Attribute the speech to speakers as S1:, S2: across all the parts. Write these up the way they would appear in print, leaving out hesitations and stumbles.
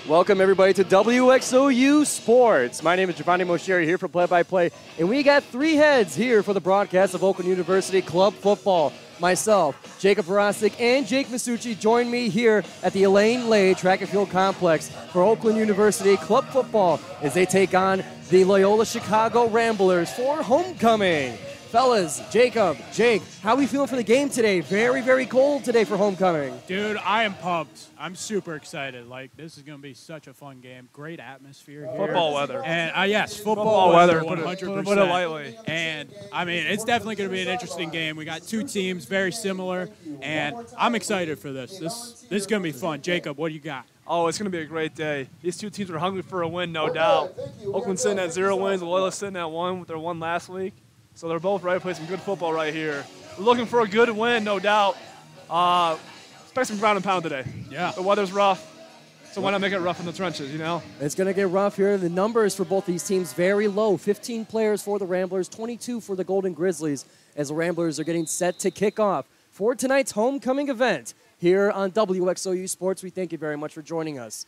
S1: Welcome, everybody, to WXOU Sports. My name is Giovanni Moceri here for Play-by-Play, and we got three heads here for the broadcast of Oakland University Club Football. Myself, Jacob Virostick, and Jake Massucci join me here at the Elaine Lay Track and Field Complex for Oakland University Club Football as they take on the Loyola Chicago Ramblers for homecoming. Fellas, Jacob, Jake, how are we feeling for the game today? Very, very cold today for homecoming.
S2: Dude, I am pumped. I'm super excited. This is going to be such a fun game. Great atmosphere here.
S3: Football weather.
S2: And yes, football weather, 100%.
S3: Put it lightly.
S2: And, it's definitely going to be an interesting game. We got two teams very similar, and I'm excited for this. This is going to be fun. Jacob, what do you got?
S3: Oh, it's going to be a great day. These two teams are hungry for a win, no doubt. Oakland sitting at 0 wins, Loyola sitting at 1 with their one last week. So they're both ready to play some good football right here. We're looking for a good win, no doubt. Expect some ground and pound today.
S2: Yeah.
S3: The weather's rough, so why not make it rough in the trenches, you know?
S1: It's going to get rough here. The numbers for both these teams very low. 15 players for the Ramblers, 22 for the Golden Grizzlies, as the Ramblers are getting set to kick off for tonight's homecoming event here on WXOU Sports. We thank you very much for joining us.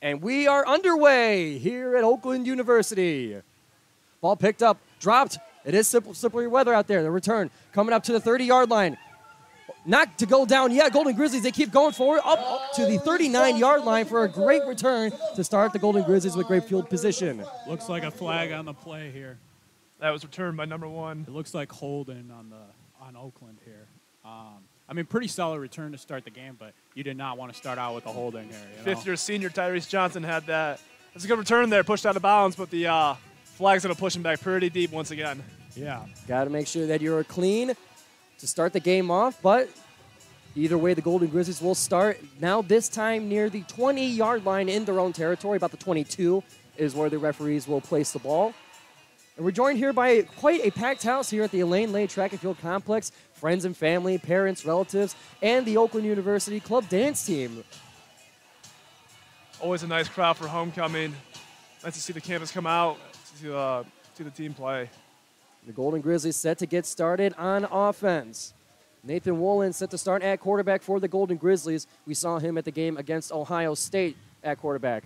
S1: And we are underway here at Oakland University. Ball picked up, dropped. It is slippery weather out there. The return coming up to the 30-yard line. Not to go down yet. Golden Grizzlies, they keep going forward up to the 39-yard line for a great return to start the Golden Grizzlies with great field position.
S2: Looks like a flag on the play here.
S3: That was returned by number 1.
S2: It looks like holding on Oakland here. Pretty solid return to start the game, but you did not want to start out with a holding here.
S3: Fifth-year senior Tyrese Johnson had that. It's a good return there, pushed out of bounds, but the flag's going to push him back pretty deep once again.
S2: Yeah.
S1: Got to make sure that you're clean to start the game off, but either way, the Golden Grizzlies will start now this time near the 20-yard line in their own territory. About the 22 is where the referees will place the ball. And we're joined here by quite a packed house here at the Elaine Lay Track and Field Complex. Friends and family, parents, relatives, and the Oakland University Club dance team.
S3: Always a nice crowd for homecoming. Nice to see the campus come out, to see the team play.
S1: The Golden Grizzlies set to get started on offense. Nathan Woolen set to start at quarterback for the Golden Grizzlies. We saw him at the game against Ohio State at quarterback.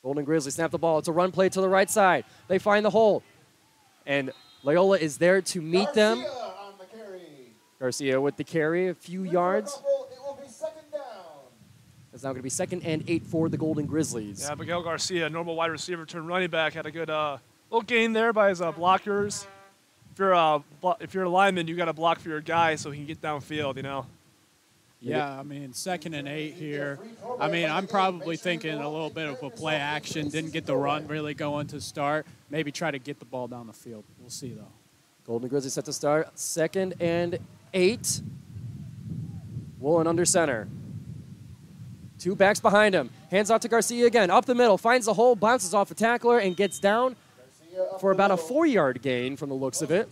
S1: Golden Grizzlies snap the ball. It's a run play to the right side. They find the hole. And Loyola is there to meet them. Garcia with the carry, a few yards. It's now going to be 2nd and 8 for the Golden Grizzlies.
S3: Yeah, Miguel Garcia, normal wide receiver turned running back, had a good little gain there by his blockers. If you're a lineman, you got to block for your guy so he can get downfield, you know.
S2: Yeah, 2nd and 8 here. I'm probably thinking a little bit of a play action. Didn't get the run really going to start. Maybe try to get the ball down the field. We'll see, though.
S1: Golden Grizzlies set to start 2nd and 8. Woolen under center. 2 backs behind him. Hands out to Garcia again. Up the middle. Finds the hole. Bounces off a tackler and gets down for about a 4-yard gain from the looks of it.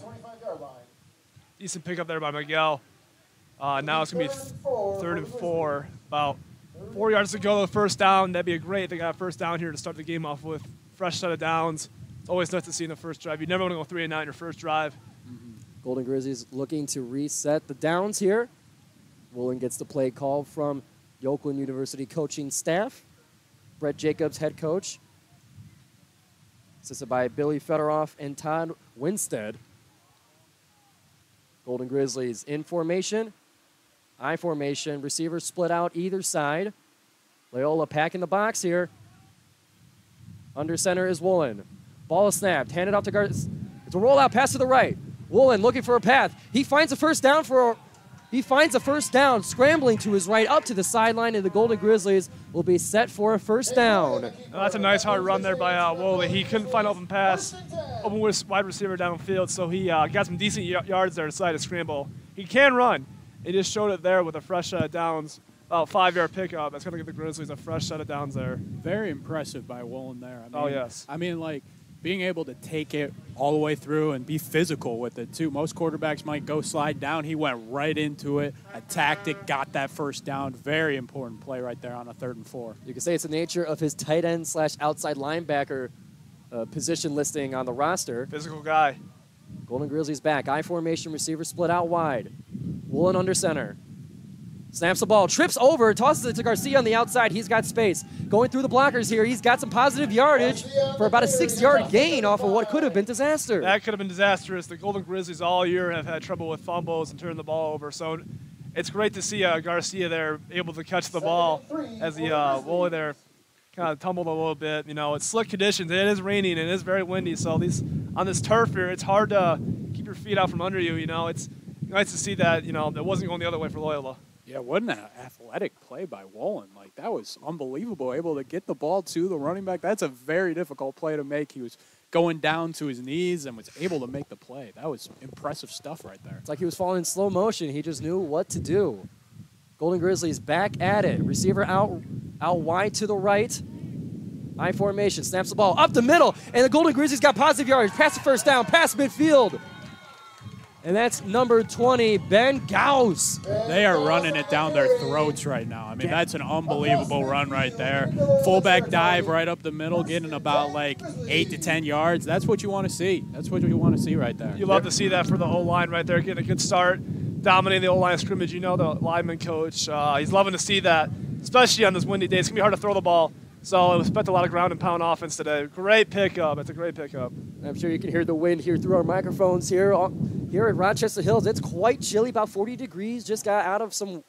S3: Decent pickup there by Miguel. Now it's going to be 3rd and 4. About 4 yards to go to the first down. That'd be great if they got a first down here to start the game off with. Fresh set of downs. It's always nice to see in the first drive. You never want to go 3 and 9 in your first drive.
S1: Golden Grizzlies looking to reset the downs here. Woolen gets the play call from the Oakland University coaching staff. Brett Jacobs, head coach. Assisted by Billy Federoff and Todd Winstead. Golden Grizzlies in formation. I formation. Receivers split out either side. Loyola packing the box here. Under center is Woolen. Ball is snapped. Handed out to Garcia. It's a rollout pass to the right. Woolen looking for a path. He finds a first down scrambling to his right up to the sideline, and the Golden Grizzlies will be set for a first down.
S3: Now that's a nice hard run there by Woolen. He couldn't find open pass, open wide receiver downfield, so he got some decent yards there to decide to scramble. He can run. He just showed it there with a fresh set of downs, about 5-yard pickup. That's going to give the Grizzlies a fresh set of downs there.
S2: Very impressive by Woolen there.
S3: Oh, yes.
S2: Being able to take it all the way through and be physical with it, too. Most quarterbacks might go slide down. He went right into it, attacked it, got that first down. Very important play right there on a 3rd and 4.
S1: You can say it's the nature of his tight end / outside linebacker position listing on the roster.
S3: Physical guy.
S1: Golden Grizzlies back. I formation, receiver split out wide. Woolen under center. Snaps the ball, trips over, tosses it to Garcia on the outside. He's got space. Going through the blockers here. He's got some positive yardage for about a 6-yard gain off of what could have been disaster.
S3: That could have been disastrous. The Golden Grizzlies all year have had trouble with fumbles and turning the ball over. So it's great to see Garcia there able to catch the ball as the goalie there kind of tumbled a little bit. You know, it's slick conditions. It is raining and it is very windy. So on this turf here, it's hard to keep your feet out from under you. You know, it's nice to see that, you know, that wasn't going the other way for Loyola.
S2: Yeah, what an athletic play by Wolin. Like, that was unbelievable, able to get the ball to the running back. That's a very difficult play to make. He was going down to his knees and was able to make the play. That was impressive stuff right there.
S1: It's like he was falling in slow motion. He just knew what to do. Golden Grizzlies back at it. Receiver out wide to the right. I formation, snaps the ball up the middle, and the Golden Grizzlies got positive yardage. Pass the first down, pass midfield. And that's number 20, Ben Gauss.
S2: They are running it down their throats right now. I mean, that's an unbelievable run right there. Fullback dive right up the middle, getting about like 8 to 10 yards. That's what you want to see. That's what you want to see right there.
S3: You love to see that for the O-line right there, getting a good start, dominating the O-line scrimmage. You know the lineman coach. He's loving to see that, especially on this windy day. It's going to be hard to throw the ball. So we spent a lot of ground and pound offense today. Great pickup. It's a great pickup.
S1: I'm sure you can hear the wind here through our microphones here at Rochester Hills. It's quite chilly, about 40 degrees. Just got out of some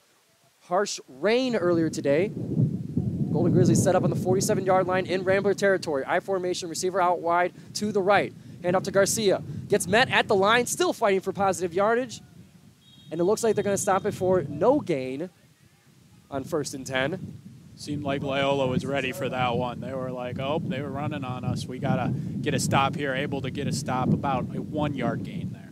S1: harsh rain earlier today. Golden Grizzlies set up on the 47-yard line in Rambler territory. I formation, receiver out wide to the right. Hand off to Garcia. Gets met at the line, still fighting for positive yardage. And it looks like they're going to stop it for no gain on 1st and 10.
S2: Seemed like Loyola was ready for that one. They were like, oh, they were running on us. We got to get a stop here. Able to get a stop, about a 1-yard gain there.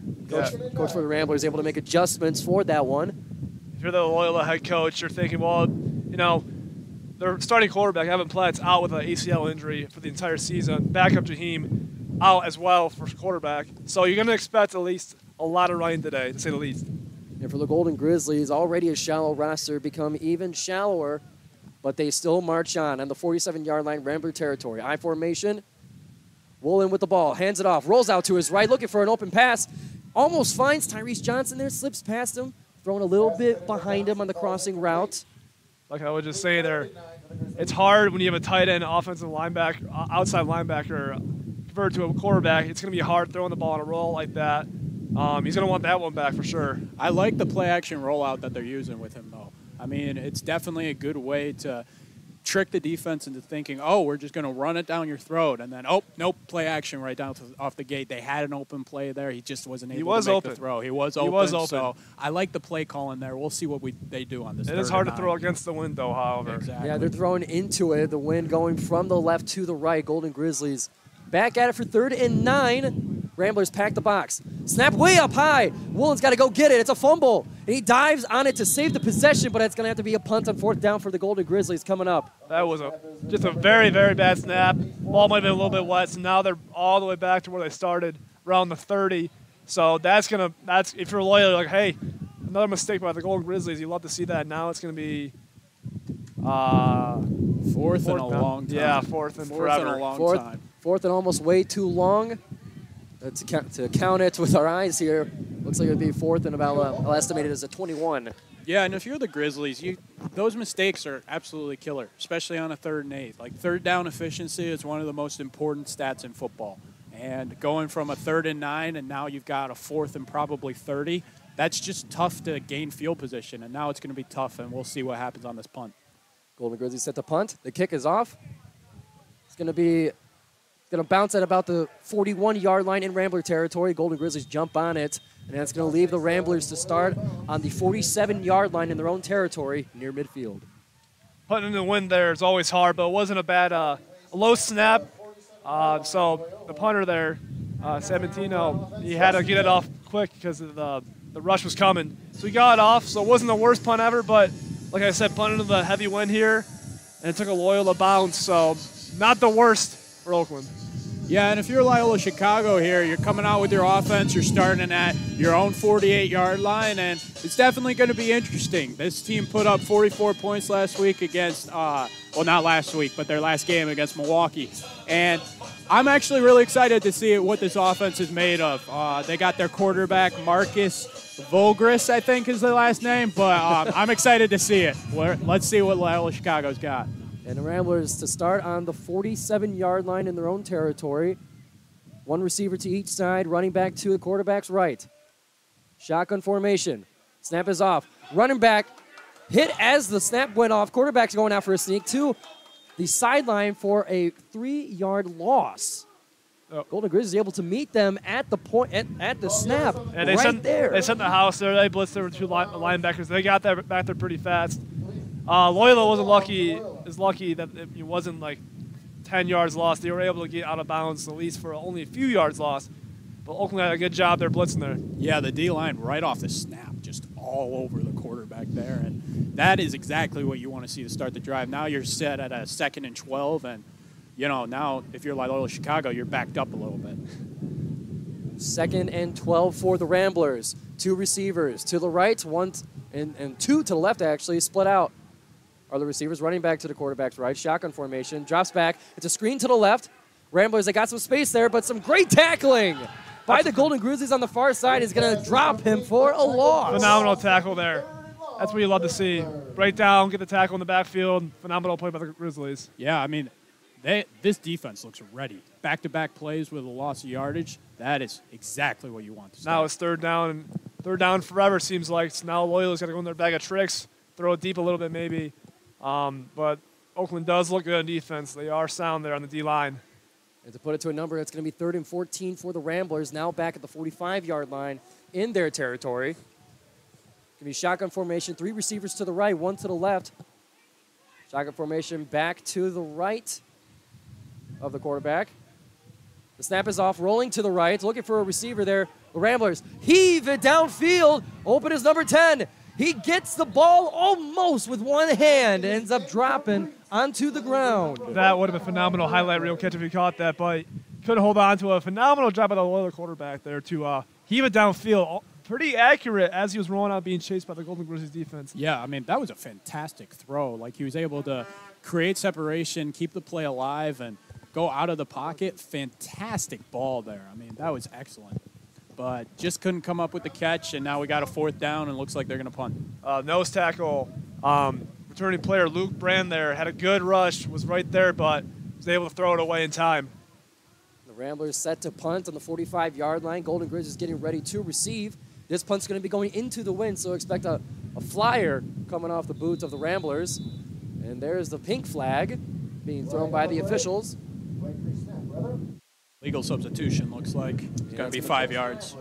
S1: Coach for the Ramblers able to make adjustments for that one.
S3: If you're the Loyola head coach, you're thinking, well, you know, their starting quarterback, Evan Platt's out with an ACL injury for the entire season. Backup Jaheim out as well for quarterback. So you're going to expect at least a lot of running today, to say the least.
S1: And for the Golden Grizzlies, already a shallow roster, become even shallower. But they still march on the 47-yard line, Rambler territory. I formation. Wolin with the ball, hands it off, rolls out to his right, looking for an open pass. Almost finds Tyrese Johnson there, slips past him, throwing a little bit behind him on the crossing route.
S3: Like I would just say there, it's hard when you have a tight end, offensive linebacker, outside linebacker converted to a quarterback. It's going to be hard throwing the ball on a roll like that. He's going to want that one back for sure.
S2: I like the play-action rollout that they're using with him, though. I mean, it's definitely a good way to trick the defense into thinking, oh, we're just going to run it down your throat. And then, oh, nope, play action right down off the gate. They had an open play there. He just wasn't able to make the throw. He was open. So I like the play calling there. We'll see what they do on this.
S3: It is hard to throw against the wind, though, however.
S2: Exactly.
S1: Yeah, they're throwing into it. The wind going from the left to the right. Golden Grizzlies back at it for 3rd and 9. Ramblers pack the box. Snap way up high. Woolen's got to go get it. It's a fumble. And he dives on it to save the possession, but it's going to have to be a punt on 4th down for the Golden Grizzlies coming up.
S3: That was just a very, very bad snap. Ball might have been a little bit wet, so now they're all the way back to where they started, around the 30. So that's if you're loyal, like, hey, another mistake by the Golden Grizzlies. You love to see that. Now it's going to be
S2: fourth in a long time.
S3: Yeah, fourth and forever.
S2: In a long time.
S1: Fourth and almost way too long. To count it with our eyes here, looks like it would be 4th and about, I'll estimate it as a 21.
S2: Yeah, and if you're the Grizzlies, those mistakes are absolutely killer, especially on a 3rd and 8. Like, 3rd down efficiency is one of the most important stats in football. And going from a 3rd and 9 and now you've got a 4th and probably 30, that's just tough to gain field position. And now it's going to be tough, and we'll see what happens on this punt.
S1: Golden Grizzlies set to punt. The kick is off. It's going to bounce at about the 41-yard line in Rambler territory. Golden Grizzlies jump on it, and that's going to leave the Ramblers to start on the 47-yard line in their own territory near midfield.
S3: Putting in the wind there is always hard, but it wasn't a bad a low snap. So the punter there, Sabentino, he had to get it off quick because the rush was coming. So he got it off, so it wasn't the worst punt ever, but like I said, punted into the heavy wind here, and it took a Loyola bounce, so not the worst for Oakland.
S2: Yeah, and if you're Loyola Chicago here, you're coming out with your offense, you're starting at your own 48-yard line, and it's definitely going to be interesting. This team put up 44 points last week against, well, not last week, but their last game against Milwaukee. And I'm actually really excited to see what this offense is made of. They got their quarterback, Marcus Volgris, I think, is the last name, but I'm excited to see it. Let's see what Loyola Chicago's got.
S1: And the Ramblers to start on the 47-yard line in their own territory. One receiver to each side, running back to the quarterback's right. Shotgun formation. Snap is off. Running back hit as the snap went off. Quarterback's going out for a sneak to the sideline for a 3-yard loss. Oh. Golden Grizzlies able to meet them at the point at the snap
S3: and they
S1: there.
S3: They sent the house there. They blitzed their 2 linebackers. They got that back there pretty fast. Loyola wasn't lucky that it wasn't like 10 yards lost. They were able to get out of bounds at least for only a few yards lost. But Oakland had a good job there blitzing there.
S2: Yeah, the D-line right off the snap, just all over the quarterback there. And that is exactly what you want to see to start the drive. Now you're set at a 2nd and 12, and now if you're Loyola Chicago, you're backed up a little bit.
S1: 2nd and 12 for the Ramblers. 2 receivers to the right, 1 and 2 to the left actually, split out. Are the receivers running back to the quarterback's right. Shotgun formation, drops back. It's a screen to the left. Ramblers, they got some space there, but some great tackling by the Golden Grizzlies on the far side. Is going to drop him for a loss.
S3: Phenomenal tackle there. That's what you love to see. Break down, get the tackle in the backfield. Phenomenal play by the Grizzlies.
S2: Yeah, I mean, this defense looks ready. Back-to-back plays with a loss of yardage. That is exactly what you want to see.
S3: Now it's third down, and third down forever seems like. So now Loyola's got to go in their bag of tricks, throw it deep a little bit maybe. But Oakland does look good on defense. They are sound there on the D-line.
S1: And to put it to a number, it's going to be 3rd and 14 for the Ramblers, now back at the 45-yard line in their territory. It's going to be shotgun formation, 3 receivers to the right, 1 to the left. Shotgun formation back to the right of the quarterback. The snap is off, rolling to the right, looking for a receiver there. The Ramblers heave it downfield. Open is number 10. He gets the ball almost with one hand, ends up dropping onto the ground.
S3: That would have been a phenomenal highlight reel catch if he caught that, but couldn't hold on to a phenomenal job by the Loyola quarterback there to heave it downfield. Pretty accurate as he was rolling out being chased by the Golden Grizzlies defense.
S2: Yeah, I mean, that was a fantastic throw. Like, he was able to create separation, keep the play alive, and go out of the pocket. Fantastic ball there. I mean, that was excellent. But just couldn't come up with the catch, and now we got a 4th down, and looks like they're going to punt.
S3: Nose tackle, returning player Luke Brand there had a good rush, was right there, but was able to throw it away in time.
S1: The Ramblers set to punt on the 45-yard line. Golden Grizzlies getting ready to receive. This punt's going to be going into the wind, so expect a flyer coming off the boots of the Ramblers. And there's the pink flag being thrown by the officials.
S2: Legal substitution looks like. It's going to be 5 yards.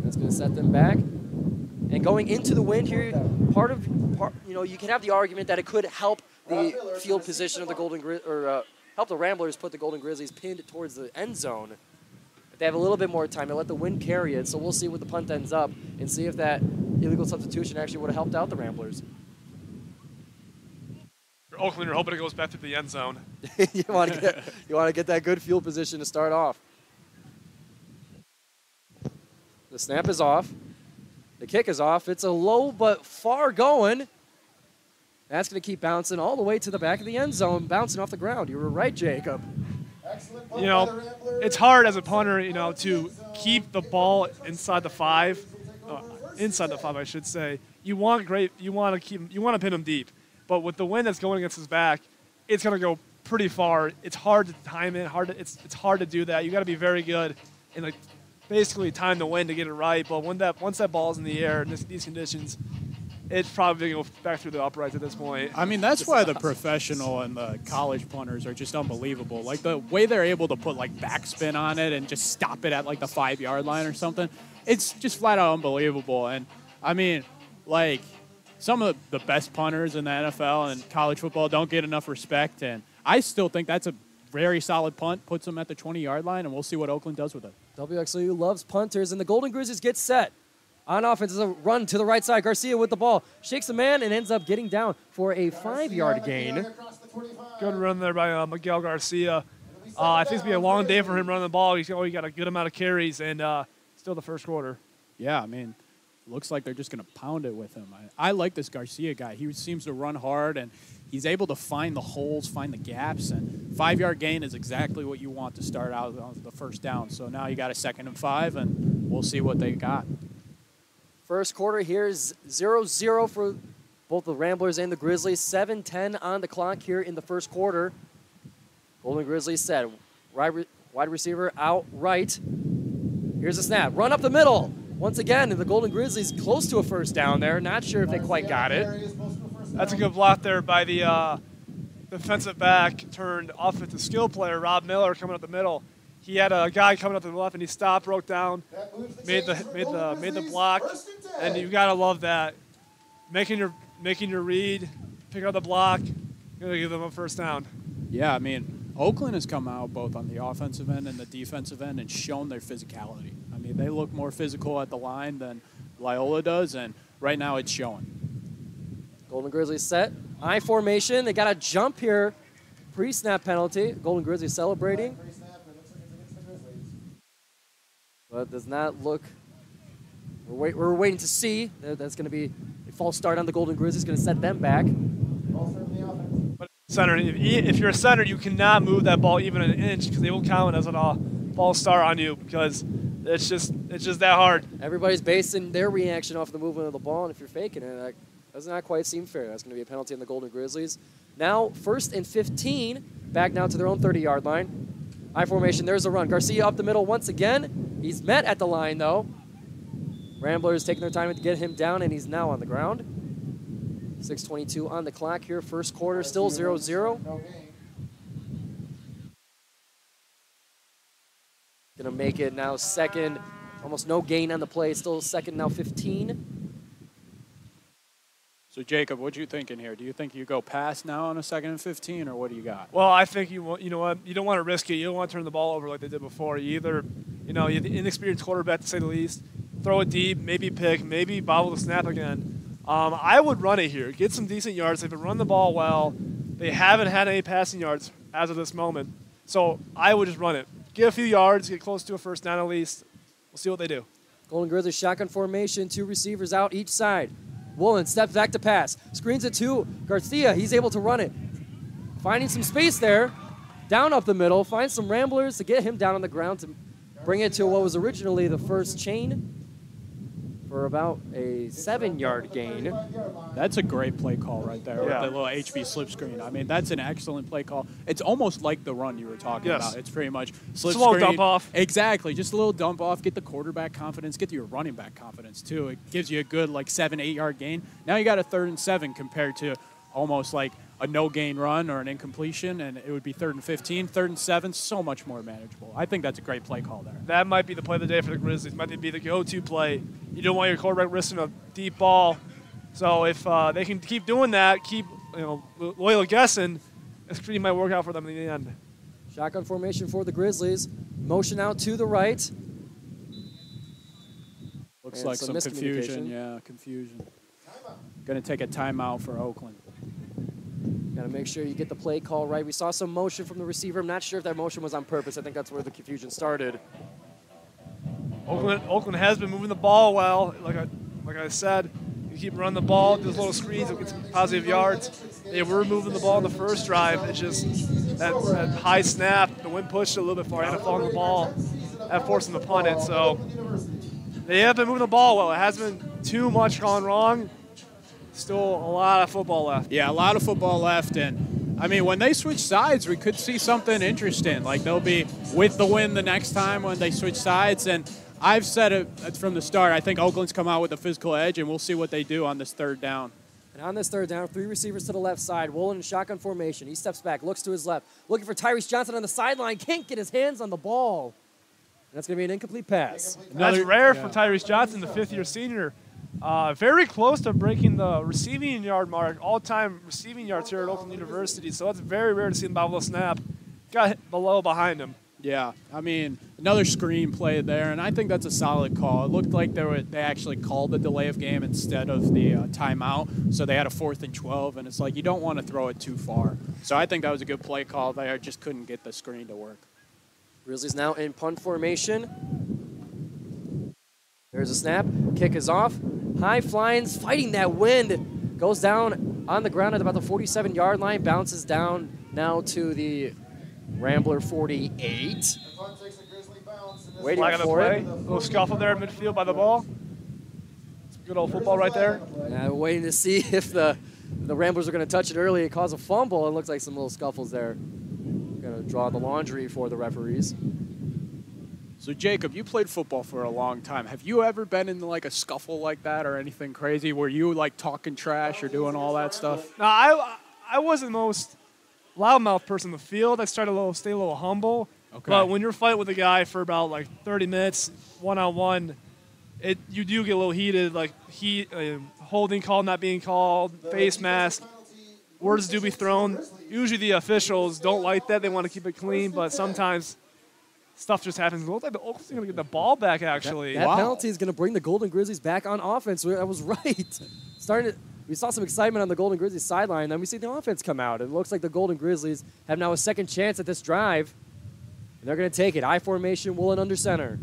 S1: That's going to set them back. And going into the wind here, you can have the argument that it could help the field position of the help the Ramblers put the Golden Grizzlies pinned towards the end zone. If they have a little bit more time, they let the wind carry it. So we'll see what the punt ends up and see if that illegal substitution actually would have helped out the Ramblers.
S3: Oakland, you're hoping it goes back to the end zone.
S1: you want to get that good field position to start off. The snap is off. The kick is off. It's a low but far going. That's going to keep bouncing all the way to the back of the end zone, bouncing off the ground. You were right, Jacob.
S3: It's hard as a punter, to keep the ball inside the 5. Inside the 5, I should say. You want to pin him deep. But with the wind that's going against his back, it's going to go pretty far. It's hard to time it. It's hard to do that. You got to be very good and basically time the wind to get it right. But once that ball's in the air in these conditions, it's probably going to go back through the uprights at this point.
S2: I mean, that's why the professional and the college punters are just unbelievable. Like, the way they're able to put backspin on it and just stop it at the 5-yard line or something, it's just flat out unbelievable. And I mean, some of the best punters in the NFL and college football don't get enough respect, and I still think that's a very solid punt, puts them at the 20-yard line, and we'll see what Oakland does with it.
S1: WXOU loves punters, and the Golden Grizzlies get set. On offense is a run to the right side. Garcia with the ball. Shakes a man and ends up getting down for a 5-yard gain.
S3: Good run there by Miguel Garcia. I think it's going to be a long day for him running the ball. He's already got a good amount of carries, and still the first quarter.
S2: Yeah, I mean, looks like they're just going to pound it with him. I like this Garcia guy. He seems to run hard, and he's able to find the holes, find the gaps, and 5-yard gain is exactly what you want to start out on the first down. So now you got a 2nd and 5, and we'll see what they got.
S1: First quarter here is 0-0 for both the Ramblers and the Grizzlies. 7:10 on the clock here in the first quarter. Golden Grizzlies set. Wide receiver out right. Here's a snap. Run up the middle. Once again, the Golden Grizzlies close to a first down there. Not sure if they quite got it.
S3: That's a good block there by the defensive back turned offensive skill player, Rob Miller, coming up the middle. He had a guy coming up to the left, and he stopped, broke down, made the block, and you gotta love that. Making your read, picking up the block, gonna give them a first down.
S2: Yeah, I mean, Oakland has come out both on the offensive end and the defensive end and shown their physicality. I mean, they look more physical at the line than Loyola does, and right now it's showing.
S1: Golden Grizzlies set. I formation. They got a jump here. Pre-snap penalty. Golden Grizzlies celebrating. But does not look. We're waiting to see. That's going to be a false start on the Golden Grizzlies. Going to set them back.
S3: But center, if you're a center, you cannot move that ball even an inch because they will count as a false start on you because it's just that hard.
S1: Everybody's basing their reaction off the movement of the ball, and if you're faking it, that does not quite seem fair. That's going to be a penalty on the Golden Grizzlies. Now, 1st and 15, back now to their own 30-yard line. I formation, there's a run. Garcia up the middle once again. He's met at the line, though. Ramblers taking their time to get him down, and he's now on the ground. 6:22 on the clock here. First quarter, still 0-0. Gonna make it now second. Almost no gain on the play. Still second, now 15.
S2: So, Jacob, what are you thinking here? Do you think you go pass now on a 2nd and 15, or what do you got?
S3: Well, I think you know what, you don't want to risk it. You don't want to turn the ball over like they did before. You either, you have the inexperienced quarterback to say the least, throw it deep, maybe pick, maybe bobble the snap again. I would run it here. Get some decent yards. They've run the ball well. They haven't had any passing yards as of this moment. So I would just run it. Get a few yards, get close to a first down at least. We'll see what they do.
S1: Golden Grizzlies shotgun formation, 2 receivers out each side. Woolen steps back to pass. Screens it to Garcia. He's able to run it. Finding some space there. Down up the middle. Finds some Ramblers to get him down on the ground to bring it to what was originally the first chain for about a 7-yard gain.
S2: That's a great play call right there with the little HB slip screen. I mean, that's an excellent play call. It's almost like the run you were talking about. It's pretty much slip screen.
S3: A little dump off.
S2: Exactly. Just a little dump off. Get the quarterback confidence. Get your running back confidence, too. It gives you a good, 7, 8-yard gain. Now you got a 3rd and 7 compared to almost like a no-gain run or an incompletion, and it would be 3rd and 15. 3rd and 7, so much more manageable. I think that's a great play call there.
S3: That might be the play of the day for the Grizzlies. Might be the go-to play. You don't want your quarterback risking a deep ball. So if they can keep doing that, keep Loyola guessing, this screen might work out for them in the end.
S1: Shotgun formation for the Grizzlies. Motion out to the right.
S2: Looks like some confusion. Yeah, confusion. Going to take a timeout for Oakland.
S1: Got to make sure you get the play call right. We saw some motion from the receiver. I'm not sure if that motion was on purpose. I think that's where the confusion started.
S3: Oakland has been moving the ball well. Like I said, you keep running the ball, those little screens, you'll get some positive yards. They were moving the ball in the first drive. It's just that high snap, the wind pushed it a little bit far. Had to fall on the ball. That forced them to punt it. So they have been moving the ball well. It hasn't been too much gone wrong. Still a lot of football left.
S2: Yeah, a lot of football left. And, I mean, when they switch sides, we could see something interesting. Like, they'll be with the win the next time when they switch sides. And I've said it from the start. I think Oakland's come out with a physical edge, and we'll see what they do on this 3rd down.
S1: And on this 3rd down, 3 receivers to the left side. Woolen in shotgun formation. He steps back, looks to his left. Looking for Tyrese Johnson on the sideline. Can't get his hands on the ball. And that's going to be an incomplete pass.
S3: That's rare for Tyrese Johnson, the 5th-year senior. Very close to breaking the receiving yard mark, all-time receiving yards here at Oakland University. So that's very rare to see him bobble a snap. Got hit below behind him.
S2: Yeah, I mean, another screen play there, and I think that's a solid call. It looked like they actually called the delay of game instead of the timeout, so they had a 4th and 12, and it's like you don't want to throw it too far. So I think that was a good play call there. Just couldn't get the screen to work.
S1: Grizzlies now in punt formation. There's a snap. Kick is off. High flying's fighting that wind. Goes down on the ground at about the 47-yard line. Bounces down now to the Rambler 48. Waiting
S3: Flag on the
S1: for
S3: play.
S1: it.
S3: A little scuffle there in midfield by the ball. Good old football right there.
S1: Waiting to see if the Ramblers are going to touch it early and cause a fumble. It looks like some little scuffles there. Going to draw the laundry for the referees.
S2: So, Jacob, you played football for a long time. Have you ever been in like a scuffle like that or anything crazy? Were you like talking trash or doing all that stuff?
S3: No, I wasn't the most loudmouth person in the field. I tried to stay a little humble.
S2: Okay.
S3: But when you're fighting with a guy for about like 30 minutes, one-on-one, you do get a little heated, like holding call not being called, face mask. Words do be thrown. Usually the officials don't like that. They want to keep it clean, but sometimes stuff just happens. It looks like the Oakland's going to get the ball back, actually.
S1: That penalty is going to bring the Golden Grizzlies back on offense. I was right. We saw some excitement on the Golden Grizzlies sideline, then we see the offense come out. It looks like the Golden Grizzlies have now a second chance at this drive. And they're going to take it. I formation, Woolen under center.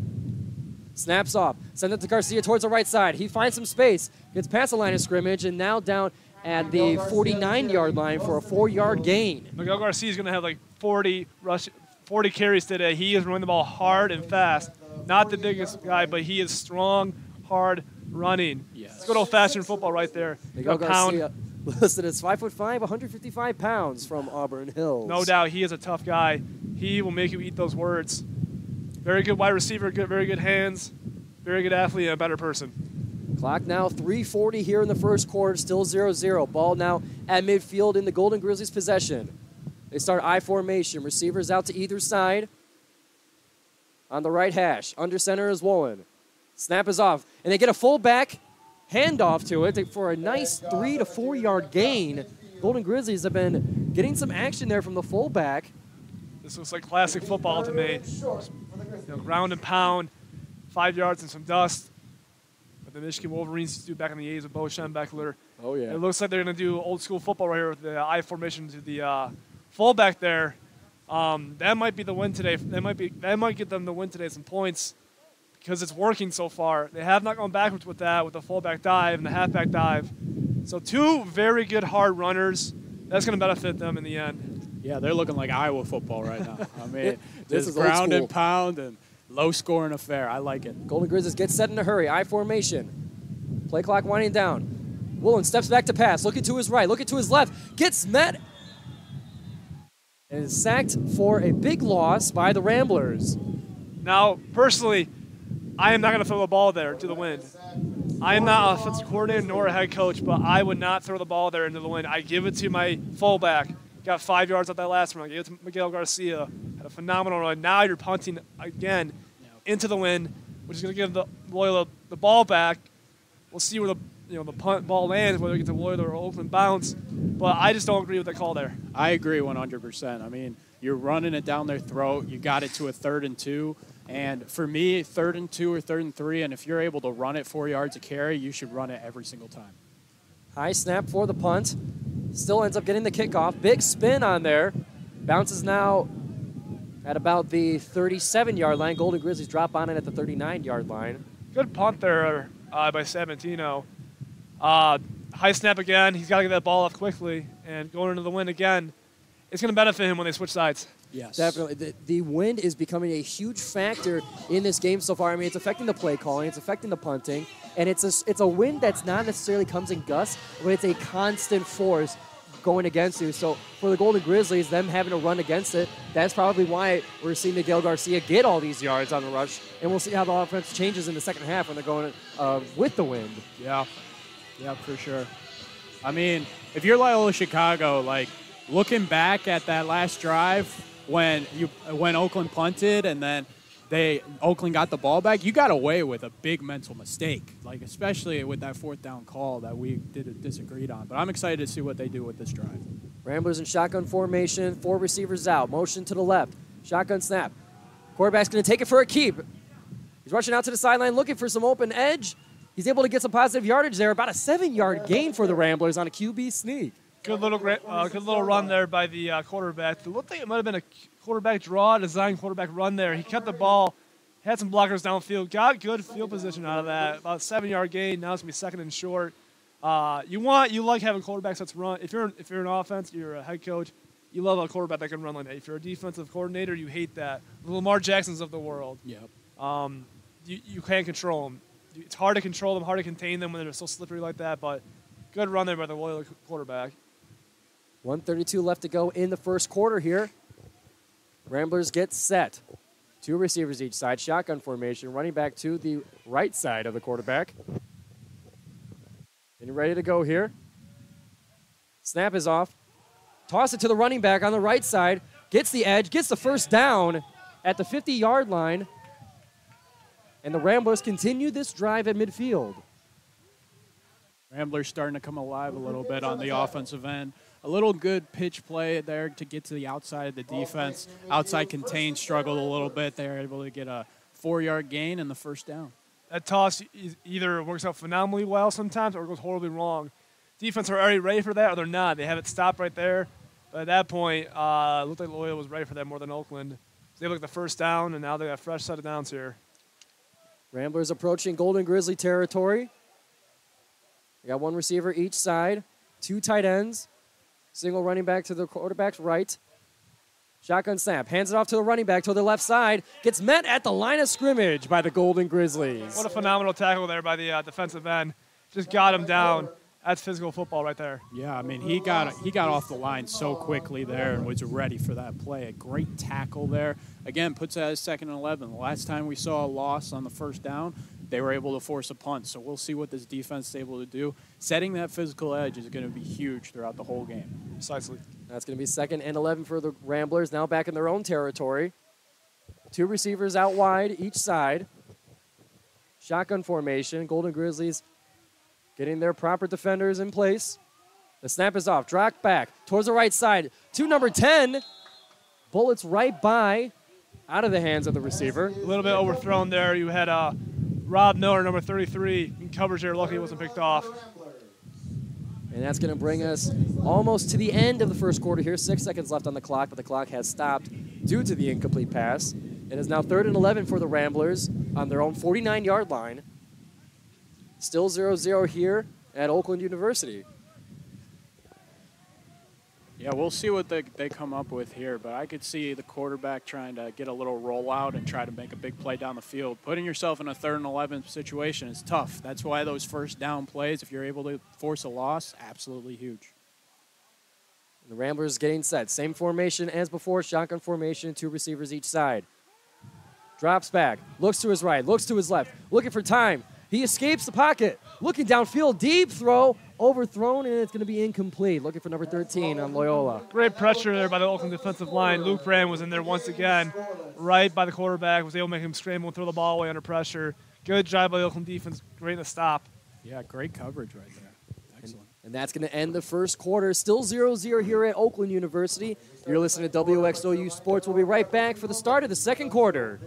S1: Snaps off. Send it to Garcia towards the right side. He finds some space. Gets past the line of scrimmage and now down at the 49-yard line for a 4-yard gain.
S3: Miguel Garcia is going to have like 40 carries today. He is running the ball hard and fast. Not the biggest guy, but he is strong, hard running.
S2: Yes.
S3: It's good old-fashioned football right there.
S1: Miguel Garcia, listed as 5'5", 155 pounds from Auburn Hills.
S3: No doubt, he is a tough guy. He will make you eat those words. Very good wide receiver, very good hands, very good athlete, and a better person.
S1: Clock now 3:40 here in the first quarter, still 0-0. Ball now at midfield in the Golden Grizzlies' possession. They start I formation. Receivers out to either side. On the right hash, under center is Woolen. Snap is off, and they get a fullback handoff to it for a nice 3 to 4 yard gain. Golden Grizzlies have been getting some action there from the fullback.
S3: This looks like classic football to me. Ground and pound, 5 yards and some dust. But the Michigan Wolverines used to do back in the 80s with Bo Schembechler.
S1: Oh, yeah.
S3: It looks like they're going to do old school football right here with the I formation to the fullback there. That might be the win today. That might get them the win today, some points, because it's working so far. They have not gone backwards with that, with the fullback dive and the halfback dive. So 2 very good hard runners. That's going to benefit them in the end.
S2: Yeah, they're looking like Iowa football right now. I mean,
S1: This
S2: this
S1: is
S2: is
S1: old
S2: ground
S1: school.
S2: and pound and low-scoring affair. I like it.
S1: Golden Grizzlies get set in a hurry. I formation. Play clock winding down. Woolen steps back to pass. Looking to his right. Looking to his left. Gets met. And is sacked for a big loss by the Ramblers.
S3: Now, personally, I am not going to throw the ball there to the wind. I am not an offensive coordinator nor a head coach, but I would not throw the ball there into the wind. I give it to my fullback. Got 5 yards out that last run. I gave it to Miguel Garcia. Had a phenomenal run. Now you're punting again into the wind, which is going to give the Loyola the ball back. We'll see where the punt ball lands, whether it gets to Loyola or Oakland bounce. But I just don't agree with that call there.
S2: I agree 100%. I mean, you're running it down their throat. You got it to a 3rd and 2. And for me, 3rd and 2 or 3rd and 3, and if you're able to run it 4 yards a carry, you should run it every single time.
S1: High snap for the punt. Still ends up getting the kickoff. Big spin on there. Bounces now at about the 37-yard line. Golden Grizzlies drop on it at the 39-yard line.
S3: Good punt there by Sabantino. High snap again. He's got to get that ball off quickly. And going into the wind again, it's going to benefit him when they switch sides.
S2: Yes.
S1: Definitely. The wind is becoming a huge factor in this game so far. I mean, it's affecting the play calling. It's affecting the punting. And it's a wind that's not necessarily comes in gusts, but it's a constant force going against you. So for the Golden Grizzlies, them having to run against it, that's probably why we're seeing Miguel Garcia get all these yards on the rush. And we'll see how the offense changes in the second half when they're going with the wind.
S2: Yeah. Yeah, for sure. I mean, if you're Loyola Chicago, like, looking back at that last drive when Oakland punted and then Oakland got the ball back, you got away with a big mental mistake, like especially with that 4th down call that we disagreed on. But I'm excited to see what they do with this drive.
S1: Ramblers in shotgun formation, 4 receivers out, motion to the left, shotgun snap. Quarterback's going to take it for a keep. He's rushing out to the sideline looking for some open edge. He's able to get some positive yardage there, about a 7-yard gain for the Ramblers on a QB sneak.
S3: Good little run there by the quarterback. It looked like it might have been a quarterback draw, design quarterback run there. He kept the ball, had some blockers downfield, got good field position out of that. About a 7-yard gain. Now it's gonna be 2nd and short. You like having quarterbacks that's run. If you're an offense, you're a head coach. You love a quarterback that can run like that. If you're a defensive coordinator, you hate that. The Lamar Jacksons of the world.
S2: Yep.
S3: You can't control them. it's hard to control them, hard to contain them when they're so slippery like that, but good run there by the Loyola quarterback.
S1: 1:32 left to go in the first quarter here. Ramblers get set. 2 receivers each side, shotgun formation, running back to the right side of the quarterback. Getting ready to go here. Snap is off. Toss it to the running back on the right side. Gets the edge, gets the first down at the 50-yard line. And the Ramblers continue this drive at midfield.
S2: Ramblers starting to come alive a little bit on the offensive end. A little good pitch play there to get to the outside of the defense. Outside contain struggled a little bit. They were able to get a 4-yard gain and the first down.
S3: That toss either works out phenomenally well sometimes or goes horribly wrong. Defense are already ready for that or they're not. They have it stopped right there. But at that point, it looked like Loyola was ready for that more than Oakland. They looked the first down, and now they got a fresh set of downs here.
S1: Ramblers approaching Golden Grizzly territory. They got 1 receiver each side, 2 tight ends, single running back to the quarterback's right. Shotgun snap, hands it off to the running back to the left side, gets met at the line of scrimmage by the Golden Grizzlies.
S3: What a phenomenal tackle there by the defensive end. Just got him down. That's physical football right there.
S2: Yeah, I mean, he got off the line so quickly there and was ready for that play. A great tackle there. Again, puts that as 2nd and 11. The last time we saw a loss on the first down, they were able to force a punt. So we'll see what this defense is able to do. Setting that physical edge is going to be huge throughout the whole game.
S3: Precisely.
S1: That's going to be 2nd and 11 for the Ramblers, now back in their own territory. 2 receivers out wide each side. Shotgun formation. Golden Grizzlies getting their proper defenders in place. The snap is off. Drop back towards the right side to number 10. Bullets right by, out of the hands of the receiver.
S3: A little bit overthrown there. You had Rob Miller, number 33, in coverage there. Lucky it wasn't picked off.
S1: And that's going to bring us almost to the end of the first quarter here. 6 seconds left on the clock, but the clock has stopped due to the incomplete pass. It is now 3rd and 11 for the Ramblers on their own 49-yard line. Still 0-0 here at Oakland University.
S2: Yeah, we'll see what they come up with here, but I could see the quarterback trying to get a little rollout and try to make a big play down the field. Putting yourself in a 3rd and 11 situation is tough. That's why those first down plays, if you're able to force a loss, absolutely huge.
S1: The Ramblers getting set. Same formation as before, shotgun formation, 2 receivers each side. Drops back, looks to his right, looks to his left, looking for time. He escapes the pocket, looking downfield, deep throw, overthrown, and it's going to be incomplete. Looking for number 13 on Loyola.
S3: Great pressure there by the Oakland defensive line. Luke Brand was in there once again, right by the quarterback, was able to make him scramble and throw the ball away under pressure. Good job by the Oakland defense, great in the stop.
S2: Yeah, great coverage right there. Excellent.
S1: And that's going to end the first quarter. Still 0-0 here at Oakland University. You're listening to WXOU Sports. We'll be right back for the start of the second quarter.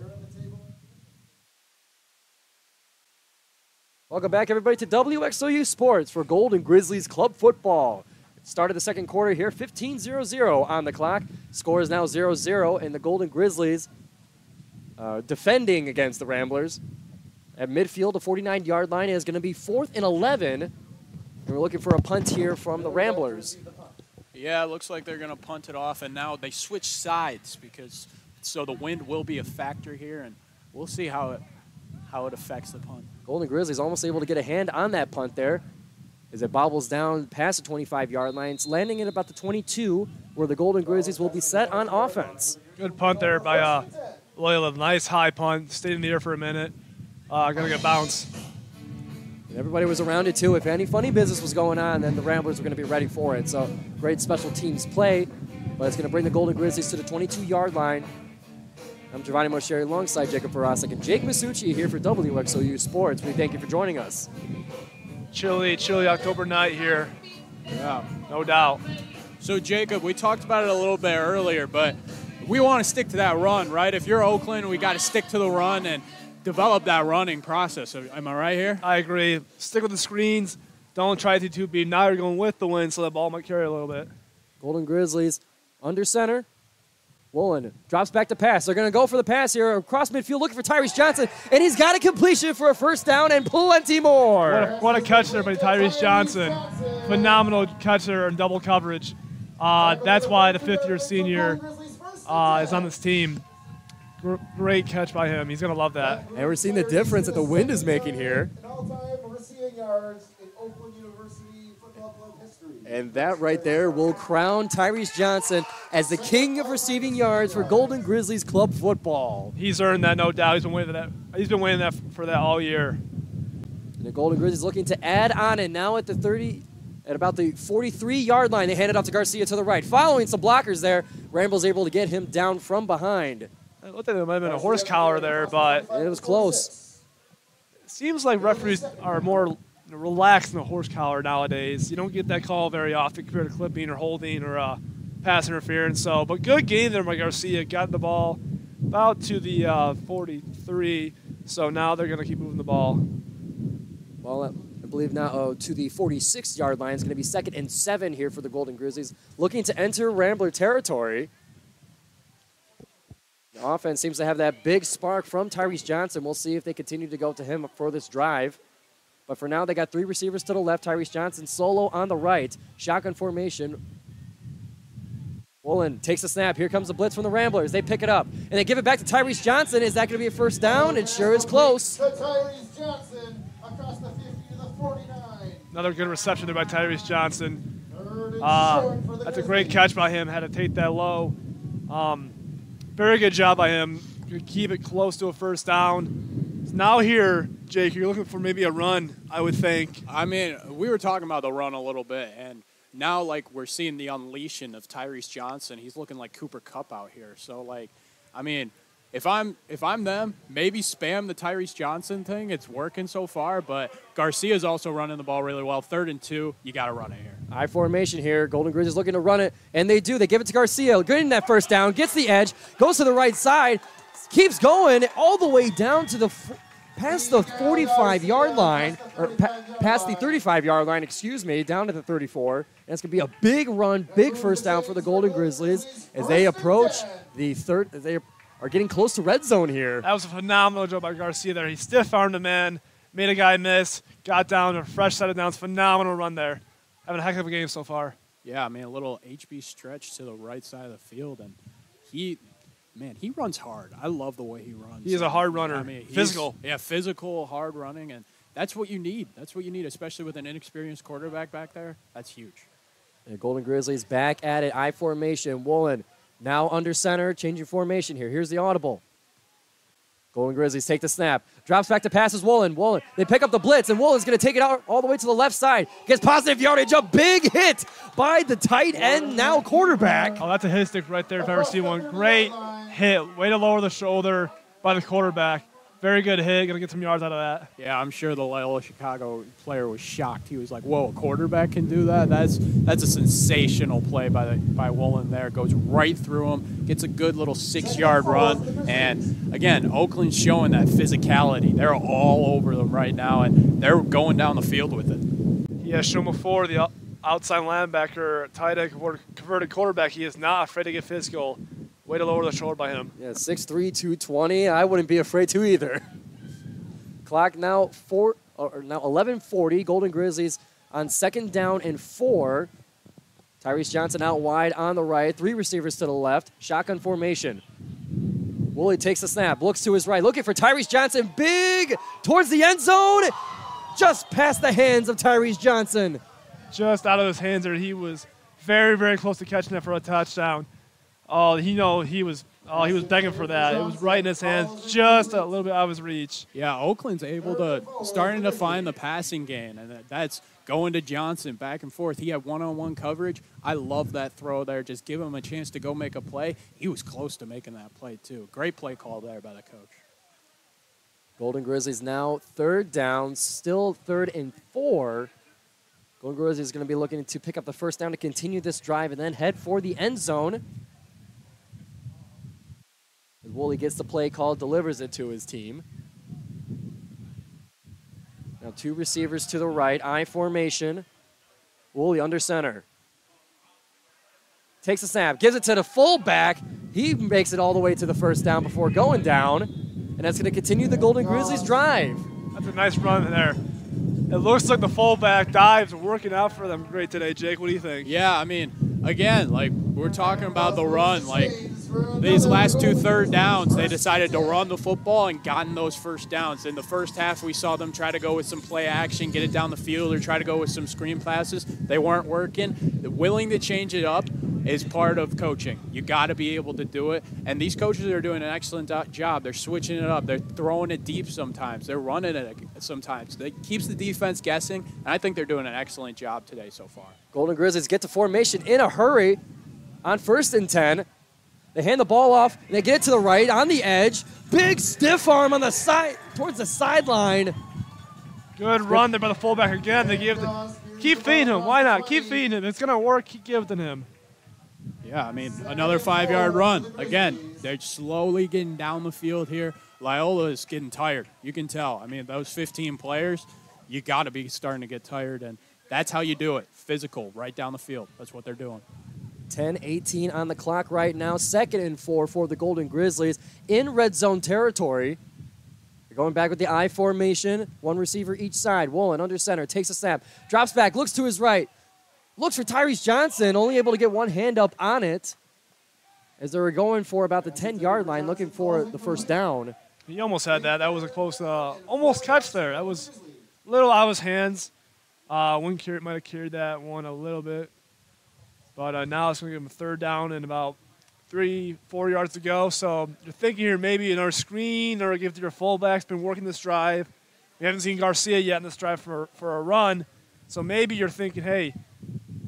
S1: Welcome back, everybody, to WXOU Sports for Golden Grizzlies Club Football. Start of the second quarter here, 15-0 on the clock. Score is now 0-0, and the Golden Grizzlies defending against the Ramblers. At midfield, the 49-yard line is going to be 4th and 11. And we're looking for a punt here from the Ramblers.
S2: Yeah, it looks like they're going to punt it off, and now they switch sides so the wind will be a factor here, and we'll see how it affects the punt.
S1: Golden Grizzlies almost able to get a hand on that punt there as it bobbles down past the 25-yard line. It's landing at about the 22, where the Golden Grizzlies will be set on offense.
S3: Good punt there by Loyola. Nice high punt. Stayed in the air for a minute. Gonna get bounced.
S1: And everybody was around it, too. If any funny business was going on, then the Ramblers were going to be ready for it. So great special teams play, but it's going to bring the Golden Grizzlies to the 22-yard line. I'm Giovanni Moceri alongside Jacob Virostick and Jake Massucci here for WXOU Sports. We thank you for joining us.
S3: Chilly October night here.
S2: Yeah,
S3: no doubt.
S2: So, Jacob, we talked about it a little bit earlier, but we want to stick to that run, right? If you're Oakland, we got to stick to the run and develop that running process. Am I right here?
S3: I agree. Stick with the screens. Don't try to too beat. Now you're going with the wind, so that ball might carry a little bit.
S1: Golden Grizzlies under center. Woolen drops back to pass. They're going to go for the pass here across midfield, looking for Tyrese Johnson, and he's got a completion for a first down and plenty more.
S3: What a catch there by Tyrese Johnson. Phenomenal catch there in double coverage. That's why the 5th-year senior is on this team. Great catch by him. He's going to love that.
S1: And we're seeing the difference that the wind is making here.
S4: All-time receiving yards in Oakland University football club history.
S1: And that right there will crown Tyrese Johnson as the king of receiving yards for Golden Grizzlies club football.
S3: He's earned that, no doubt. He's been waiting for that all year.
S1: And the Golden Grizzlies looking to add on, and now at about the 43-yard line, they hand it off to Garcia to the right. Following some blockers there, Ramble's able to get him down from behind.
S3: It looked like there might have been a horse collar there, but
S1: it was close.
S3: It seems like referees are more relaxed in the horse collar nowadays. You don't get that call very often compared to clipping or holding or pass interference. But good game there by Garcia. Got the ball about to the 43. So now they're going to keep moving the ball.
S1: Well, I believe now to the 46-yard line. It's going to be 2nd and 7 here for the Golden Grizzlies, looking to enter Rambler territory. The offense seems to have that big spark from Tyrese Johnson. We'll see if they continue to go to him for this drive. But for now, they got 3 receivers to the left. Tyrese Johnson solo on the right. Shotgun formation. Woolen takes a snap. Here comes the blitz from the Ramblers. They pick it up, and they give it back to Tyrese Johnson. Is that going to be a first down? It sure is close.
S4: To Tyrese Johnson across the 50 to the 49.
S3: Another good reception there by Tyrese Johnson. That's a great
S4: Grizzlies.
S3: catch by him. Had to take that low. Very good job by him. Could keep it close to a first down. Now here, Jake, you're looking for maybe a run, I would think.
S2: I mean, we were talking about the run a little bit, and now, like, we're seeing the unleashing of Tyrese Johnson. He's looking like Cooper Kupp out here. So, like, I mean, if I'm them, maybe spam the Tyrese Johnson thing. It's working so far, but Garcia's also running the ball really well. 3rd and 2, you got to run it here.
S1: I formation here. Golden Grizzlies looking to run it, and they do. They give it to Garcia. Getting that first down, gets the edge, goes to the right side, keeps going all the way down to the past the 45-yard line, or past the 35-yard line, excuse me, down to the 34. And it's going to be a big run, big first down for the Golden Grizzlies as they approach the third. They are getting close to red zone here.
S3: That was a phenomenal job by Garcia there. He stiff-armed a man, made a guy miss, got down to a fresh set of downs. Phenomenal run there. Having a heck of a game so far.
S2: Yeah, I mean, a little HB stretch to the right side of the field, and he runs hard. I love the way he runs.
S3: He is a hard runner.
S2: I mean,
S3: physical.
S2: Yeah, physical, hard running, and that's what you need. That's what you need, especially with an inexperienced quarterback back there. That's huge.
S1: The Golden Grizzlies back at it. I formation. Woolen now under center, changing formation here. Here's the audible. Golden Grizzlies take the snap. Drops back to passes Woolen. They pick up the blitz, and Woolen's going to take it out all the way to the left side. Gets positive yardage. A big hit by the tight end, now quarterback.
S3: Oh, that's a hit stick right there if I've ever seen one. Great hit. Way to lower the shoulder by the quarterback. Very good hit. Going to get some yards out of that.
S2: Yeah, I'm sure the Loyola Chicago player was shocked. He was like, whoa, a quarterback can do that? That's a sensational play by Woolen there. Goes right through him, gets a good little 6-yard run. And, again, Oakland's showing that physicality. They're all over them right now, and they're going down the field with it.
S3: He has shown before the outside linebacker, tight end, converted quarterback. He is not afraid to get physical. Way to lower the shoulder by him.
S1: Yeah, 6'3", 220. I wouldn't be afraid to either. Clock now 11:40. Golden Grizzlies on 2nd down and 4. Tyrese Johnson out wide on the right. 3 receivers to the left. Shotgun formation. Woolley takes the snap. Looks to his right. Looking for Tyrese Johnson. Big towards the end zone. Just past the hands of Tyrese Johnson.
S3: Just out of his hands there. He was very, very close to catching that for a touchdown. Oh, he was begging for that. It was right in his hands, just a little bit out of his reach.
S2: Yeah, Oakland's starting to find the passing game, and that's going to Johnson back and forth. He had one-on-one coverage. I love that throw there. Just give him a chance to go make a play. He was close to making that play, too. Great play call there by the coach.
S1: Golden Grizzlies now 3rd down, still 3rd and 4. Golden Grizzlies is going to be looking to pick up the first down to continue this drive and then head for the end zone. As Woolley gets the play call, delivers it to his team. Now 2 receivers to the right, I formation. Woolley under center. Takes a snap, gives it to the fullback. He makes it all the way to the first down before going down. And that's going to continue the Golden Grizzlies drive.
S3: That's a nice run there. It looks like the fullback dives are working out for them great today. Jake, what do you think?
S2: Yeah, I mean, again, like we're talking about the run, like these last 2 third downs, they decided to run the football and gotten those first downs. In the first half, we saw them try to go with some play action, get it down the field, or try to go with some screen passes. They weren't working. Willing to change it up is part of coaching. You got to be able to do it. And these coaches are doing an excellent job. They're switching it up. They're throwing it deep sometimes. They're running it sometimes. It keeps the defense guessing, and I think they're doing an excellent job today so far.
S1: Golden Grizzlies get to formation in a hurry on 1st and 10. They hand the ball off, and they get it to the right on the edge. Big stiff arm on the side, towards the sideline.
S3: Good run there by the fullback again. They keep feeding him. Why not? Keep feeding him. It's going to work. Keep giving him.
S2: Yeah, I mean, another 5-yard run. Again, they're slowly getting down the field here. Loyola is getting tired. You can tell. I mean, those 15 players, you got to be starting to get tired, and that's how you do it. Physical, right down the field. That's what they're doing.
S1: 10-18 on the clock right now. 2nd and 4 for the Golden Grizzlies in red zone territory. They're going back with the I formation. 1 receiver each side. Woolen under center, takes a snap, drops back, looks to his right. Looks for Tyrese Johnson, only able to get 1 hand up on it as they were going for about the 10-yard line, looking for the first down.
S3: He almost had that. That was a close, almost catch there. That was a little out of his hands. Might have carried that one a little bit. But now it's going to give him a 3rd down and about 3-4 yards to go. So you're thinking here maybe another screen or give to your fullback's been working this drive. We haven't seen Garcia yet in this drive for a run. So maybe you're thinking, hey,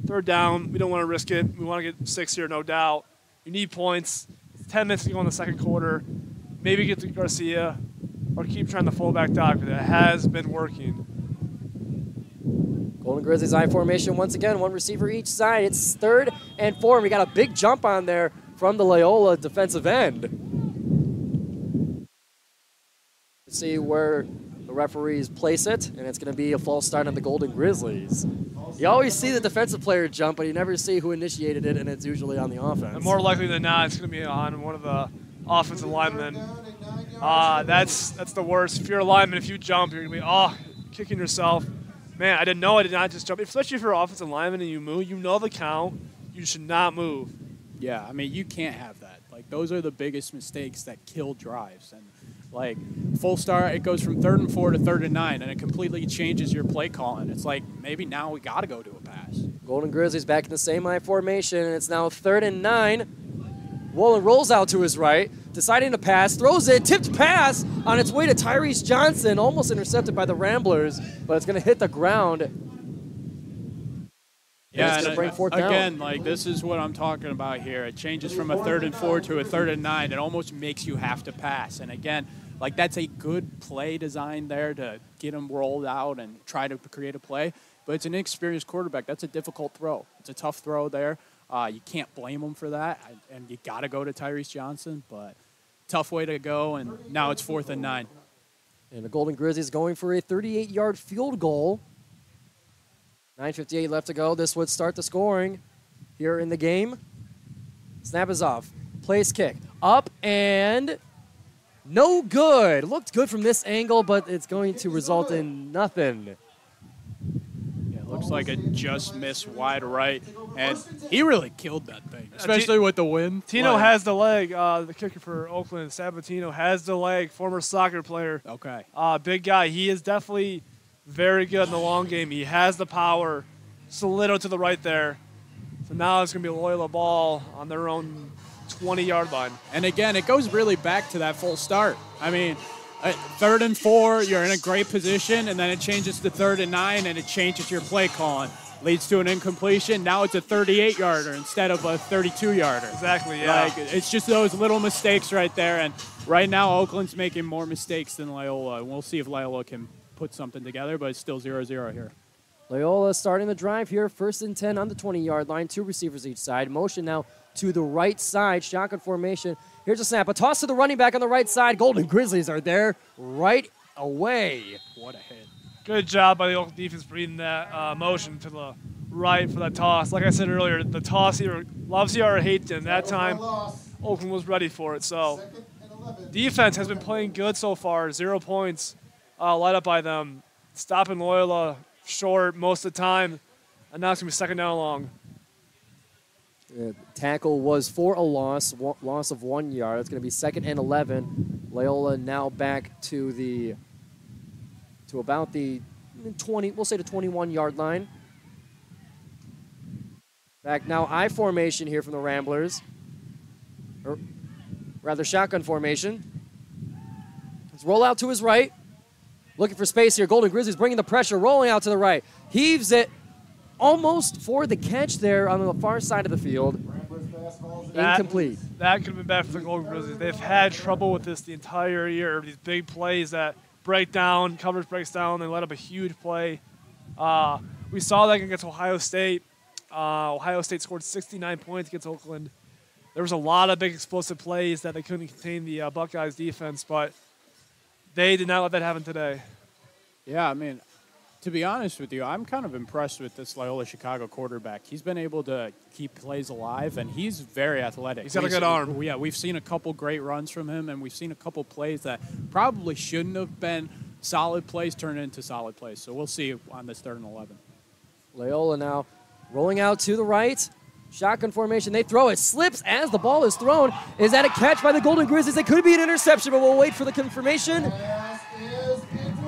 S3: 3rd down, we don't want to risk it. We want to get 6 here, no doubt. You need points. It's 10 minutes to go in the 2nd quarter. Maybe get to Garcia or keep trying the fullback dog because it has been working.
S1: Golden Grizzlies I formation once again, 1 receiver each side. It's 3rd and 4. We got a big jump on there from the Loyola defensive end. Let's see where the referees place it, and it's going to be a false start on the Golden Grizzlies. You always see the defensive player jump, but you never see who initiated it, and it's usually on the offense.
S3: And more likely than not, it's going to be on one of the offensive linemen. That's the worst. If you're a lineman, if you jump, you're going to be kicking yourself. Man, I didn't know I did not just jump. Especially if you're an offensive lineman and you move, you know the count. You should not move.
S2: Yeah, I mean, you can't have that. Like, those are the biggest mistakes that kill drives. And, like, full start, it goes from 3rd and 4 to 3rd and 9, and it completely changes your play calling. It's like, maybe now we got to go to a pass.
S1: Golden Grizzlies back in the same I formation, and it's now 3rd and 9. Woolen rolls out to his right, deciding to pass, throws it, tipped pass on its way to Tyrese Johnson, almost intercepted by the Ramblers, but it's going to hit the ground.
S2: Yeah,
S1: it's going to bring 4th down.
S2: Again, like, this is what I'm talking about here. It changes from a 3rd and 4 to a 3rd and 9. It almost makes you have to pass. And again, like, that's a good play design there to get them rolled out and try to create a play. But it's an inexperienced quarterback. That's a difficult throw. It's a tough throw there. You can't blame him for that. And you got to go to Tyrese Johnson. But tough way to go. And now it's 4th and 9.
S1: And the Golden Grizzlies going for a 38-yard field goal. 9:58 left to go. This would start the scoring here in the game. Snap is off. Place kick. Up and no good. Looked good from this angle, but it's going to result in nothing.
S2: Yeah, looks like it just missed wide right. And he really killed that thing, especially with the wind.
S3: Tino has the leg. The kicker for Oakland, Sabatino, has the leg. Former soccer player.
S2: Okay.
S3: Big guy. He is definitely very good in the long game. He has the power. Solito to the right there. So now it's going to be a Loyola ball on their own 20-yard line.
S2: And again, it goes really back to that full start. I mean, 3rd and 4, you're in a great position, and then it changes to 3rd and 9, and it changes your play calling. Leads to an incompletion. Now it's a 38-yarder instead of a 32-yarder.
S3: Exactly, yeah.
S2: Like, it's just those little mistakes right there. And right now, Oakland's making more mistakes than Loyola. And we'll see if Loyola can put something together, but it's still 0-0 here.
S1: Loyola starting the drive here. 1st and 10 on the 20-yard line. 2 receivers each side. Motion now to the right side. Shotgun formation. Here's a snap. A toss to the running back on the right side. Golden Grizzlies are there right away.
S2: What a hit.
S3: Good job by the Oakland defense bringing that motion to the right for that toss. Like I said earlier, the toss either loves you or hates you. And that time, Oakland was ready for it. So defense has been playing good so far. 0 points light up by them. Stopping Loyola short most of the time. And now it's going to be 2nd down and long.
S1: Tackle was for a loss of 1 yard. It's going to be 2nd and 11. Loyola now back to about the 20, we'll say the 21-yard line. Back now, I formation here from the Ramblers. Or rather, shotgun formation. Let's roll out to his right. Looking for space here. Golden Grizzlies bringing the pressure, rolling out to the right. Heaves it almost for the catch there on the far side of the field. Incomplete.
S3: That could have been bad for the Golden Grizzlies. They've had trouble with this the entire year. These big plays that break down, coverage breaks down, they let up a huge play. We saw that against Ohio State. Ohio State scored 69 points against Oakland. There was a lot of big explosive plays that they couldn't contain the Buckeyes defense, but they did not let that happen today.
S2: Yeah, I mean, to be honest with you, I'm kind of impressed with this Loyola Chicago quarterback. He's been able to keep plays alive, and he's very athletic.
S3: He's got a good arm.
S2: Yeah, we've seen a couple great runs from him, and we've seen a couple plays that probably shouldn't have been solid plays turn into solid plays. So we'll see on this 3rd and 11.
S1: Loyola now rolling out to the right. Shotgun formation. They throw it. Slips as the ball is thrown. Is that a catch by the Golden Grizzlies? It could be an interception, but we'll wait for the confirmation.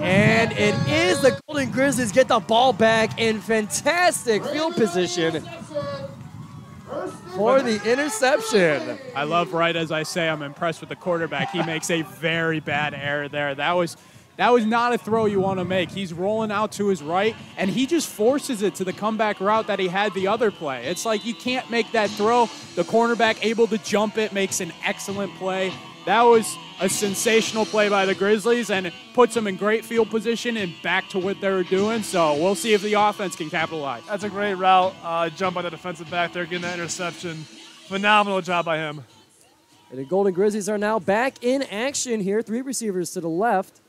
S1: And it is the Golden Grizzlies get the ball back in fantastic field position for the interception.
S2: I love, right as I say, I'm impressed with the quarterback. He makes a very bad error there. That was not a throw you want to make. He's rolling out to his right, and he just forces it to the comeback route that he had the other play. It's like you can't make that throw. The cornerback able to jump it, makes an excellent play. That was a sensational play by the Grizzlies, and it puts them in great field position and back to what they were doing. So we'll see if the offense can capitalize.
S3: That's a great route. Jump by the defensive back there, getting that interception. Phenomenal job by him.
S1: And the Golden Grizzlies are now back in action here. 3 receivers to the left.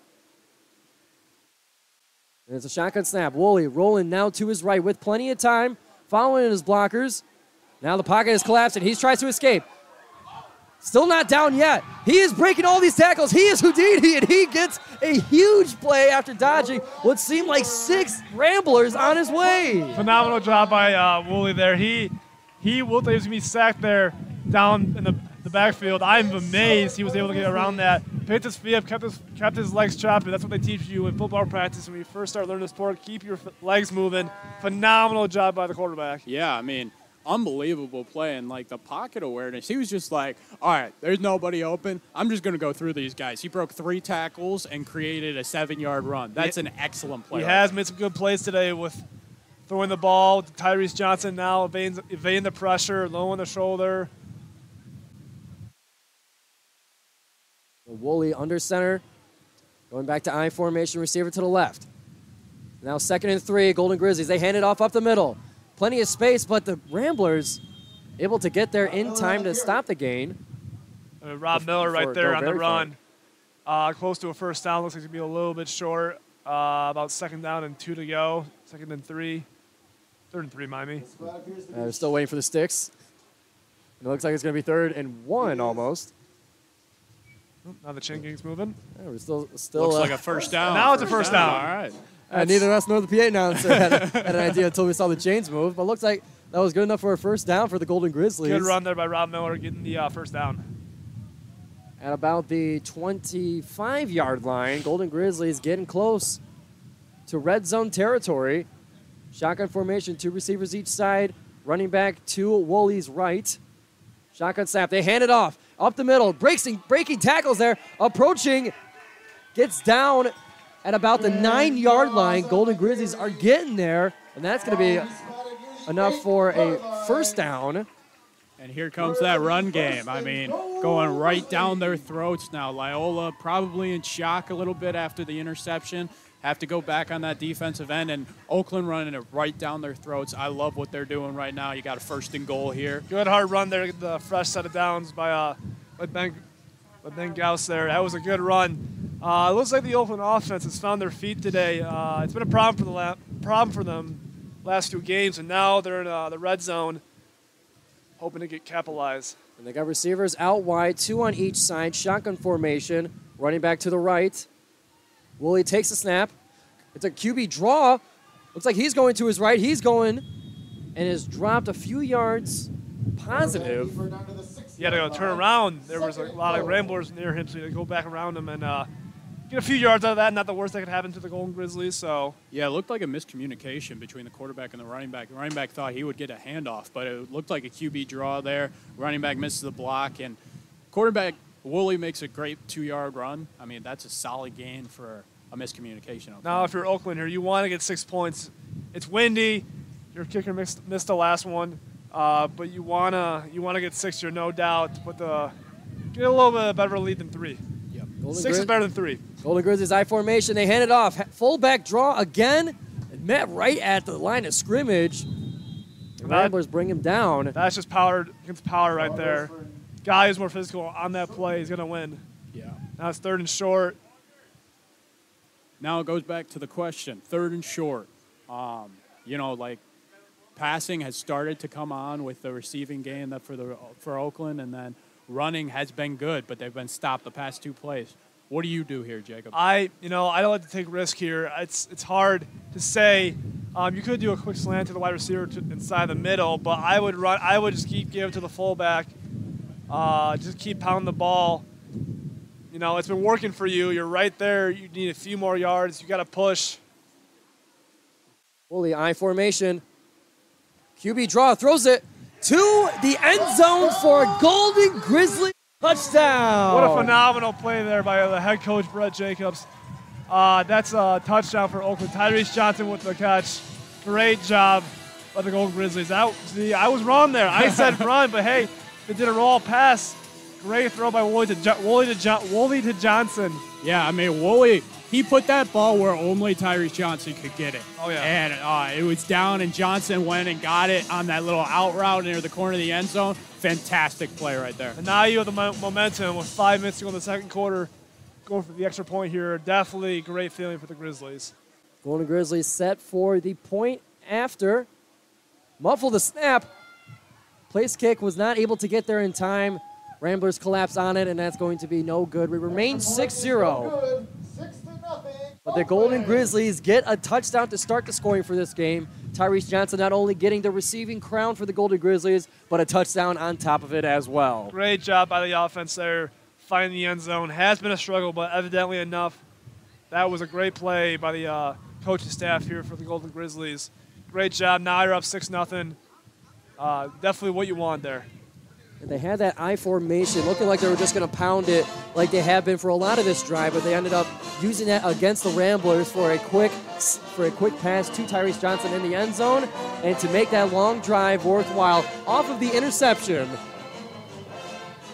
S1: And it's a shotgun snap. Woolley rolling now to his right with plenty of time, following his blockers. Now the pocket is collapsing. He tries to escape. Still not down yet. He is breaking all these tackles. He is Houdini, and he gets a huge play after dodging what seemed like 6 Ramblers on his way.
S3: Phenomenal job by Woolley there. He looked like he was going to be sacked there down in the backfield. I'm amazed he was able to get around that. Picked his feet up, kept his legs chopping. That's what they teach you in football practice when you first start learning the sport. Keep your legs moving. Phenomenal job by the quarterback.
S2: Yeah, I mean, unbelievable play, and like the pocket awareness. He was just like, all right, there's nobody open. I'm just going to go through these guys. He broke 3 tackles and created a 7-yard run. That's an excellent play.
S3: He has made some good plays today with throwing the ball. Tyrese Johnson now evading the pressure, low on the shoulder.
S1: Woolley under center, going back to I formation, receiver to the left. Now 2nd and 3, Golden Grizzlies. They hand it off up the middle. Plenty of space, but the Ramblers able to get there in time to stop the gain.
S3: Rob Miller right there on the run. Close to a first down. Looks like he's going to be a little bit short. About 2nd down and 2 to go. 2nd and 3. 3rd and 3, Miami.
S1: They're still waiting for the sticks. And it looks like it's going to be 3rd and 1 almost.
S3: Now the chain gang's moving.
S1: Yeah, we're still
S2: looks like a first down.
S3: Now it's a first down.
S2: All right.
S1: Neither us nor the PA announcer had an idea until we saw the chains move. But looks like that was good enough for a first down for the Golden Grizzlies.
S3: Good run there by Rob Miller getting the first down.
S1: At about the 25-yard line, Golden Grizzlies getting close to red zone territory. Shotgun formation, 2 receivers each side. Running back to Woolley's right. Shotgun snap. They hand it off. Up the middle. Breaking tackles there. Approaching. Gets down at about the 9-yard line. Golden Grizzlies are getting there. And that's going to be enough for a first down.
S2: And here comes that run game. I mean, going right down their throats now. Loyola probably in shock a little bit after the interception. Have to go back on that defensive end, and Oakland running it right down their throats. I love what they're doing right now. You got a 1st and goal here.
S3: Good hard run there. The fresh set of downs by Ben Gauss there. That was a good run. It looks like the Oakland offense has found their feet today. It's been a problem for them last 2 games, and now they're in the red zone, hoping to get capitalized.
S1: And they got receivers out wide, 2 on each side. Shotgun formation. Running back to the right. Woolley takes the snap. It's a QB draw. Looks like he's going to his right. He's going and is dropped a few yards positive.
S3: He had to go turn around. There was a lot of Ramblers near him, so he had to go back around him and get a few yards out of that. Not the worst that could happen to the Golden Grizzlies. So
S2: yeah, it looked like a miscommunication between the quarterback and the running back. The running back thought he would get a handoff, but it looked like a QB draw there. Running back misses the block, and quarterback Woolley makes a great 2-yard run. I mean, that's a solid gain for a miscommunication.
S3: Now, if you're Oakland here, you want to get 6 points. It's windy. Your kicker missed the last one, but you wanna get 6 here, no doubt. But get a little bit better lead than 3.
S1: Yep.
S3: 6 is better than 3.
S1: Golden Grizzlies I formation. They hand it off. Fullback draw again. And met right at the line of scrimmage. The Ramblers bring him down.
S3: That's just power against power right there. Guy who's more physical on that play is going to win.
S2: Yeah.
S3: Now it's 3rd and short.
S2: Now it goes back to the question, 3rd and short. Passing has started to come on with the receiving game for Oakland, and then running has been good, but they've been stopped the past 2 plays. What do you do here, Jacob?
S3: I don't like to take risk here. It's hard to say. You could do a quick slant to the wide receiver inside the middle, but I would just keep giving to the fullback. Just keep pounding the ball. It's been working for you. You're right there. You need a few more yards. You got to push.
S1: Woolley I formation. QB draw, throws it to the end zone for a Golden Grizzly touchdown.
S3: What a phenomenal play there by the head coach, Brett Jacobs. That's a touchdown for Oakland. Tyrese Johnson with the catch. Great job by the Golden Grizzlies. I was wrong there. I said run, but hey, they did a roll pass. Great throw by Woolley to Johnson.
S2: Yeah, I mean, Woolley, he put that ball where only Tyrese Johnson could get it.
S3: Oh, yeah.
S2: And it was down, and Johnson went and got it on that little out route near the corner of the end zone. Fantastic play right there.
S3: And now you have the momentum with 5 minutes to go in the second quarter. Go for the extra point here. Definitely a great feeling for the Grizzlies.
S1: Golden Grizzlies set for the point after. Muffle the snap. Place kick was not able to get there in time. Ramblers collapse on it, and that's going to be no good. We remain 6-0. But the Golden Grizzlies get a touchdown to start the scoring for this game. Tyrese Johnson not only getting the receiving crown for the Golden Grizzlies, but a touchdown on top of it as well.
S3: Great job by the offense there. Finding the end zone. Has been a struggle, but evidently enough. That was a great play by the coaching staff here for the Golden Grizzlies. Great job. Now you're up 6-0. Definitely what you want there.
S1: They had that I formation looking like they were just going to pound it like they have been for a lot of this drive, but they ended up using that against the Ramblers for a quick pass to Tyrese Johnson in the end zone and to make that long drive worthwhile off of the interception.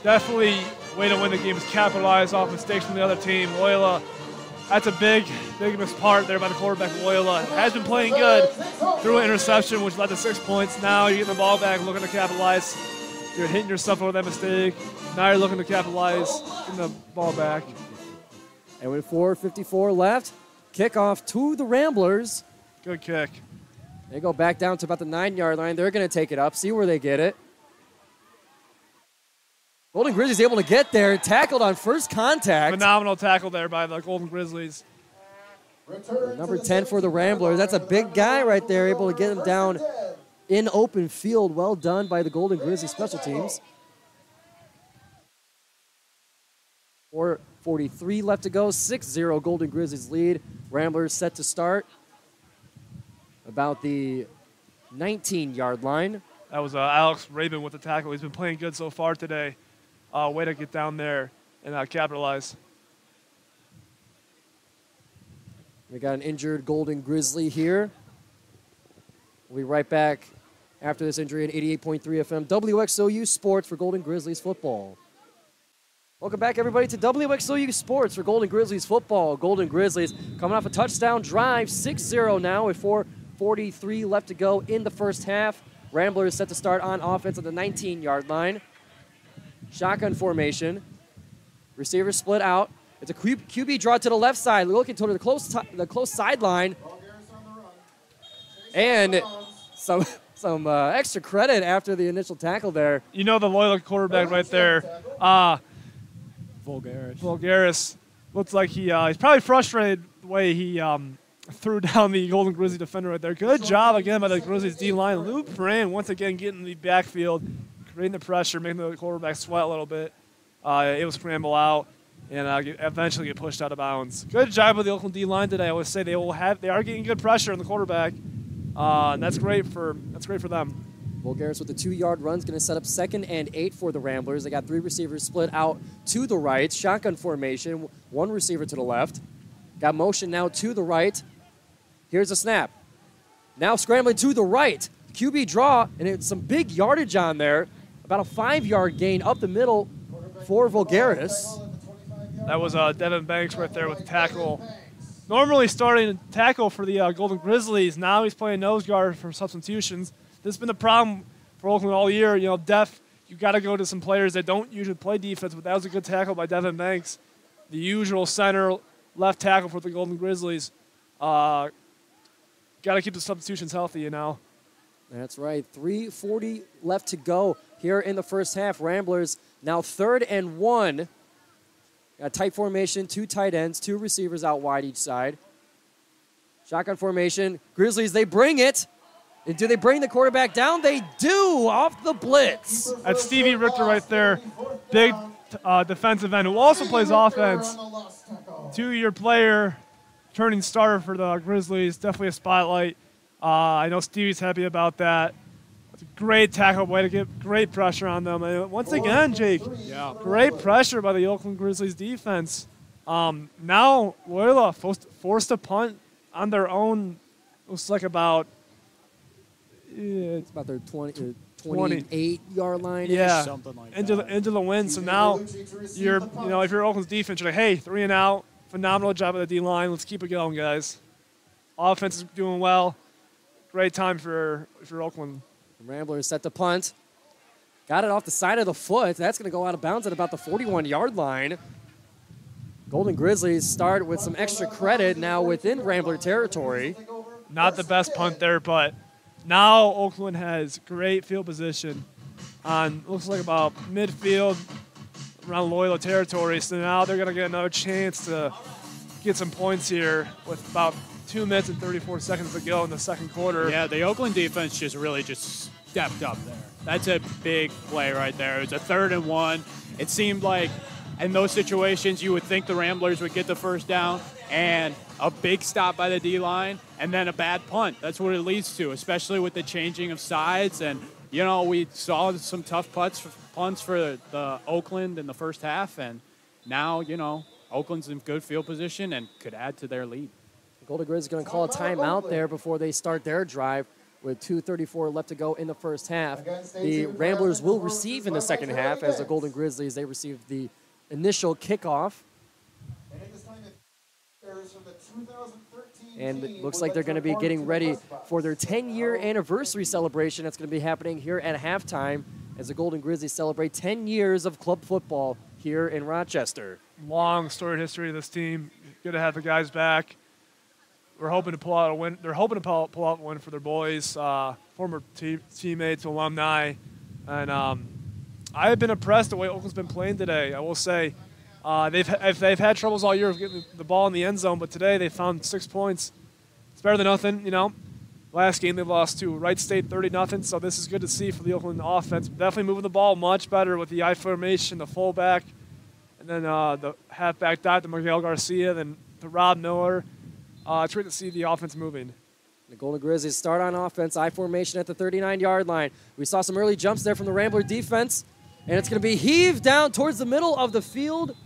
S3: Definitely way to win the game is capitalize off mistakes from the other team. Loyola, that's a big missed part there by the quarterback. Loyola has been playing good through an interception, which led to 6 points. Now you're getting the ball back, looking to capitalize. You're hitting yourself with that mistake. Now you're looking to capitalize, getting the ball back.
S1: And with 4:54 left, kickoff to the Ramblers.
S3: Good kick.
S1: They go back down to about the 9-yard line. They're going to take it up, see where they get it. Golden Grizzlies able to get there, tackled on first contact.
S3: Phenomenal tackle there by the Golden Grizzlies.
S1: Number 10 for the Ramblers. That's a big guy right there, able to get him down in open field. Well done by the Golden Grizzlies special teams. 4:43 left to go. 6-0 Golden Grizzlies lead. Ramblers set to start about the 19-yard line.
S3: That was Alex Rabin with the tackle. He's been playing good so far today. Way to get down there and capitalize.
S1: We got an injured Golden Grizzly here. We'll be right back after this injury at 88.3 FM, WXOU Sports for Golden Grizzlies football. Welcome back, everybody, to WXOU Sports for Golden Grizzlies football. Golden Grizzlies coming off a touchdown drive, 6-0 now with 4:43 left to go in the first half. Ramblers set to start on offense at the 19-yard line. Shotgun formation. Receivers split out. It's a QB draw to the left side, looking toward the close sideline. And some extra credit after the initial tackle there.
S3: You know the Loyola quarterback right there. Vulgaris. Looks like he's probably frustrated the way he threw down the Golden Grizzly defender right there. Good job again by the Grizzlies D-line. Luke Brand once again getting the backfield. creating the pressure, making the quarterback sweat a little bit. Able to scramble out and eventually get pushed out of bounds. Good job of the Oakland D-line today. I always say they are getting good pressure on the quarterback, and that's great for them.
S1: Voulgaris with the 2-yard run is going to set up 2nd and 8 for the Ramblers. They got 3 receivers split out to the right. Shotgun formation, 1 receiver to the left. Got motion now to the right. Here's a snap. Now scrambling to the right. QB draw, and it's some big yardage on there. About a 5-yard gain up the middle for Voulgaris.
S3: That was Devin Banks right there with the tackle. Normally starting tackle for the Golden Grizzlies. Now he's playing nose guard for substitutions. This has been the problem for Oakland all year. You got to go to some players that don't usually play defense, but that was a good tackle by Devin Banks. The usual center left tackle for the Golden Grizzlies. Got to keep the substitutions healthy, you know.
S1: That's right. 3:40 left to go here in the first half. Ramblers now 3rd and 1. Got tight formation, 2 tight ends, 2 receivers out wide each side. Shotgun formation. Grizzlies, they bring it. And do they bring the quarterback down? They do, off the blitz.
S3: That's Stevie Richter right there. Big defensive end who also plays offense. 2-year player, turning starter for the Grizzlies. Definitely a spotlight. I know Stevie's happy about that. It's a great tackle, way to get great pressure on them. And once again, Jake, great pressure by the Oakland Grizzlies defense. Now Loyola forced a punt on their own. It was like about
S1: it's about their 28-yard line.
S3: Yeah,
S2: something like
S3: into the wind. So now if you're Oakland's defense, you're like, hey, 3 and out. Phenomenal job of the D line. Let's keep it going, guys. Offense is doing well. Great time for Oakland.
S1: The Ramblers set to punt. Got it off the side of the foot. That's going to go out of bounds at about the 41-yard line. Golden Grizzlies start with some extra credit now within Rambler territory.
S3: Not the best punt there, but now Oakland has great field position on, looks like about midfield around Loyola territory. So now they're going to get another chance to get some points here with about 2 minutes and 34 seconds to go in the second quarter.
S2: Yeah, the Oakland defense really stepped up there. That's a big play right there. It was a 3rd and 1. It seemed like in those situations you would think the Ramblers would get the first down, and a big stop by the D-line, and then a bad punt. That's what it leads to, especially with the changing of sides. And, we saw some tough punts for the Oakland in the first half, and now, Oakland's in good field position and could add to their lead.
S1: The Golden Grizzlies going to call a timeout there before they start their drive with 2:34 left to go in the first half. The Ramblers will receive in the second half as the Golden Grizzlies, they receive the initial kickoff. And it looks like they're going to be getting ready for their 10-year anniversary celebration. That's going to be happening here at halftime as the Golden Grizzlies celebrate 10 years of club football here in Rochester.
S3: Long storied history of this team. Good to have the guys back. We're hoping to pull out a win. They're hoping to pull out a win for their boys, former teammates, alumni, and I've been impressed the way Oakland's been playing today. I will say they've had troubles all year of getting the ball in the end zone, but today they found 6 points. It's better than nothing, Last game they lost to Wright State 30-0, so this is good to see for the Oakland offense. Definitely moving the ball much better with the I formation, the fullback, and then the halfback dot to Miguel Garcia, then to Rob Miller. It's great to see the offense moving.
S1: The Golden Grizzlies start on offense, I formation at the 39-yard line. We saw some early jumps there from the Rambler defense, and it's going to be heaved down towards the middle of the field.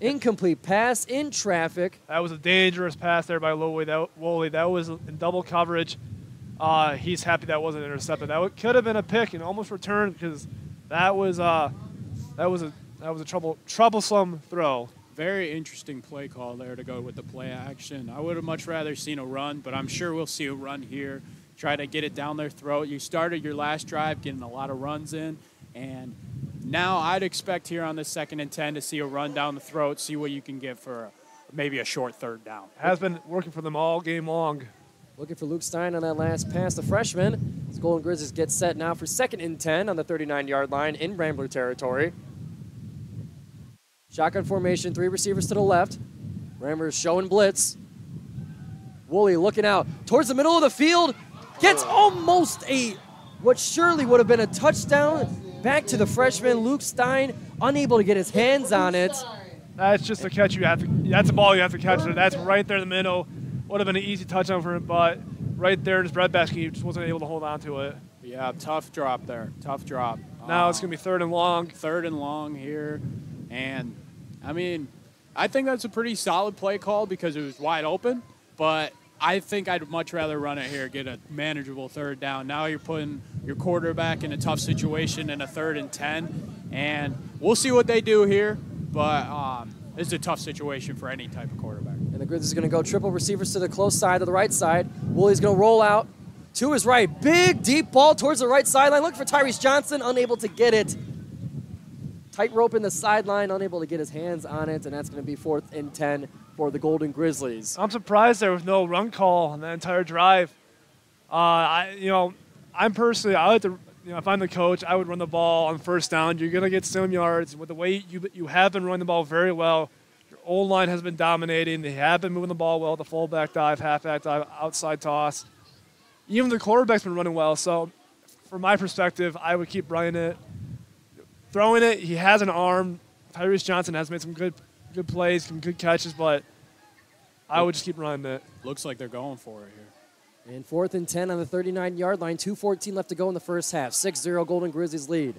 S1: Incomplete pass in traffic.
S3: That was a dangerous pass there by Woolley. That was in double coverage. He's happy that wasn't intercepted. That could have been a pick and almost returned because that was a troublesome throw.
S2: Very interesting play call there to go with the play action. I would have much rather seen a run, but I'm sure we'll see a run here. Try to get it down their throat. You started your last drive getting a lot of runs in, and now I'd expect here on this 2nd and 10 to see a run down the throat, see what you can get for maybe a short 3rd down.
S3: Has been working for them all game long.
S1: Looking for Luke Stein on that last pass, the freshman. As Golden Grizzlies get set now for 2nd and 10 on the 39-yard line in Rambler territory. Shotgun formation, 3 receivers to the left. Ramblers showing blitz. Woolley looking out towards the middle of the field. Gets almost a what surely would have been a touchdown back to the freshman, Luke Stein, unable to get his hands on it.
S3: That's just a catch you have to. That's a ball you have to catch. That's right there in the middle. Would have been an easy touchdown for him, but right there in his breadbasket, he just wasn't able to hold on to it.
S2: Yeah, tough drop there. Tough drop.
S3: Now it's going to be 3rd and long.
S2: 3rd and long here. And, I mean, I think that's a pretty solid play call because it was wide open. But I think I'd much rather run it here, get a manageable 3rd down. Now you're putting your quarterback in a tough situation in a 3rd and 10. And we'll see what they do here. But this is a tough situation for any type of quarterback.
S1: And the Grizzlies are going to go triple receivers to the close side, to the right side. Wooley's going to roll out to his right. Big, deep ball towards the right sideline. Looking for Tyrese Johnson, unable to get it. Tight rope in the sideline, unable to get his hands on it, and that's going to be 4th and 10 for the Golden Grizzlies.
S3: I'm surprised there was no run call on the entire drive. I'm personally, I like to, if I'm the coach, I would run the ball on 1st down. You're going to get some yards. With the way you have been running the ball very well, your O-line has been dominating. They have been moving the ball well, the fullback dive, halfback dive, outside toss. Even the quarterback's been running well. So from my perspective, I would keep running it. Throwing it, he has an arm. Tyrese Johnson has made some good plays, some good catches, but I would just keep running it.
S2: Looks like they're going for it here.
S1: And 4th and 10 on the 39-yard line. 2:14 left to go in the first half. 6-0 Golden Grizzlies lead.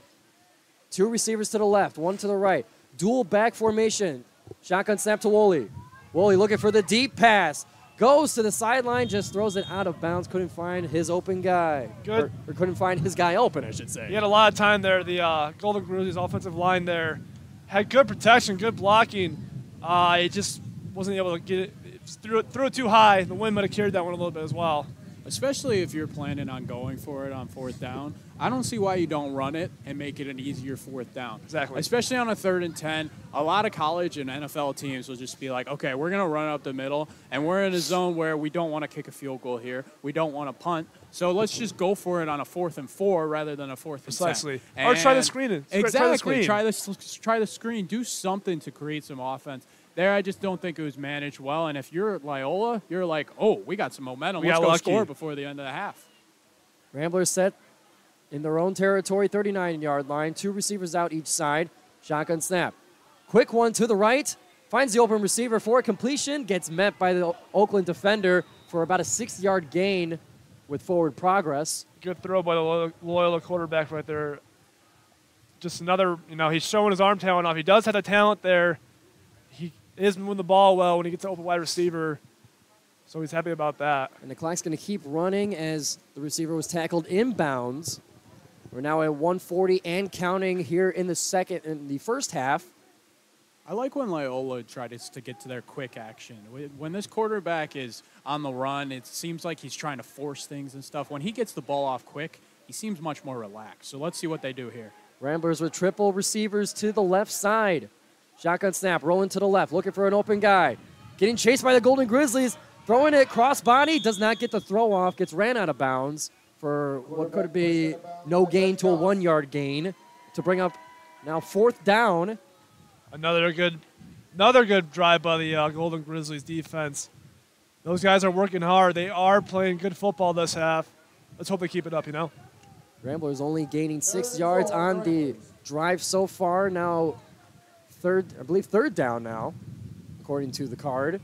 S1: 2 receivers to the left, 1 to the right. Dual back formation. Shotgun snap to Woolley. Woolley looking for the deep pass. Goes to the sideline, just throws it out of bounds. Couldn't find his open guy.
S3: Good.
S1: Or couldn't find his guy open, I should say.
S3: He had a lot of time there. The Golden Grizzlies offensive line there had good protection, good blocking. He just wasn't able to get it. Threw it too high. The wind might have carried that one a little bit as well.
S2: Especially if you're planning on going for it on 4th down. I don't see why you don't run it and make it an easier 4th down.
S3: Exactly.
S2: Especially on a 3rd and 10. A lot of college and NFL teams will just be like, okay, we're going to run up the middle, and we're in a zone where we don't want to kick a field goal here. We don't want to punt. So let's just go for it on a 4th and 4 rather than a 4th and 10.
S3: Precisely. Or try the screen.
S2: Exactly. Try the screen. Do something to create some offense. There, I just don't think it was managed well. And if you're Loyola, you're like, oh, we got some momentum. Let's go score before the end of the half.
S1: Ramblers set in their own territory, 39-yard line. 2 receivers out each side. Shotgun snap. Quick one to the right. Finds the open receiver for a completion. Gets met by the Oakland defender for about a 6-yard gain with forward progress.
S3: Good throw by the Loyola quarterback right there. Just another, he's showing his arm talent off. He does have the talent there. He is moving the ball well when he gets to open wide receiver. So he's happy about that.
S1: And the clock's going to keep running as the receiver was tackled inbounds. We're now at 1:40 and counting here in the first half.
S2: I like when Loyola tries to get to their quick action. When this quarterback is on the run, it seems like he's trying to force things and stuff. When he gets the ball off quick, he seems much more relaxed. So let's see what they do here.
S1: Ramblers with triple receivers to the left side. Shotgun snap, rolling to the left, looking for an open guy. Getting chased by the Golden Grizzlies. Throwing it cross body, does not get the throw off, gets ran out of bounds for what could be no gain to a 1-yard gain to bring up now 4th down.
S3: Another good drive by the Golden Grizzlies defense. Those guys are working hard. They are playing good football this half. Let's hope they keep it up,
S1: Ramblers only gaining 6 yards on the drive so far. Now third down now, according to the card.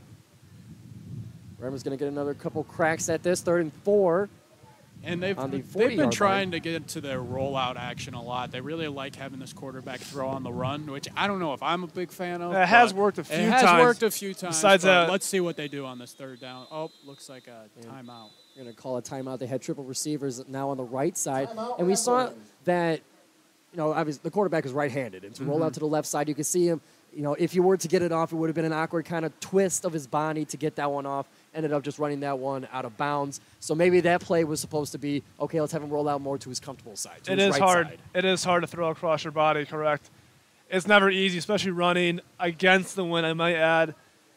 S1: Ramblers going to get another couple cracks at this, 3rd and 4.
S2: And they've been trying to get to their rollout action a lot. They really like having this quarterback throw on the run, which I don't know if I'm a big fan of.
S3: It has worked a few times.
S2: It has worked a few times.
S3: Besides that,
S2: let's see what they do on this 3rd down. Oh, looks like a timeout.
S1: We're going to call a timeout. They had triple receivers now on the right side. And we saw that, obviously the quarterback is right-handed. And to roll out to the left side, you can see him, if you were to get it off, it would have been an awkward kind of twist of his body to get that one off. Ended up just running that one out of bounds. So maybe that play was supposed to be, okay, let's have him roll out more to his comfortable side.
S3: It is hard. It is hard to throw across your body, correct. It's never easy, especially running against the wind, I might add.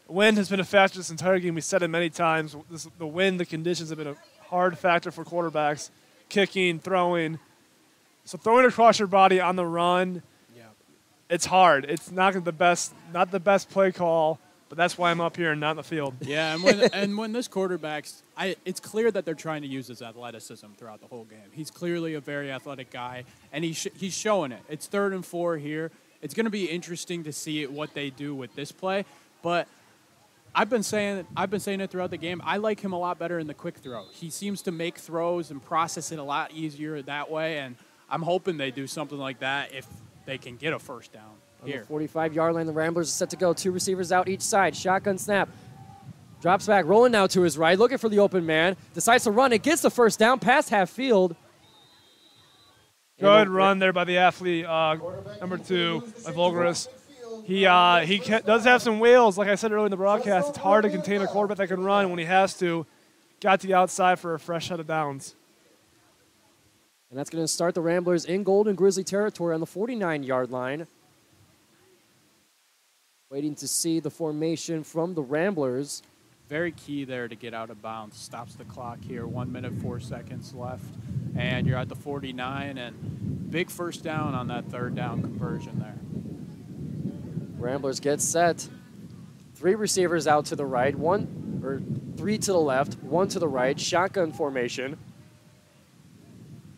S3: Wind has been a factor this entire game. We said it many times. The wind, the conditions have been a hard factor for quarterbacks. Kicking, throwing. So throwing across your body on the run, it's hard. It's not the best play call. but that's why I'm up here and not in the field.
S2: Yeah, and when this quarterback's, it's clear that they're trying to use his athleticism throughout the whole game. He's clearly a very athletic guy, and he's showing it. It's 3rd and 4 here. It's going to be interesting to see what they do with this play, but I've been saying it throughout the game. I like him a lot better in the quick throw. He seems to make throws and process it a lot easier that way, and I'm hoping they do something like that if they can get a first down here.
S1: On the 45-yard line, the Ramblers are set to go. 2 receivers out each side. Shotgun snap. Drops back, rolling now to his right, looking for the open man. Decides to run it, gets the first down, past half field.
S3: Good run there by the athlete, number 2, Volgaris. He does have some wheels. Like I said earlier in the broadcast, it's hard to contain a quarterback that can run when he has to. Got to the outside for a fresh set of downs.
S1: And that's going to start the Ramblers in Golden Grizzly territory on the 49-yard line. Waiting to see the formation from the Ramblers.
S2: Very key there to get out of bounds. Stops the clock here. 1 minute, 4 seconds left. And you're at the 49, and big first down on that 3rd down conversion there.
S1: Ramblers get set. 3 receivers out to the right, 3 to the left, 1 to the right. Shotgun formation.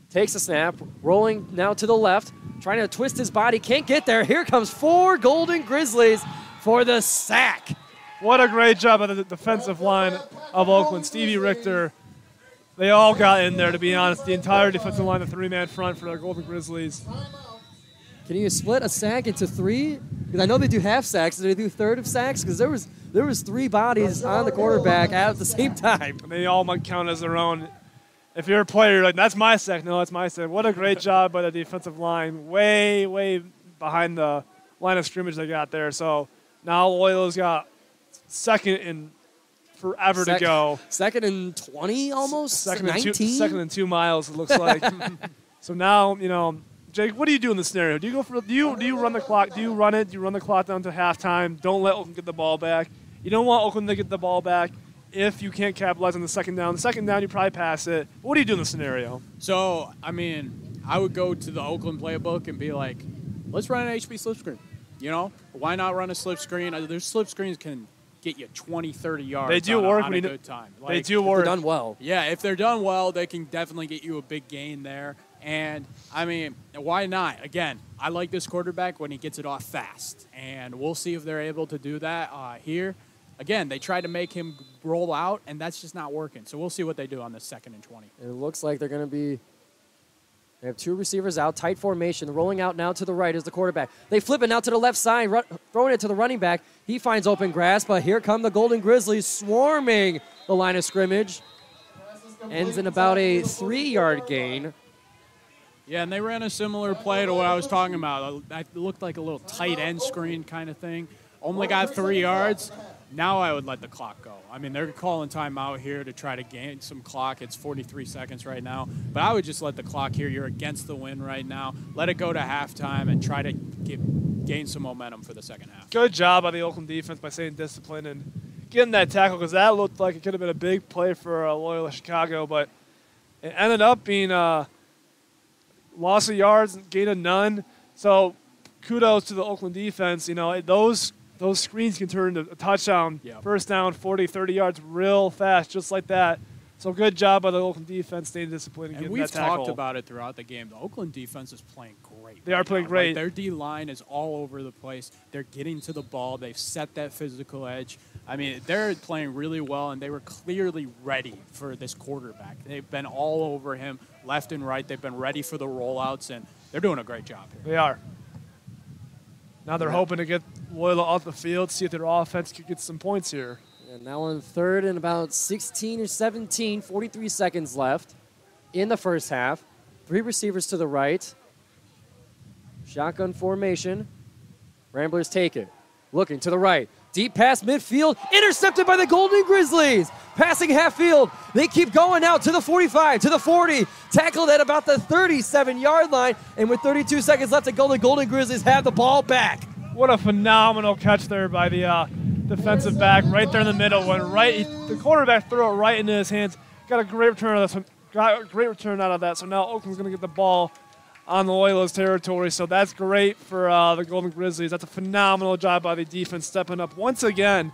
S1: Takes a snap, rolling now to the left, trying to twist his body, can't get there. Here comes 4 Golden Grizzlies for the sack.
S3: What a great job by the defensive line of Oakland. Stevie Richter, they all got in there, to be honest. The entire defensive line, the 3-man front for the Golden Grizzlies.
S1: Can you split a sack into 3? Because I know they do half sacks. Do they do third of sacks? Because there was 3 bodies on the quarterback at the same time.
S3: And they all might count as their own. If you're a player, you're like, that's my sack. No, that's my sack. What a great job by the defensive line. Way, way behind the line of scrimmage they got there. So now Loyola's got 2nd and forever to go.
S1: 2nd and 20 almost?
S3: 2nd and 2 miles, it looks like. So now, Jake, what do you do in this scenario? Do you run the clock? Do you run it? Do you run the clock down to halftime? Don't let Oakland get the ball back. You don't want Oakland to get the ball back if you can't capitalize on the 2nd down. The 2nd down, you probably pass it. What do you do in this scenario?
S2: So, I would go to the Oakland playbook and be like, let's run an HB slip screen. Why not run a slip screen? There's slip screens can get you 20, 30 yards
S3: they do work
S2: on a good time.
S3: They do work.
S1: If they're done well.
S2: Yeah, if they're done well, they can definitely get you a big gain there. And, why not? Again, I like this quarterback when he gets it off fast. And we'll see if they're able to do that here. Again, they tried to make him roll out, and that's just not working. So we'll see what they do on the 2nd and 20.
S1: It looks like they're going to be – they have 2 receivers out, tight formation. Rolling out now to the right is the quarterback. They flip it now to the left side, throwing it to the running back. He finds open grass, but here come the Golden Grizzlies swarming the line of scrimmage. Ends in about a 3-yard gain.
S2: Yeah, and they ran a similar play to what I was talking about. It looked like a little tight end screen kind of thing. Only got 3 yards. Now I would let the clock go. They're calling timeout here to try to gain some clock. It's 43 seconds right now. But I would just let the clock here. You're against the wind right now. Let it go to halftime and try to gain some momentum for the 2nd half.
S3: Good job by the Oakland defense by staying disciplined and getting that tackle, because that looked like it could have been a big play for Loyola Chicago. But it ended up being loss of yards, gain of none. So kudos to the Oakland defense. Those screens can turn into a touchdown.
S2: Yep.
S3: First down, 40, 30 yards real fast, just like that. So good job by the Oakland defense staying disciplined and getting that tackle.
S2: And we've talked about it throughout the game. The Oakland defense is playing great.
S3: They are playing great.
S2: Their D-line is all over the place. They're getting to the ball. They've set that physical edge. They're playing really well, and they were clearly ready for this quarterback. They've been all over him left and right. They've been ready for the rollouts, and they're doing a great job here.
S3: They are. Now they're hoping to get Loyola off the field, see if their offense could get some points here.
S1: And now on 3rd and about 16 or 17, 43 seconds left in the first half. 3 receivers to the right. Shotgun formation. Ramblers take it. Looking to the right. Deep pass midfield. Intercepted by the Golden Grizzlies. Passing half field. They keep going out to the 45, to the 40. Tackled at about the 37-yard line. And with 32 seconds left to go, the Golden Grizzlies have the ball back.
S3: What a phenomenal catch there by the defensive back right there in the middle. The quarterback threw it right into his hands. Got a great return out of that. So now Oakland's going to get the ball on Loyola's territory, so that's great for the Golden Grizzlies. That's a phenomenal job by the defense stepping up once again.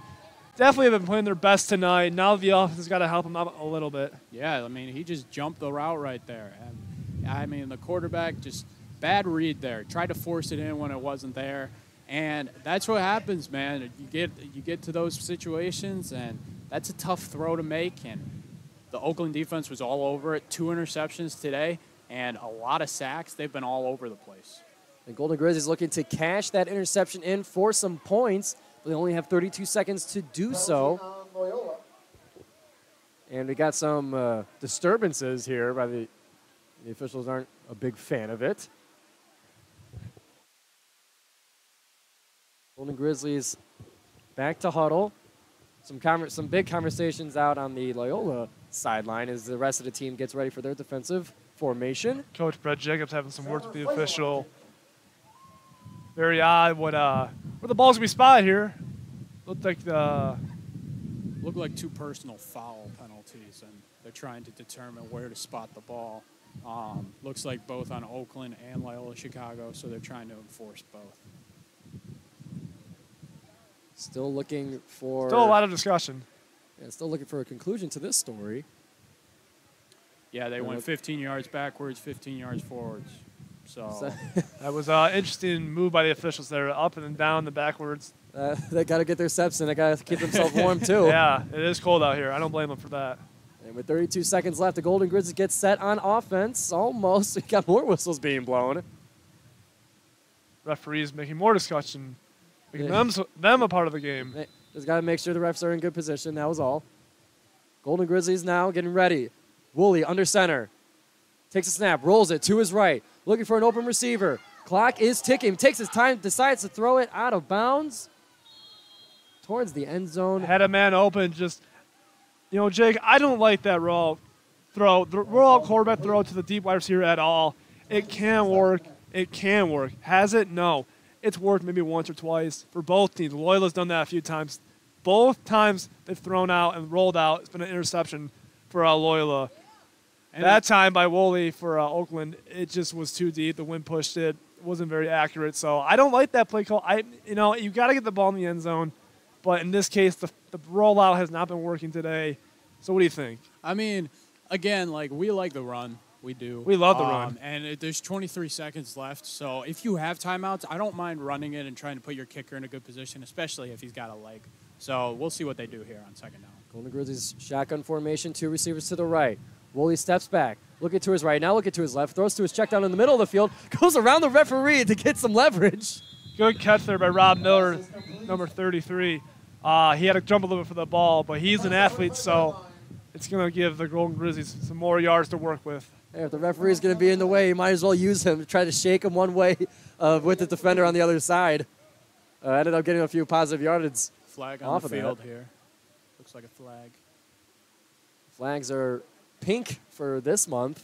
S3: Definitely have been playing their best tonight. Now the offense has got to help them out a little bit.
S2: Yeah, I mean, he just jumped the route right there. And I mean, the quarterback just bad read there. Tried to force it in when it wasn't there. And that's what happens, man. You get to those situations, and that's a tough throw to make. And the Oakland defense was all over it. 2 interceptions today and a lot of sacks. They've been all over the place.
S1: The Golden Grizzlies looking to cash that interception in for some points. They only have 32 seconds to do so. And we got some disturbances here by the officials aren't a big fan of it. Golden Grizzlies back to huddle. Some big conversations out on the Loyola sideline as the rest of the team gets ready for their defensive formation.
S3: Coach Brett Jacobs having some words with the official. Very odd where the ball's going to be spotted here. Looked
S2: like 2 personal foul penalties, and they're trying to determine where to spot the ball. Looks like both on Oakland and Loyola Chicago, so they're trying to enforce both.
S1: Still looking for...
S3: Still a lot of discussion.
S1: Yeah, still looking for a conclusion to this story.
S2: Yeah, they went 15 yards backwards, 15 yards forwards. So
S3: that was an interesting move by the officials there, up and down the backwards.
S1: They got to get their steps in. They got to keep themselves warm, too.
S3: Yeah, it is cold out here. I don't blame them for that.
S1: And with 32 seconds left, the Golden Grizzlies get set on offense. Almost. We got more whistles being blown.
S3: Referees making more discussion, making them a part of the game.
S1: They just got to make sure the refs are in good position. That was all. Golden Grizzlies now getting ready. Woolley under center. Takes a snap, rolls it to his right. Looking for an open receiver. Clock is ticking. Takes his time, decides to throw it out of bounds towards the end zone.
S3: Had a man open. Just, Jake, I don't like that roll out quarterback throw to the deep wide receiver at all. It can work. It can work. Has it? No. It's worked maybe once or twice for both teams. Loyola's done that a few times. Both times they've thrown out and rolled out, it's been an interception for Loyola. And that time by Woolley for Oakland, it just was too deep. The wind pushed it. It wasn't very accurate. So I don't like that play call. You got to get the ball in the end zone. But in this case, the rollout has not been working today. So what do you think?
S2: I mean, again, we like the run. We do.
S3: We love the run.
S2: And there's 23 seconds left. So if you have timeouts, I don't mind running it and trying to put your kicker in a good position, especially if he's got a leg. So we'll see what they do here on second down.
S1: Golden Grizzlies shotgun formation, 2 receivers to the right. Woolley steps back, looking to his right, now looking to his left, throws to his check down in the middle of the field, goes around the referee to get some leverage.
S3: Good catch there by Rob Miller, number 33. He had to jump a little bit for the ball, but he's an athlete, so it's going to give the Golden Grizzlies some more yards to work with.
S1: Hey, if the referee's going to be in the way, you might as well use him to try to shake him one way with the defender on the other side. Ended up getting a few positive yardage.
S2: Flag on the field here. Looks like a flag.
S1: Flags are pink for this month.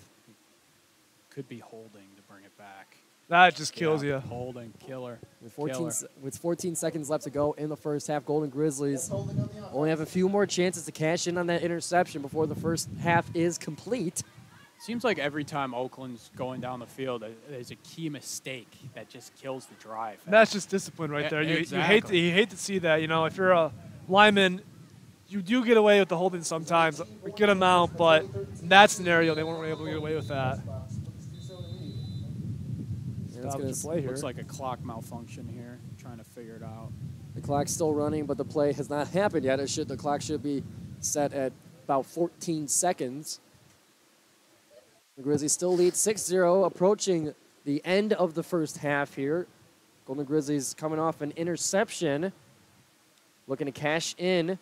S2: Could be holding to bring it back.
S3: That just kills you.
S2: Holding, killer.
S1: With 14 seconds left to go in the first half, Golden Grizzlies only have a few more chances to cash in on that interception before the first half is complete.
S2: Seems like every time Oakland's going down the field, there's a key mistake that just kills the drive.
S3: That's just discipline right there.
S2: Exactly.
S3: You hate to see that. If you're a lineman, you do get away with the holding sometimes, a good amount, but in that scenario, they weren't able to get away with that.
S2: Looks like a clock malfunction here, trying to figure it out.
S1: The clock's still running, but the play has not happened yet. The clock should be set at about 14 seconds. The Grizzlies still lead 6-0, approaching the end of the first half here. Golden Grizzlies coming off an interception, looking to cash in.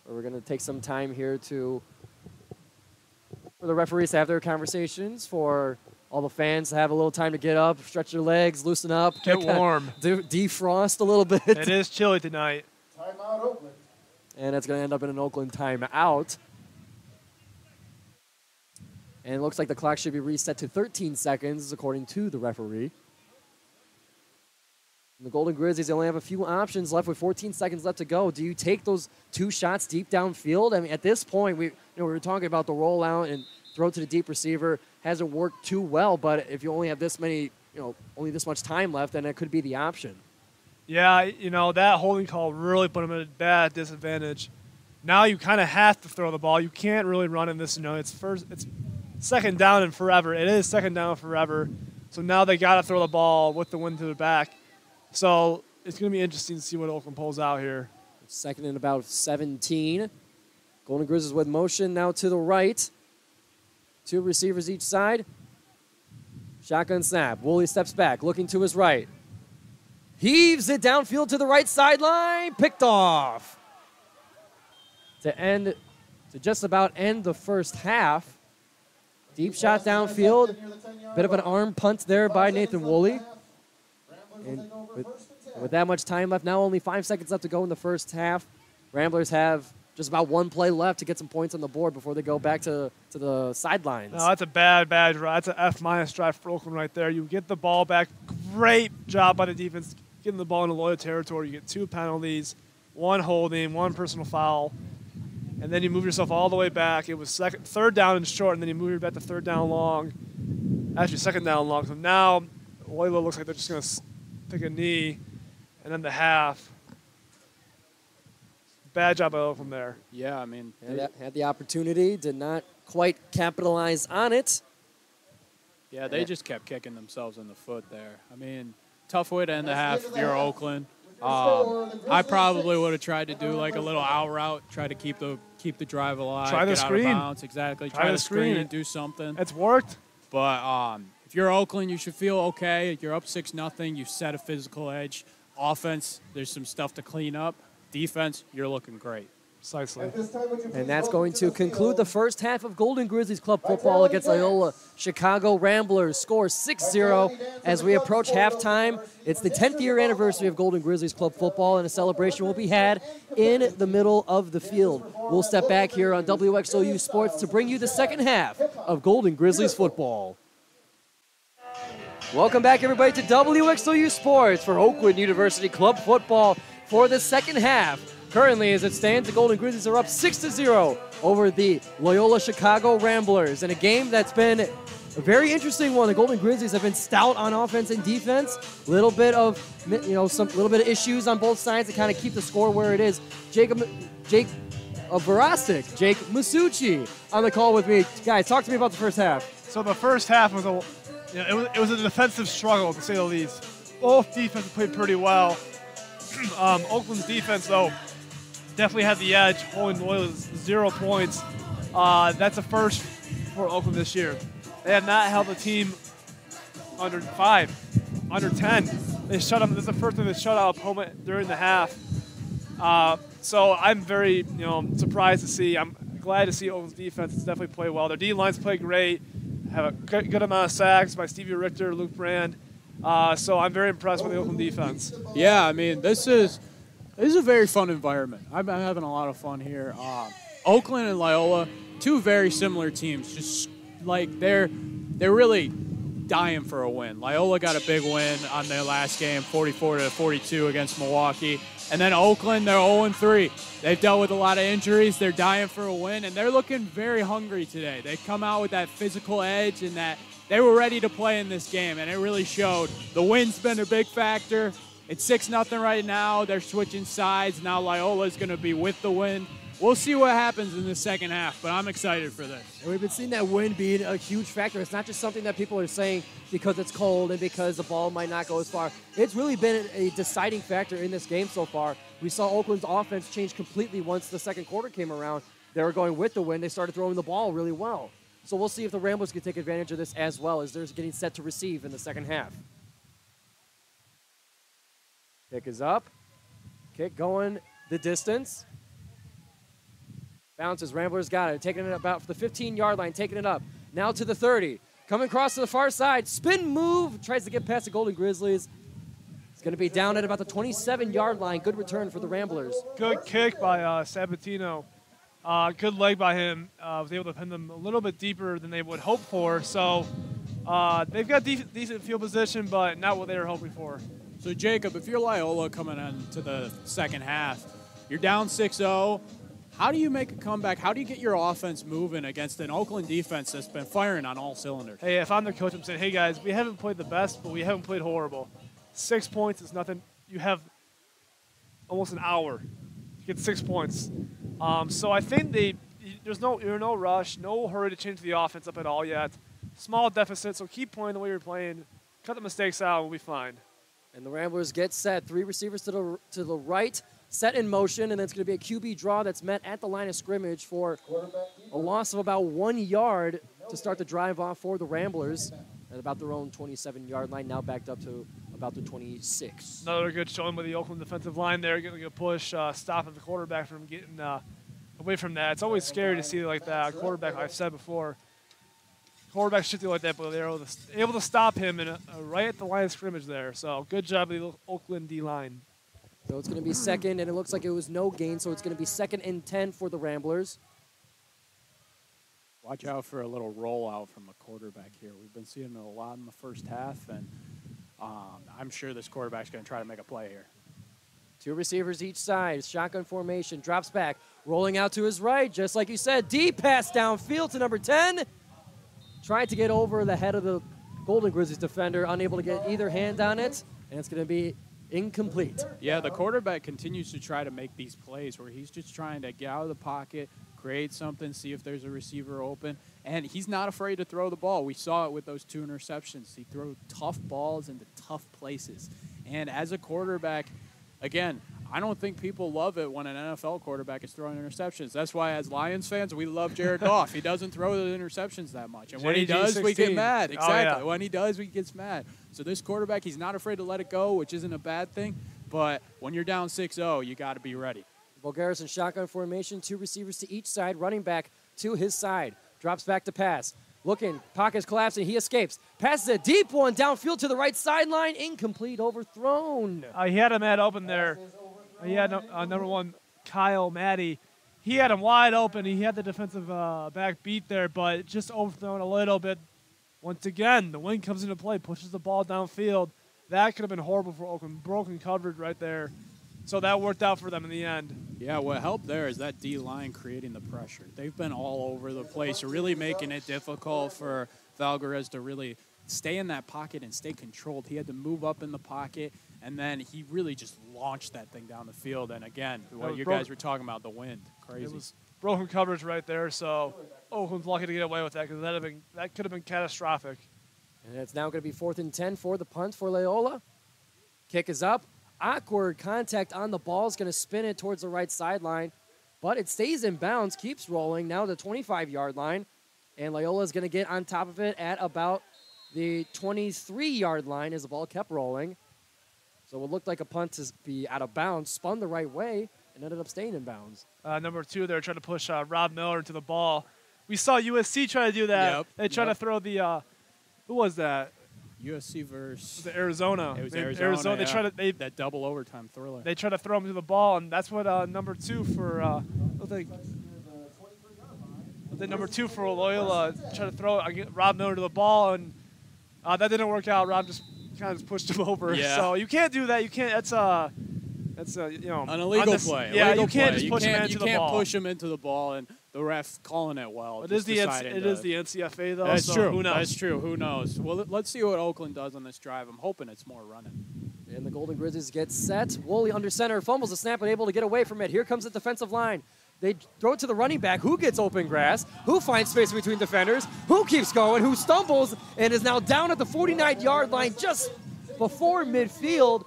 S1: We're going to take some time here for the referees to have their conversations, for all the fans to have a little time to get up, stretch their legs, loosen up.
S3: Get warm.
S1: Defrost a little bit.
S3: It is chilly tonight.
S4: Timeout Oakland.
S1: And it's going to end up in an Oakland timeout. And it looks like the clock should be reset to 13 seconds, according to the referee. And the Golden Grizzlies only have a few options left with 14 seconds left to go. Do you take those 2 shots deep downfield? I mean, at this point, we were talking about the rollout and throw to the deep receiver. hasn't worked too well. But if you only have this many, only this much time left, then it could be the option.
S3: Yeah, that holding call really put him at a bad disadvantage. Now you kind of have to throw the ball. You can't really run in this. It's second down and forever. It is second down forever. So now they got to throw the ball with the wind to their back. So it's going to be interesting to see what Oakland pulls out here.
S1: Second and about 17. Golden Grizzlies with motion now to the right. 2 receivers each side. Shotgun snap. Woolley steps back, looking to his right. Heaves it downfield to the right sideline. Picked off. To just about end the first half. Deep shot downfield. Bit of an arm punt there by Nathan Woolley. And with that much time left, now only 5 seconds left to go in the first half. Ramblers have just about 1 play left to get some points on the board before they go back to the sidelines.
S3: No, that's a bad drive. That's an F- drive for Oakland right there. You get the ball back. Great job by the defense getting the ball into Loyola territory. You get 2 penalties, 1 holding, 1 personal foul. And then you move yourself all the way back. It was third down and short, and then you move back to third down long. Actually, second down long. So now Loyola looks like they're just going to take a knee, and then the half. Bad job by Oakland there.
S2: Yeah, I mean.
S1: Had the opportunity, did not quite capitalize on it.
S2: Yeah, they just kept kicking themselves in the foot there. I mean, tough way to end the half if you're Oakland. I probably would have tried to do like a little out route, try to keep the drive alive.
S3: Try the
S2: get
S3: screen.
S2: Out of bounds, exactly. Try the screen and do something.
S3: It's worked.
S2: But if you're Oakland, you should feel okay. You're up 6-0. You set a physical edge. Offense, there's some stuff to clean up. Defense, you're looking great.
S3: Precisely.
S1: And that's going to conclude the first half of Golden Grizzlies Club football against Loyola. Chicago Ramblers score 6-0 as we approach halftime. It's the 10th year anniversary of Golden Grizzlies Club football, and a celebration will be had in the middle of the field. We'll step back here on WXOU Sports to bring you the second half of Golden Grizzlies football. Welcome back, everybody, to WXOU Sports for Oakland University Club football for the second half. Currently, as it stands, the Golden Grizzlies are up 6-0 over the Loyola Chicago Ramblers in a game that's been a very interesting one. The Golden Grizzlies have been stout on offense and defense. Little bit of issues on both sides to kind of keep the score where it is. Jake Virostick, Jake Massucci on the call with me. Guys, talk to me about the first half.
S3: So the first half was it was a defensive struggle, to say the least. Both defenses played pretty well. Oakland's defense, though, definitely had the edge, holding Loyola's 0 points. That's a first for Oakland this year. They have not held a team under 5, under 10. They shut them. This is the first time they shut out opponent during the half. So I'm very, surprised to see. I'm glad to see Oakland's defense has definitely played well. Their D-lines play great. Have a good amount of sacks by Stevie Richter, Luke Brand. So I'm very impressed with the Oakland defense.
S2: Yeah, I mean, this is a very fun environment. I'm having a lot of fun here. Oakland and Loyola, 2 very similar teams. Just like they're really dying for a win. Loyola got a big win on their last game, 44-42 against Milwaukee. And then Oakland, they're 0-3. They've dealt with a lot of injuries. They're dying for a win, and they're looking very hungry today. They come out with that physical edge and that they were ready to play in this game, and it really showed. The win's been a big factor. It's 6-0 right now. They're switching sides. Now Loyola's going to be with the win. We'll see what happens in the second half, but I'm excited for this.
S1: And we've been seeing that wind being a huge factor. It's not just something that people are saying because it's cold and because the ball might not go as far. It's really been a deciding factor in this game so far. We saw Oakland's offense change completely once the second quarter came around. They were going with the wind. They started throwing the ball really well. So we'll see if the Ramblers can take advantage of this as well as they're getting set to receive in the second half. Kick is up. Kick going the distance. Bounces. Ramblers got it. Taking it about the 15-yard line. Taking it up. Now to the 30. Coming across to the far side. Spin move. Tries to get past the Golden Grizzlies. It's going to be down at about the 27-yard line. Good return for the Ramblers.
S3: Good kick by Sabatino. Good leg by him. Was able to pin them a little bit deeper than they would hope for. So they've got decent field position, but not what they were hoping for.
S2: So, Jacob, if you're Loyola coming into the second half, you're down 6-0. How do you make a comeback? How do you get your offense moving against an Oakland defense that's been firing on all cylinders?
S3: Hey, if I'm the coach, I'm saying, hey, guys, we haven't played the best, but we haven't played horrible. 6 points is nothing. You have almost an hour to get 6 points. So I think you're no rush, no hurry to change the offense up at all yet. Small deficit, so keep playing the way you're playing. Cut the mistakes out, and we'll be fine.
S1: And the Ramblers get set. 3 receivers to the right, set in motion, and it's going to be a QB draw that's met at the line of scrimmage for a loss of about 1 yard to start the drive off for the Ramblers at about their own 27-yard line, now backed up to about the 26.
S3: Another good showing with the Oakland defensive line there, getting a push, stopping the quarterback from getting away from that. It's always scary to see like that. Quarterback, like I've said before, quarterbacks should do like that, but they're able to stop him right at the line of scrimmage there. So good job of the Oakland D-line.
S1: So it's going to be second, and it looks like it was no gain, so it's going to be 2nd and 10 for the Ramblers.
S2: Watch out for a little rollout from a quarterback here. We've been seeing it a lot in the first half, and I'm sure this quarterback's going to try to make a play here.
S1: 2 receivers each side, shotgun formation, drops back, rolling out to his right, just like you said, deep pass downfield to number 10. Tried to get over the head of the Golden Grizzlies defender, unable to get either hand on it, and it's going to be incomplete.
S2: Yeah, the quarterback continues to try to make these plays where he's just trying to get out of the pocket, create something, see if there's a receiver open, and he's not afraid to throw the ball. We saw it with those 2 interceptions. He threw tough balls into tough places. And as a quarterback, again, I don't think people love it when an NFL quarterback is throwing interceptions. That's why, as Lions fans, we love Jared Goff. He doesn't throw the interceptions that much. And when he does, we get mad. Exactly. Oh, yeah. When he does, we get mad. So this quarterback, he's not afraid to let it go, which isn't a bad thing. But when you're down 6-0, you got to be ready.
S1: Bulgaris in shotgun formation, 2 receivers to each side, running back to his side. Drops back to pass. Looking, pocket's collapsing, he escapes. Passes a deep one downfield to the right sideline, incomplete, overthrown.
S3: He had him open there. He had number 1, Kyle Maddie. He had him wide open. He had the defensive back beat there, but just overthrown a little bit. Once again, the wind comes into play, pushes the ball downfield. That could have been horrible for Oakland. Broken coverage right there. So that worked out for them in the end.
S2: Yeah, what helped there is that D-line creating the pressure. They've been all over the place, really making it difficult for Valgarez to really stay in that pocket and stay controlled. He had to move up in the pocket, and then he really just launched that thing down the field. And again, what you guys were talking about, the wind, crazy.
S3: It was broken coverage right there, so Oakland's lucky to get away with that because that could have been catastrophic.
S1: And it's now going to be 4th and 10 for the punt for Loyola. Kick is up. Awkward contact on the ball is going to spin it towards the right sideline, but it stays in bounds, keeps rolling, now the 25-yard line, and Loyola is going to get on top of it at about the 23-yard line as the ball kept rolling. So it looked like a punt to be out of bounds, spun the right way, and ended up staying in bounds.
S3: Number 2 there trying to push Rob Miller into the ball. We saw USC try to do that.
S2: Yep.
S3: They tried to throw the who was that?
S2: USC versus
S3: Arizona.
S2: It was Arizona.
S3: They tried to
S2: that double overtime thriller.
S3: They tried to throw him to the ball, and that's what number 2 for number 2 for Loyola tried to throw Rob Miller to the ball, and that didn't work out. Rob just kind of pushed him over.
S2: Yeah.
S3: So you can't do that. You can't. That's an
S2: illegal play.
S3: Yeah, you can't just push him into the ball.
S2: You can't push him into the ball, and the ref calling it well.
S3: It is the NCFA though.
S2: That's
S3: so
S2: true.
S3: Who knows?
S2: That's true. Who knows? Well, let's see what Oakland does on this drive. I'm hoping it's more running.
S1: And the Golden Grizzlies get set. Woolley under center, fumbles the snap, and able to get away from it. Here comes the defensive line. They throw it to the running back, who gets open grass, who finds space between defenders, who keeps going, who stumbles, and is now down at the 49-yard line just before midfield.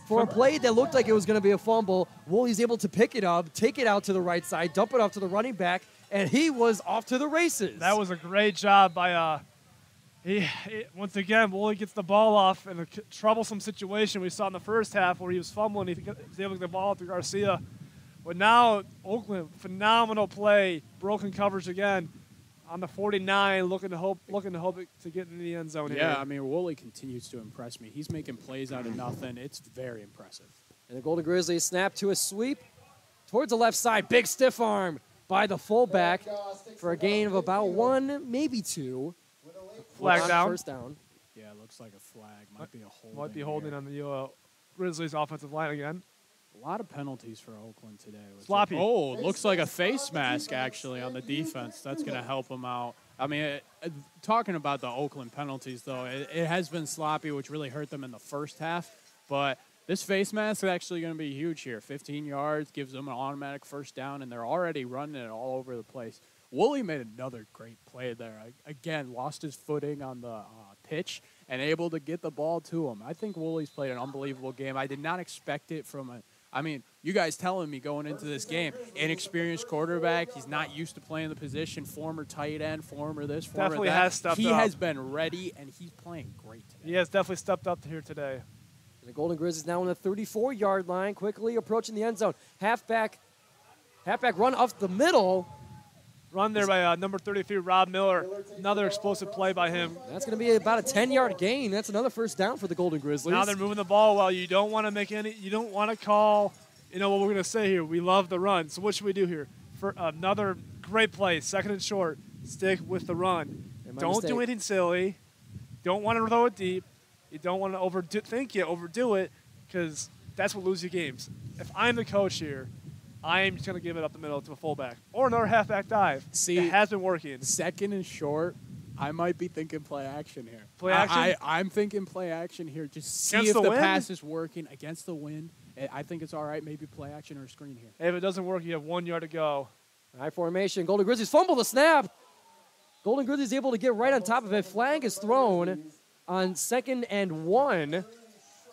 S1: For a play that looked like it was going to be a fumble, Woolley's able to pick it up, take it out to the right side, dump it off to the running back, and he was off to the races.
S3: That was a great job by once again, Woolley gets the ball off in a troublesome situation we saw in the first half where he was fumbling. He was able to get the ball to Garcia. But now, Oakland, phenomenal play, broken coverage again on the 49, looking to hope to get into the end zone here.
S2: Yeah, I mean, Woolley continues to impress me. He's making plays out of nothing. It's very impressive.
S1: And the Golden Grizzlies snap to a sweep towards the left side. Big stiff arm by the fullback for a gain of about 1, maybe 2.
S3: Flag down.
S1: First down.
S2: Yeah, it looks like a flag. Might be a holding.
S3: Might be holding on the Grizzlies offensive line again.
S2: A lot of penalties for Oakland today.
S3: Sloppy.
S2: Oh, looks like a face mask, actually, on the defense. That's going to help them out. I mean, talking about the Oakland penalties, though, it has been sloppy, which really hurt them in the first half. But this face mask is actually going to be huge here. 15 yards gives them an automatic first down, and they're already running it all over the place. Woolley made another great play there. Again, lost his footing on the pitch and able to get the ball to him. I think Woolley's played an unbelievable game. I did not expect it from you guys telling me going into this game, inexperienced quarterback, he's not used to playing the position, former tight end, former this, former
S3: definitely
S2: that.
S3: Has stepped
S2: he
S3: up.
S2: has been ready, and he's playing great today.
S3: He has definitely stepped up here today.
S1: The Golden Grizzlies now on the 34-yard line, quickly approaching the end zone. Halfback run up the middle.
S3: Run there by number 33, Rob Miller. Another explosive play by him.
S1: That's going to be about a 10-yard gain. That's another first down for the Golden Grizzlies.
S3: Now they're moving the ball well. You don't want to you don't want to call, what we're going to say here. We love the run. So what should we do here? For another great play, second and short. Stick with the run. Don't do anything silly. Don't want to throw it deep. You don't want to overdo it, because that's what loses you games. If I'm the coach here, I am just going to give it up the middle to a fullback or another halfback dive.
S2: See,
S3: it has been working.
S2: Second and short, I might be thinking play action here.
S3: Play action?
S2: I'm thinking play action here. Just see
S3: Against
S2: if the
S3: wind?
S2: pass is working against the wind. I think it's all right. Maybe play action or a screen here.
S3: If it doesn't work, you have 1 yard to go.
S1: High formation. Golden Grizzlies fumble the snap. Golden Grizzlies able to get right on top of it. Flag is thrown on 2nd and 1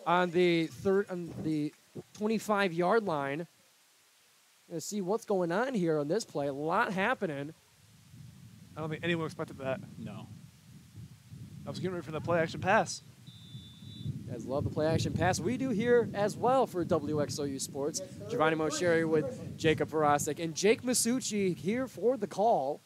S1: on the 25-yard line. Gonna see what's going on here on this play. A lot happening.
S3: I don't think anyone expected that.
S2: No.
S3: I was getting ready for the play action pass.
S1: You guys love the play action pass. We do here as well for WXOU Sports. Giovanni Moceri with Jacob Virostick and Jake Massucci here for the call.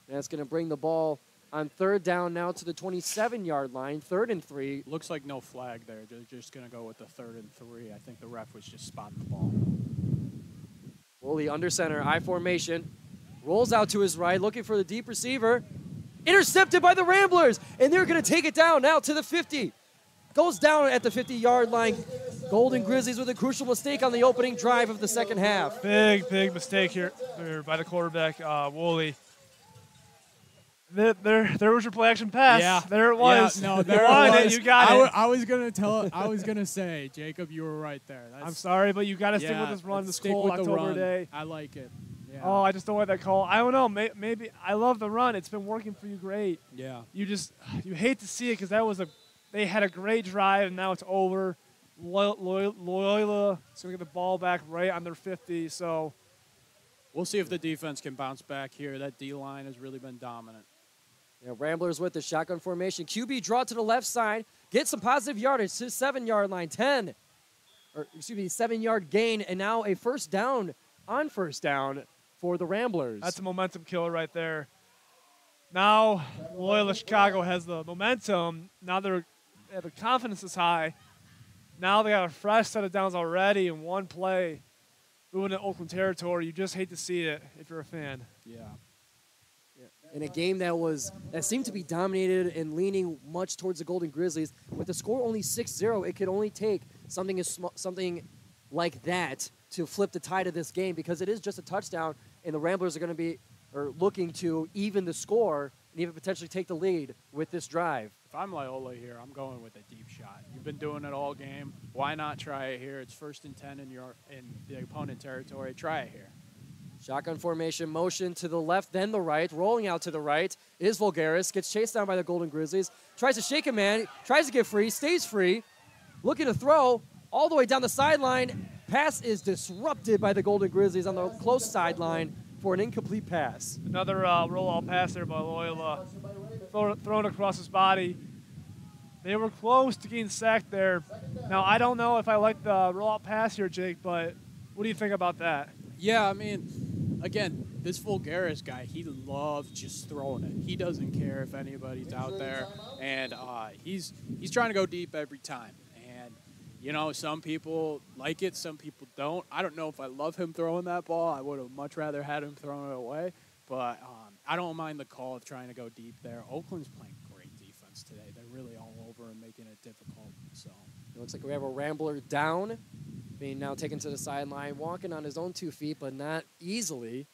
S1: That's going to bring the ball on 3rd down now to the 27-yard line, 3rd and 3.
S2: Looks like no flag there. They're just going to go with the 3rd and 3. I think the ref was just spotting the ball.
S1: Woolley under center, I formation. Rolls out to his right, looking for the deep receiver. Intercepted by the Ramblers, and they're going to take it down now to the 50. Goes down at the 50-yard line. Golden Grizzlies with a crucial mistake on the opening drive of the second half.
S3: Big mistake here by the quarterback, Woolley. There was your play action pass.
S2: Yeah,
S3: there it was.
S2: Yeah, no, there it was.
S3: You got it.
S2: I was gonna say, Jacob, you were right there.
S3: I'm sorry, but you got to stick with this run this cold October day.
S2: I like it. Yeah.
S3: Oh, I just don't like that call. I don't know. Maybe I love the run. It's been working for you great.
S2: Yeah.
S3: You hate to see it, because they had a great drive, and now it's over. Loyola is going to get the ball back right on their 50. So
S2: we'll see if the defense can bounce back here. That D-line has really been dominant.
S1: Yeah, Ramblers with the shotgun formation. QB draw to the left side. Get some positive yardage to the 7-yard line. 7-yard gain, and now a first down on first down for the Ramblers.
S3: That's a momentum killer right there. Now Loyola Chicago has the momentum. Now the confidence is high. Now they got a fresh set of downs already in one play. Moving to Oakland territory, you just hate to see it if you're a fan.
S2: Yeah.
S1: In a game that seemed to be dominated and leaning much towards the Golden Grizzlies, with the score only 6-0, it could only take something like that to flip the tide of this game, because it is just a touchdown, and the Ramblers are going to be looking to even the score and even potentially take the lead with this drive.
S2: If I'm Loyola here, I'm going with a deep shot. You've been doing it all game. Why not try it here? It's 1st and 10 in the opponent territory. Try it here.
S1: Shotgun formation, motion to the left, then the right. Rolling out to the right is Vulgaris. Gets chased down by the Golden Grizzlies. Tries to shake a man. Tries to get free. Stays free. Looking to throw all the way down the sideline. Pass is disrupted by the Golden Grizzlies on the close sideline for an incomplete pass.
S3: Another rollout pass there by Loyola. Thrown across his body. They were close to getting sacked there. Now, I don't know if I like the rollout pass here, Jake, but what do you think about that?
S2: Yeah, I mean, again, this Vulgaris guy, he loves just throwing it. He doesn't care if anybody's out there, and he's trying to go deep every time. And, some people like it, some people don't. I don't know if I love him throwing that ball. I would have much rather had him throwing it away, but I don't mind the call of trying to go deep there. Oakland's playing great defense today. They're really all over and making it difficult. So
S1: It looks like we have a Rambler down being now taken to the sideline, walking on his own 2 feet, but not easily.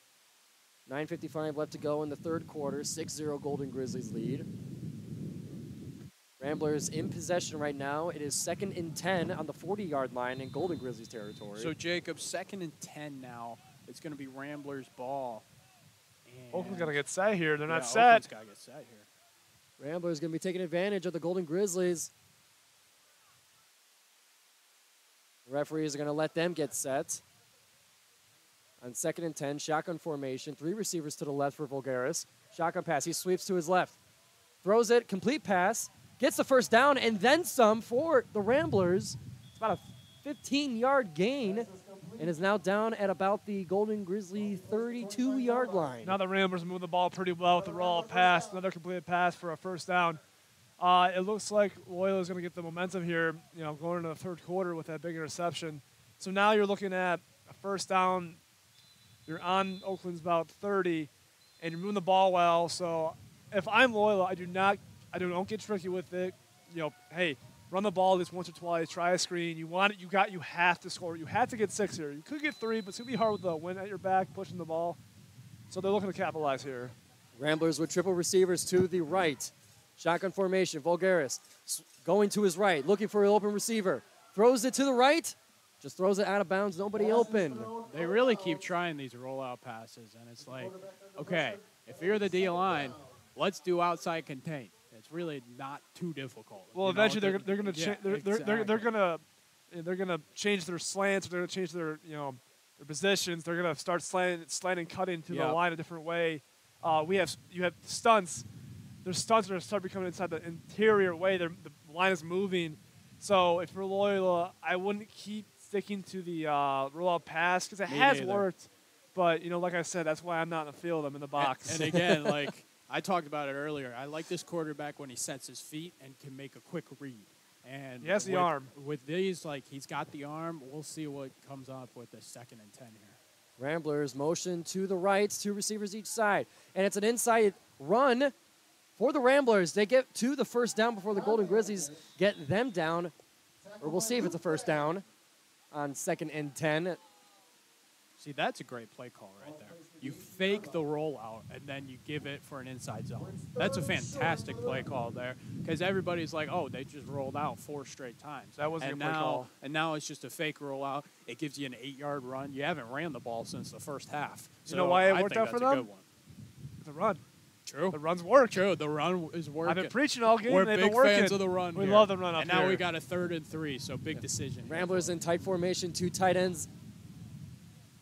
S1: 9:55 left to go in the third quarter. 6-0 Golden Grizzlies lead. Ramblers in possession right now. It is 2nd and 10 on the 40-yard line in Golden Grizzlies territory.
S2: So, Jacob, 2nd and 10 now. It's going to be Ramblers' ball. And
S3: Oakland's got to get set here. They're not
S2: yeah,
S3: set.
S2: Oakland's got to get set here.
S1: Ramblers going to be taking advantage of the Golden Grizzlies. The referees are going to let them get set. On 2nd and 10, shotgun formation. 3 receivers to the left for Voulgaris. Shotgun pass. He sweeps to his left. Throws it. Complete pass. Gets the first down and then some for the Ramblers. It's about a 15-yard gain and is now down at about the Golden Grizzly 32-yard line.
S3: Now the Ramblers move the ball pretty well with the roll pass. Another completed pass for a first down. It looks like Loyola is going to get the momentum here, going into the third quarter with that big interception. So now you're looking at a first down. You're on Oakland's about 30, and you're moving the ball well. So if I'm Loyola, don't get tricky with it. Hey, run the ball this once or twice, try a screen. You want it, you have to score. You have to get 6 here. You could get 3, but it's going to be hard with the wind at your back, pushing the ball. So they're looking to capitalize here.
S1: Ramblers with triple receivers to the right. Shotgun formation, Voulgaris going to his right, looking for an open receiver. Throws it to the right, just throws it out of bounds, nobody open.
S2: They really keep trying these rollout passes, and it's like, okay, if you're the D-line, let's do outside contain. It's really not too difficult.
S3: Well, eventually they're going to change their slants. They're going to change their their positions. They're going to start slanting, cutting to the line a different way. You have stunts. There's stunts that are going to start becoming inside the interior way. The line is moving. So if you're Loyola, I wouldn't keep sticking to the rollout pass because it has worked. But like I said, that's why I'm not in the field. I'm in the box.
S2: And again, like I talked about it earlier, I like this quarterback when he sets his feet and can make a quick read. And
S3: he has the arm.
S2: With these, he's got the arm. We'll see what comes up with the 2nd and 10 here.
S1: Ramblers motion to the right, 2 receivers each side. And it's an inside run for the Ramblers. They get to the first down before the Golden Grizzlies get them down. Or we'll see if it's a first down on 2nd and 10.
S2: See, that's a great play call right there. You fake the rollout, and then you give it for an inside zone. That's a fantastic play call there because everybody's like, oh, they just rolled out 4 straight times.
S3: That wasn't a play call.
S2: And now it's just a fake rollout. It gives you an 8-yard run. You haven't ran the ball since the first half.
S3: So you know why it worked out for them?
S2: That's a good one.
S3: The run.
S2: True.
S3: The runs work.
S2: True. The run is working.
S3: I've been preaching all game.
S2: We're
S3: They've
S2: big
S3: been working.
S2: fans of the run.
S3: We
S2: here.
S3: love the run up
S2: and now
S3: here.
S2: we got a 3rd and 3, so big decision.
S1: Ramblers in tight formation, 2 tight ends.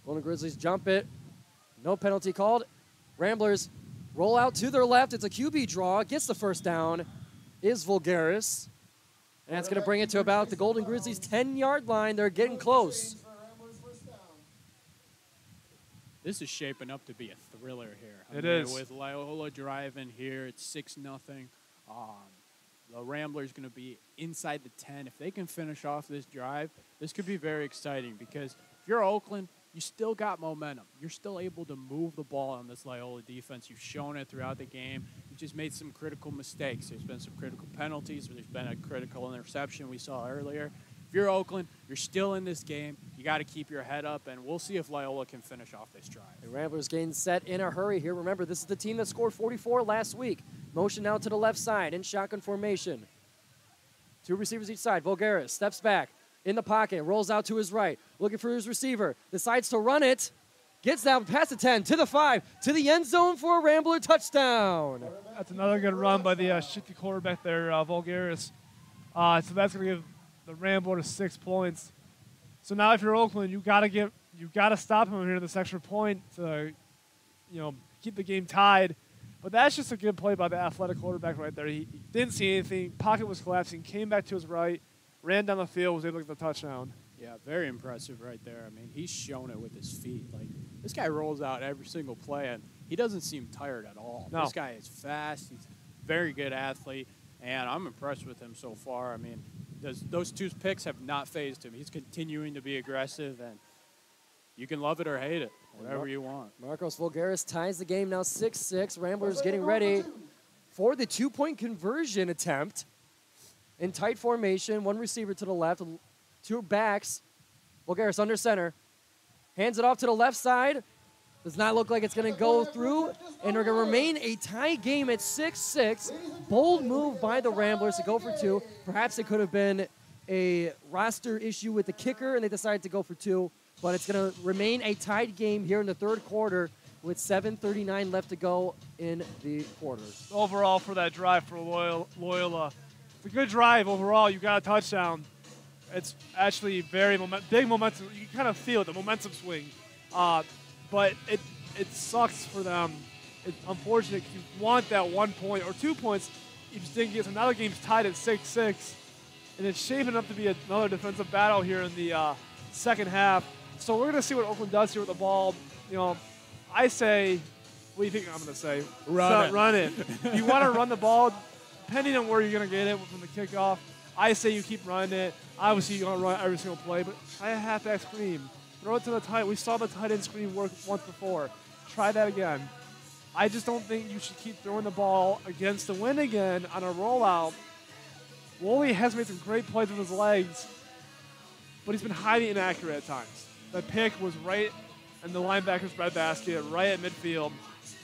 S1: Golden Grizzlies jump it. No penalty called. Ramblers roll out to their left. It's a QB draw. Gets the first down. Is Voulgaris. And that's going to bring it to about the Golden Grizzlies' 10-yard line. They're getting close.
S2: This is shaping up to be a thriller here.
S3: It is.
S2: With Loyola driving here, it's 6-0. The Ramblers going to be inside the 10. If they can finish off this drive, this could be very exciting because if you're Oakland, you still got momentum. You're still able to move the ball on this Loyola defense. You've shown it throughout the game. You just made some critical mistakes. There's been some critical penalties. There's been a critical interception we saw earlier. If you're Oakland, you're still in this game. You got to keep your head up, and we'll see if Loyola can finish off this drive.
S1: The Ramblers getting set in a hurry here. Remember, this is the team that scored 44 last week. Motion now to the left side in shotgun formation. 2 receivers each side. Voulgaris steps back in the pocket, rolls out to his right, looking for his receiver, decides to run it, gets down past the 10, to the 5, to the end zone for a Rambler touchdown.
S3: That's another good run by the shifty quarterback there, Voulgaris. So that's going to give the Rambler 6 points. So now if you're Oakland, you got to stop him here in this extra point to, keep the game tied. But that's just a good play by the athletic quarterback right there. He didn't see anything. Pocket was collapsing. Came back to his right, ran down the field, was able to get the touchdown.
S2: Yeah, very impressive right there. I mean, he's shown it with his feet. Like, this guy rolls out every single play, and he doesn't seem tired at all.
S3: No.
S2: This guy is fast. He's a very good athlete, and I'm impressed with him so far. I mean, those 2 picks have not fazed him. He's continuing to be aggressive, and you can love it or hate it, whatever you want.
S1: Marcos Voulgaris ties the game now 6-6. Ramblers getting ready for the 2-point conversion attempt. In tight formation, 1 receiver to the left, 2 backs. Bulgaris under center. Hands it off to the left side. Does not look like it's going to go through. And we're going to remain a tie game at 6-6. Bold move by the Ramblers to go for 2. Perhaps it could have been a roster issue with the kicker, and they decided to go for 2. But it's going to remain a tied game here in the third quarter with 7:39 left to go in the quarters.
S3: Overall, for that drive for Loyola, it's a good drive overall. You got a touchdown. It's actually very big momentum. You can kind of feel it, the momentum swing. But it sucks for them. It's unfortunate. You want that 1 point or 2 points. You just didn't get. So now the game's tied at 6-6, and it's shaping up to be another defensive battle here in the second half. So we're gonna see what Oakland does here with the ball. You know, I say, what do you think I'm gonna say? Run it. You want to run the ball, depending on where you're gonna get it from the kickoff. I say you keep running it. Obviously, you're gonna run every single play, but try a halfback screen. Throw it to the tight. We saw the tight end screen work once before. Try that again. I just don't think you should keep throwing the ball against the wind again on a rollout. Woolley has made some great plays with his legs, but he's been highly inaccurate at times. The pick was right in the linebacker's breadbasket, right at midfield.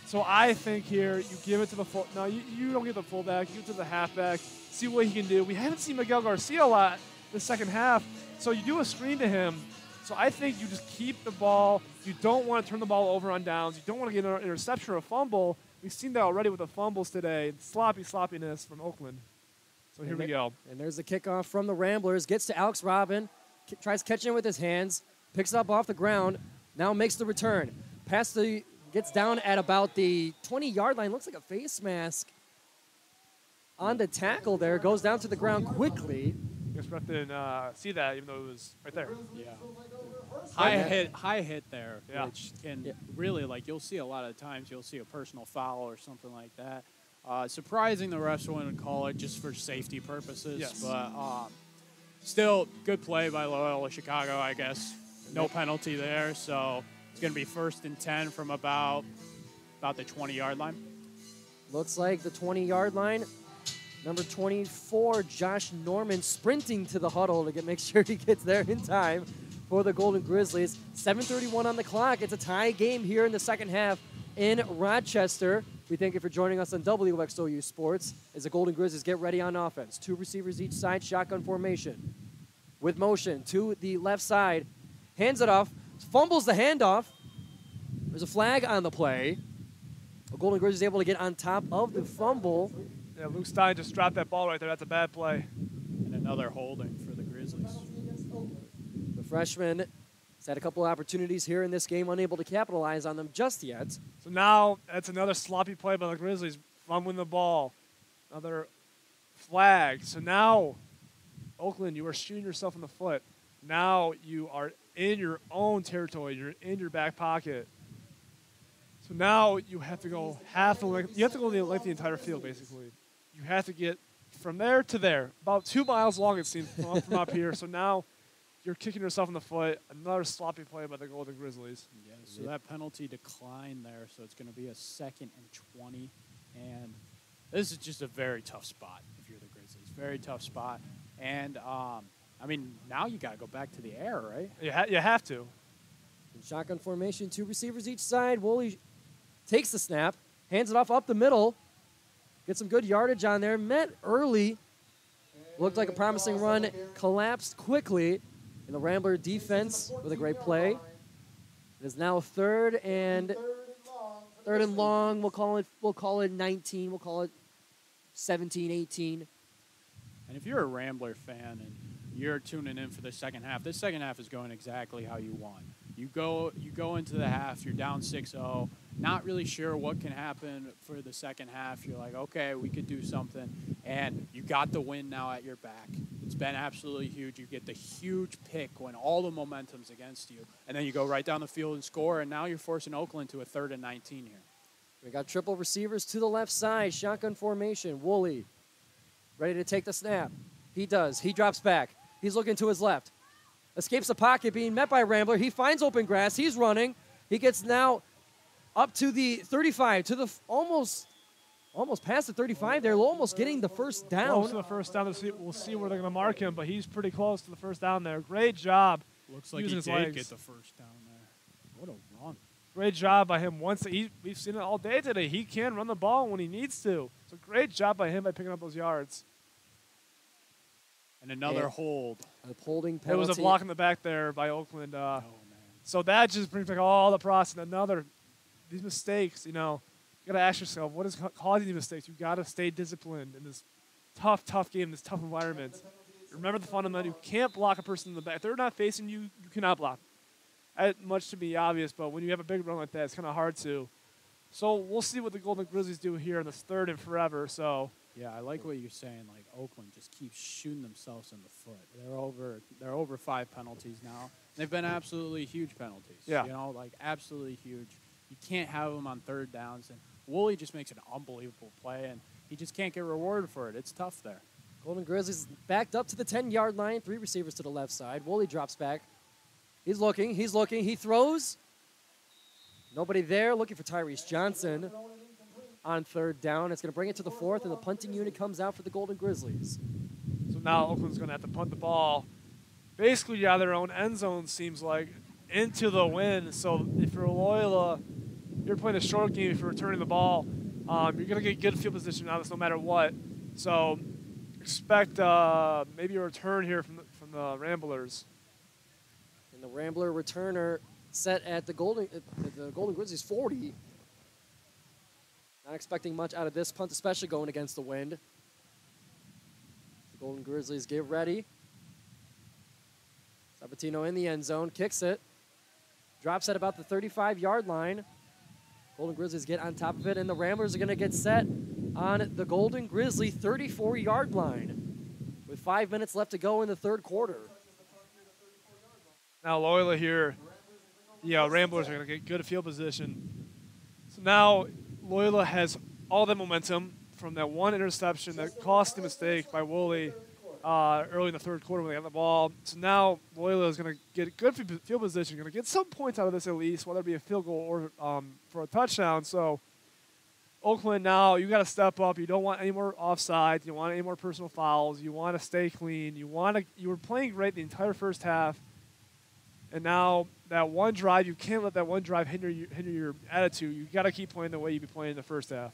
S3: So I think here you give it to the full. No, you don't give the fullback. You give it to the halfback. See what he can do. We haven't seen Miguel Garcia a lot the second half, so you do a screen to him. So I think you just keep the ball. You don't want to turn the ball over on downs. You don't want to get an interception or a fumble. We've seen that already with the fumbles today. Sloppiness from Oakland. So here we go.
S1: And there's the kickoff from the Ramblers. Gets to Alex Robin. Tries catching it with his hands. Picks it up off the ground. Now makes the return. Gets down at about the 20-yard line. Looks like a face mask on the tackle there. Goes down to the ground quickly.
S3: I guess Ref didn't see that, even though it was right there.
S2: Yeah. High hit there,
S3: yeah.
S2: Which can really, like, you'll see a lot of times, you'll see a personal foul or something like that. Surprising the refs wouldn't call it just for safety purposes.
S3: Yes.
S2: But still, good play by Loyola Chicago, I guess. No penalty there, so it's going to be 1st and 10 from about the 20-yard line.
S1: Looks like the 20-yard line. Number 24, Josh Norman, sprinting to the huddle to make sure he gets there in time for the Golden Grizzlies. 7:31 on the clock. It's a tie game here in the second half in Rochester. We thank you for joining us on WXOU Sports as the Golden Grizzlies get ready on offense. 2 receivers each side, shotgun formation. With motion to the left side. Hands it off. Fumbles the handoff. There's a flag on the play. The Golden Grizzlies able to get on top of the fumble.
S3: Yeah, Luke Stein just dropped that ball right there. That's a bad play.
S2: And another holding for the Grizzlies.
S1: The freshman has had a couple of opportunities here in this game, unable to capitalize on them just yet.
S3: So now that's another sloppy play by the Grizzlies, fumbling the ball. Another flag. So now, Oakland, you are shooting yourself in the foot. Now you are in your own territory. You're in your back pocket. So now you have to go half the length. You have to go the entire field, basically. You have to get from there to there, about 2 miles long, it seems, from up here. So now you're kicking yourself in the foot. Another sloppy play by the Golden Grizzlies.
S2: Yeah, so that penalty declined there, so it's going to be a 2nd and 20. And this is just a very tough spot if you're the Grizzlies. Very tough spot. And, I mean, now you got to go back to the air, right?
S3: You have to.
S1: In shotgun formation, 2 receivers each side. Woolley takes the snap, hands it off up the middle. Gets some good yardage on there. Met early. Looked like a promising run. Collapsed quickly. And the Rambler defense with a great play. It is now 3rd and long. We'll call it 19. We'll call it 17, 18.
S2: And if you're a Rambler fan and you're tuning in for the second half, this second half is going exactly how you want. You go into the half, you're down 6-0, not really sure what can happen for the second half. You're like, okay, we could do something. And you got the win now at your back. It's been absolutely huge. You get the huge pick when all the momentum's against you. And then you go right down the field and score, and now you're forcing Oakland to a 3rd and 19 here.
S1: We got triple receivers to the left side. Shotgun formation. Woolley ready to take the snap. He does. He drops back. He's looking to his left. Escapes the pocket, being met by Rambler. He finds open grass. He's running. He gets now up to the 35, to the almost past the 35 there, almost getting the first down.
S3: Close to the first down. We'll see where they're going to mark him, but he's pretty close to the first down there. Great job
S2: Looks like
S3: using
S2: he
S3: his
S2: did
S3: legs.
S2: get the first down there. What a run.
S3: Great job by him. We've seen it all day today. He can run the ball when he needs to. So great job by him by picking up those yards.
S2: And another hold.
S1: A holding penalty.
S3: It was a block in the back there by Oakland.
S2: Oh, man.
S3: So that just brings back all the process. These mistakes, you got to ask yourself, what is causing these mistakes? You got to stay disciplined in this tough game, this tough environment. Remember the fundamental. You can't block a person in the back. If they're not facing you, you cannot block. Much to be obvious, but when you have a big run like that, it's kind of hard to. So we'll see what the Golden Grizzlies do here in this third and forever. So
S2: Yeah, I like what you're saying. Like, Oakland just keeps shooting themselves in the foot. They're over 5 penalties now. They've been absolutely huge penalties.
S3: Yeah.
S2: Like absolutely huge. You can't have them on third downs. And Woolley just makes an unbelievable play, and he just can't get rewarded for it. It's tough there.
S1: Golden Grizzlies backed up to the 10-yard line. 3 receivers to the left side. Woolley drops back. He's looking. He throws. Nobody there. Looking for Tyrese Johnson on third down. It's going to bring it to the 4th, and the punting unit comes out for the Golden Grizzlies.
S3: So now Oakland's going to have to punt the ball basically out of their own end zone, seems like, into the wind. So if you're Loyola, you're playing a short game. If you're returning the ball, you're going to get good field position out of this no matter what. So expect maybe a return here from the Ramblers.
S1: And the Rambler returner set at the Golden Grizzlies 40. Not expecting much out of this punt, especially going against the wind. The Golden Grizzlies get ready. Sabatino in the end zone, kicks it. Drops at about the 35-yard line. Golden Grizzlies get on top of it, and the Ramblers are going to get set on the Golden Grizzly 34-yard line with 5 minutes left to go in the third quarter.
S3: Now Loyola here, Ramblers are going to get good field position. So now Loyola has all the momentum from that one interception that cost the mistake by Woolley early in the third quarter when they got the ball. So now Loyola is going to get good field position, going to get some points out of this at least, whether it be a field goal or for a touchdown. So Oakland now, you got to step up. You don't want any more offsides. You don't want any more personal fouls. You want to stay clean. You were playing great the entire first half. And now that one drive, you can't let that one drive hinder your attitude. You got to keep playing the way you've been playing in the first half.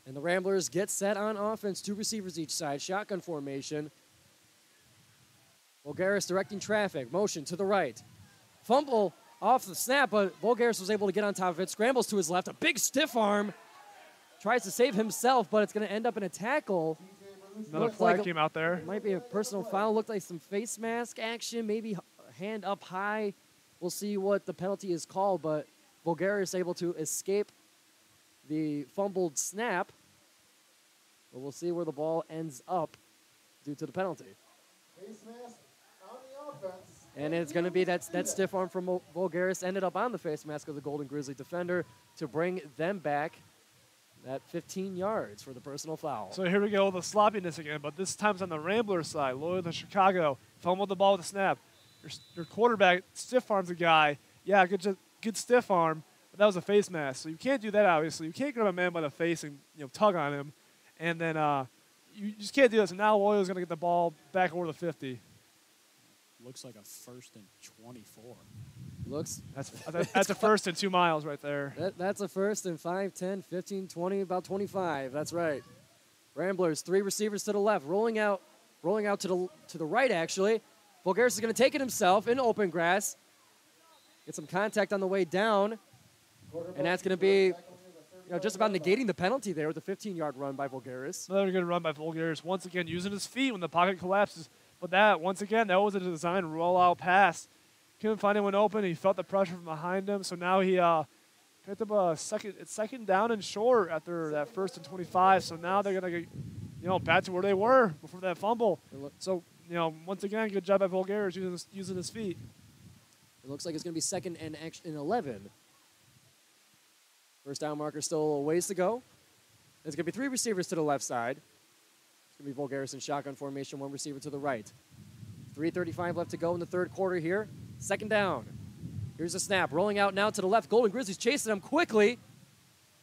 S1: And the Ramblers get set on offense, 2 receivers each side, shotgun formation. Voulgaris directing traffic, motion to the right. Fumble off the snap, but Voulgaris was able to get on top of it, scrambles to his left, a big stiff arm. Tries to save himself, but it's going to end up in a tackle.
S3: Another flag came out there.
S1: Might be a personal foul. Looked like some face mask action, maybe hand up high. We'll see what the penalty is called, but Voulgaris able to escape the fumbled snap. But we'll see where the ball ends up due to the penalty.
S4: Face mask on the offense.
S1: And it's going to be that stiff arm from Voulgaris ended up on the face mask of the Golden Grizzly defender to bring them back at 15 yards for the personal foul.
S3: So here we go with the sloppiness again, but this time's on the Rambler side. Loyola Chicago fumbled the ball with a snap. Your quarterback stiff arms a guy. Yeah, good stiff arm, but that was a face mask. So you can't do that, obviously. You can't grab a man by the face and tug on him. And then you just can't do this. And now Loyola's going to get the ball back over the 50.
S2: Looks like a 1st and 24.
S3: That's a 1st and 2 miles right there.
S1: That's a 1st and 5, 10, 15, 20, about 25. That's right. Ramblers, 3 receivers to the left, rolling out to the right, actually. Voulgaris is going to take it himself in open grass. Get some contact on the way down. And that's going to be just about negating the penalty there with a 15-yard run by Voulgaris.
S3: Another good run by Voulgaris. Once again, using his feet when the pocket collapses. But that was a design rollout pass. Couldn't find anyone open. He felt the pressure from behind him. So now he picked up a second down and short after that 1st and 25. So now they're going to get back to where they were before that fumble. So, once again, good job by Voulgaris using his feet.
S1: It looks like it's going to be 2nd and 11. First down marker still a ways to go. There's going to be 3 receivers to the left side. It's going to be Voulgaris in shotgun formation, 1 receiver to the right. 3:35 left to go in the third quarter here. 2nd down. Here's a snap. Rolling out now to the left. Golden Grizzlies chasing him quickly.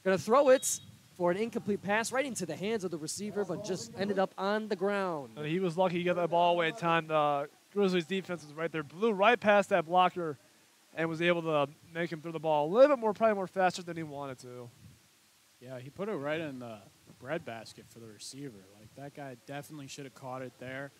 S1: Going to throw it for an incomplete pass right into the hands of the receiver, but just ended up on the ground.
S3: He was lucky he got that ball away in time to Grizzlies defense was right there. Blew right past that blocker and was able to make him throw the ball a little bit more, probably more faster than he wanted to.
S2: Yeah, he put it right in the breadbasket for the receiver. Like, that guy definitely should have caught it there.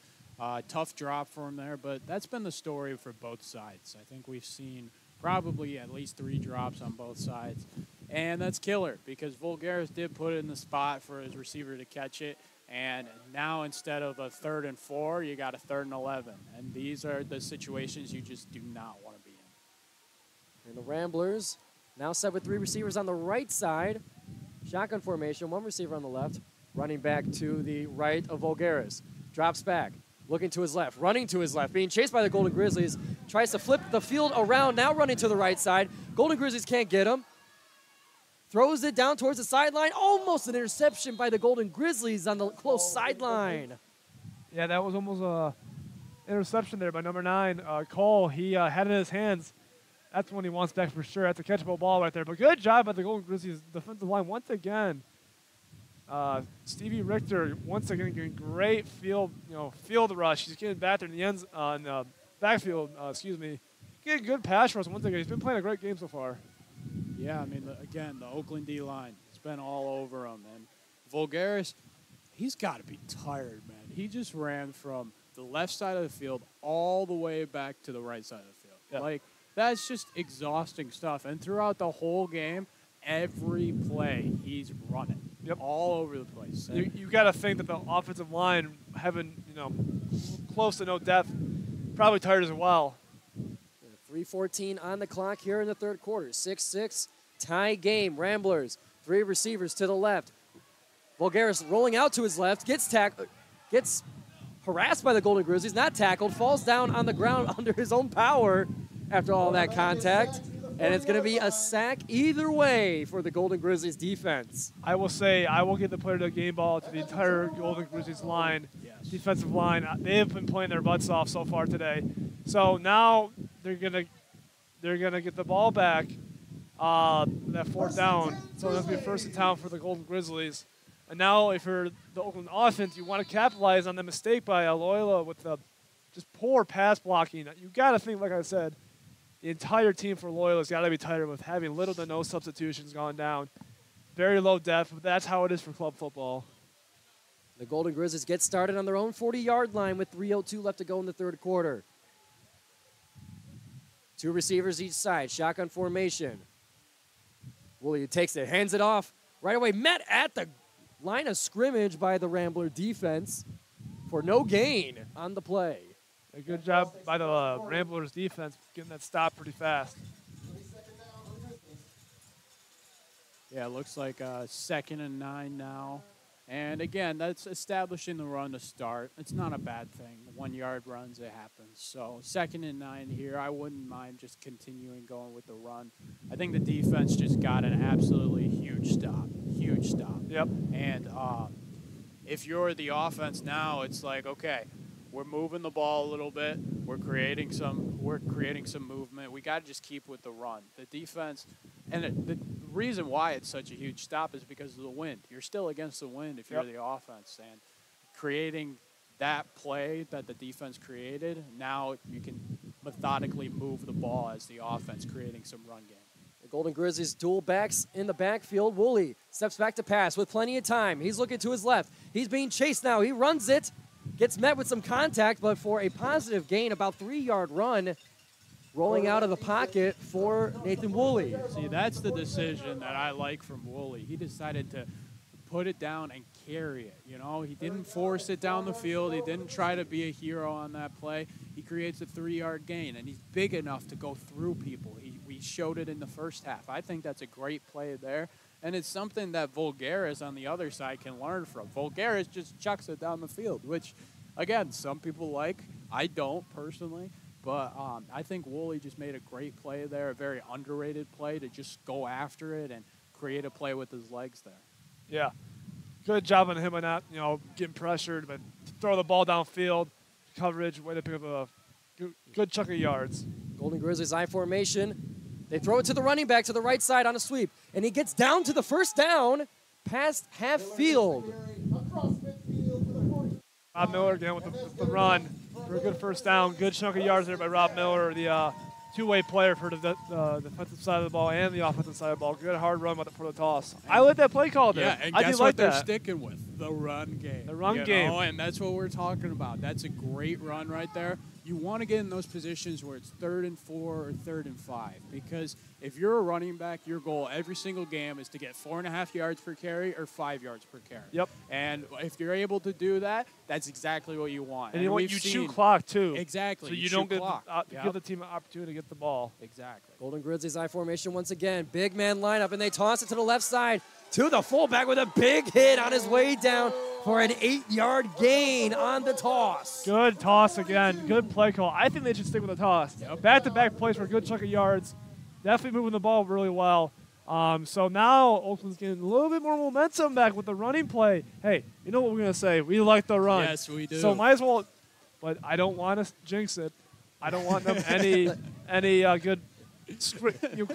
S2: Tough drop for him there, but that's been the story for both sides. I think we've seen probably at least 3 drops on both sides. And that's killer because Voulgaris did put it in the spot for his receiver to catch it. And now instead of a 3rd and 4, you got a 3rd and 11. And these are the situations you just do not want to be in.
S1: And the Ramblers now set with 3 receivers on the right side. Shotgun formation, 1 receiver on the left. Running back to the right of Voulgaris. Drops back, looking to his left, running to his left, being chased by the Golden Grizzlies. Tries to flip the field around, now running to the right side. Golden Grizzlies can't get him. Throws it down towards the sideline. Almost an interception by the Golden Grizzlies on the close sideline.
S3: Yeah, that was almost an interception there by number 9, Cole. He had it in his hands. That's when he wants back for sure. That's a catchable ball right there. But good job by the Golden Grizzlies defensive line once again. Stevie Richter once again getting great field rush. He's getting back there in the ends on the backfield. Getting good pass rush once again. He's been playing a great game so far.
S2: Yeah, I mean, again, the Oakland D-line, it's been all over him. And Voulgaris, he's got to be tired, man. He just ran from the left side of the field all the way back to the right side of the field.
S3: Yeah.
S2: Like, that's just exhausting stuff. And throughout the whole game, every play, he's running.
S3: Yep.
S2: All over the place.
S3: You got to think that the offensive line, having close to no depth, probably tired as well.
S1: 3:14 on the clock here in the 3rd quarter. 6-6 tie game. Ramblers, 3 receivers to the left. Voulgaris rolling out to his left, gets harassed by the Golden Grizzlies, not tackled, falls down on the ground under his own power after all that contact. And it's going to be a sack either way for the Golden Grizzlies defense.
S3: I will say, I will give the player of the game ball to the entire Golden Grizzlies line, defensive line. They have been playing their butts off so far today. So now they're gonna get the ball back, that 4th down. So that'll be a 1st and 10 for the Golden Grizzlies. And now if you're the Oakland offense, you want to capitalize on the mistake by Loyola with the just poor pass blocking. You got to think, like I said, the entire team for Loyola's got to be tired with having little to no substitutions gone down. Very low depth, but that's how it is for club football.
S1: The Golden Grizzlies get started on their own 40-yard line with 3:02 left to go in the 3rd quarter. 2 receivers each side, shotgun formation. Woolley takes it, hands it off right away. Met at the line of scrimmage by the Rambler defense for no gain on the play.
S3: A good job by the Ramblers defense getting that stop pretty fast.
S2: Yeah, it looks like 2nd and 9 now. And again, that's establishing the run to start. It's not a bad thing. 1-yard runs, it happens. So 2nd and 9 here. I wouldn't mind just continuing going with the run. I think the defense just got an absolutely huge stop. Huge stop.
S3: Yep.
S2: And if you're the offense now, it's like, okay, we're moving the ball a little bit. We're creating some movement. We got to just keep with the run. The defense, and the reason why it's such a huge stop is because of the wind. You're still against the wind if you're the offense, and creating that play that the defense created, now you can methodically move the ball as the offense, creating some run game.
S1: The Golden Grizzlies dual backs in the backfield. Woolley steps back to pass with plenty of time. He's looking to his left. He's being chased now. He runs it. Gets met with some contact, but for a positive gain, about 3-yard run, rolling out of the pocket for Nathan Woolley.
S2: See, that's the decision that I like from Woolley. He decided to put it down and carry it. He didn't force it down the field. He didn't try to be a hero on that play. He creates a 3-yard gain, and he's big enough to go through people. We showed it in the first half. I think that's a great play there. And it's something that Voulgaris on the other side can learn from. Voulgaris just chucks it down the field, which, again, some people like. I don't personally. But I think Woolley just made a great play there, a very underrated play to just go after it and create a play with his legs there.
S3: Yeah. Good job on him on not, getting pressured, but to throw the ball downfield, coverage, way to pick up a good chunk of yards.
S1: Golden Grizzlies I formation. They throw it to the running back to the right side on a sweep, and he gets down to the 1st down past half field.
S3: Bob Miller again with the run. for a good first down. Good chunk of yards there by Rob Miller, the two-way player for the defensive side of the ball and the offensive side of the ball. Good hard run for the toss. I like that play call there.
S2: Yeah, and
S3: I
S2: guess
S3: do
S2: what
S3: like
S2: they're
S3: that.
S2: sticking with? The run game.
S3: The run game.
S2: And that's what we're talking about. That's a great run right there. You want to get in those positions where it's 3rd and 4 or 3rd and 5, because if you're a running back, your goal every single game is to get 4.5 yards per carry or 5 yards per carry.
S3: Yep.
S2: And if you're able to do that, that's exactly what you want.
S3: And you chew clock, too.
S2: Exactly.
S3: So you don't give the team an opportunity to get the ball.
S2: Exactly.
S1: Golden Grizzlies I formation once again. Big man lineup, and they toss it to the left side to the fullback with a big hit on his way down for an 8-yard gain on the toss.
S3: Good toss again. Good play call. I think they should stick with the toss.
S2: Yep.
S3: Back-to-back plays for a good chunk of yards. Definitely moving the ball really well. So now Oakland's getting a little bit more momentum back with the running play. Hey, you know what we're going to say? We like the run.
S2: Yes, we do.
S3: So might as well, but I don't want to jinx it. I don't want them any good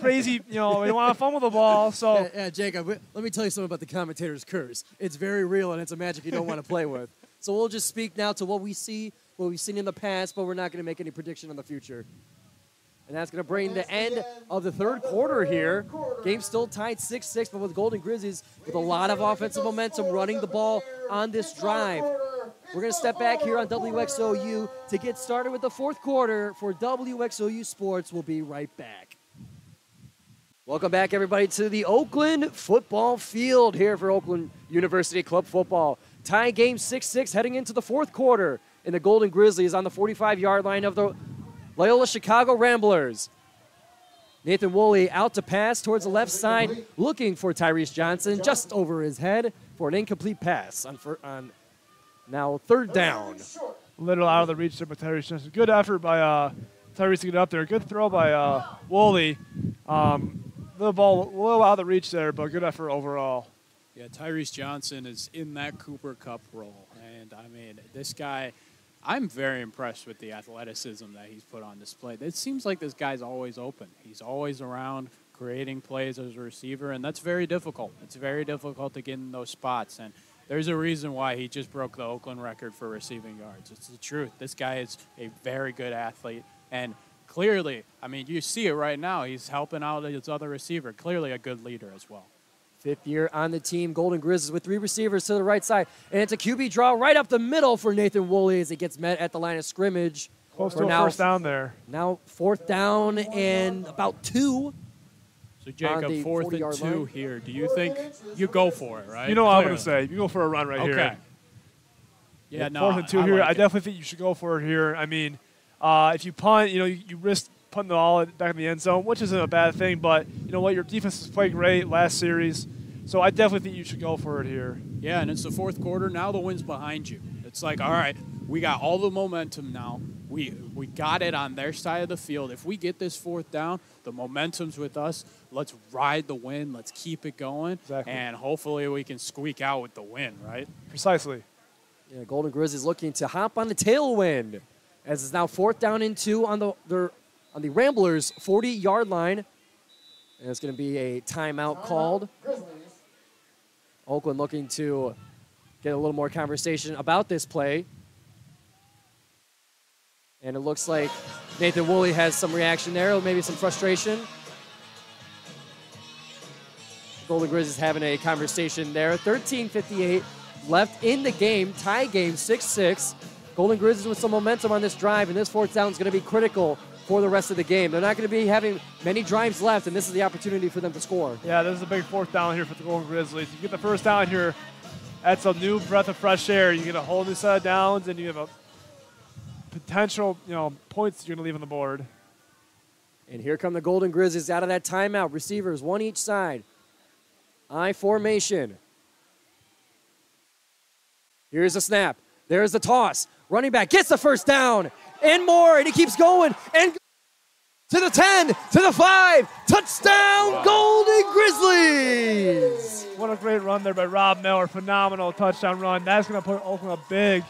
S3: crazy, we don't want to fumble the ball. So
S1: Yeah, Jacob, let me tell you something about the commentator's curse. It's very real, and it's a magic you don't want to play with. So we'll just speak now to what we see, what we've seen in the past, but we're not going to make any prediction on the future. And that's going to bring the end of the third quarter here. Game still tied 6-6, but with Golden Grizzlies with a lot of offensive momentum running the ball on this drive. We're going to step back here on WXOU to get started with the fourth quarter for WXOU Sports. We'll be right back. Welcome back, everybody, to the Oakland football field here for Oakland University Club football. Tie game 6-6 heading into the fourth quarter, and the Golden Grizzlies on the 45-yard line of the Loyola Chicago Ramblers. Nathan Woolley out to pass towards the left side, looking for Tyrese Johnson just over his head for an incomplete pass on now third down.
S3: a little out of the reach there by Tyrese Johnson. Good effort by Tyrese to get up there. Good throw by Woolley. The ball a little out of the reach there, but good effort overall.
S2: Yeah, Tyrese Johnson is in that Cooper Cup role. And, I mean, this guy, I'm very impressed with the athleticism that he's put on display. It seems like this guy's always open. He's always around creating plays as a receiver, and that's very difficult. It's very difficult to get in those spots. And there's a reason why he just broke the Oakland record for receiving yards. It's the truth. This guy is a very good athlete. And clearly, I mean, you see it right now. He's helping out his other receiver. Clearly a good leader as well.
S1: Fifth year on the team, Golden Grizzlies with three receivers to the right side. And it's a QB draw right up the middle for Nathan Woolley as it gets met at the line of scrimmage.
S3: Close to a first down there.
S1: Now fourth down and about 2.
S2: So, Jacob, 4th and 2
S1: line.
S2: here. Do you think you go for it, right?
S3: You know what I'm going to say. You go for a run right here.
S2: Okay. Yeah, no,
S3: 4th and 2 here. I definitely think you should go for it here. I mean, if you punt, you risk putting the ball back in the end zone, which isn't a bad thing. But you know what? Your defense has played great last series. So I definitely think you should go for it here.
S2: Yeah, and it's the fourth quarter. Now the wind's behind you. It's like, all right, we got all the momentum now. We got it on their side of the field. If we get this fourth down, the momentum's with us. Let's ride the win. Let's keep it going.
S3: Exactly.
S2: And hopefully we can squeak out with the win, right?
S3: Precisely.
S1: Yeah, Golden Grizzlies looking to hop on the tailwind as it's now 4th down and 2 on the Ramblers' 40-yard line. And it's going to be a timeout called. Oakland looking to get a little more conversation about this play. And it looks like Nathan Woolley has some reaction there, maybe some frustration. Golden Grizzlies having a conversation there. 13:58 left in the game, tie game 6-6. Golden Grizzlies with some momentum on this drive, and this 4th down is going to be critical for the rest of the game. They're not going to be having many drives left, and this is the opportunity for them to score.
S3: Yeah, this is a big 4th down here for the Golden Grizzlies. You get the first down here, that's a new breath of fresh air. You get a whole new set of downs, and you have a potential, points you're going to leave on the board.
S1: And here come the Golden Grizzlies out of that timeout. Receivers, one each side. I formation. Here's the snap. There's the toss. Running back gets the first down and more, and he keeps going and to the 10, to the 5. Touchdown, Golden Grizzlies!
S3: What a great run there by Rob Miller. Phenomenal touchdown run. That's going to put Oakland a big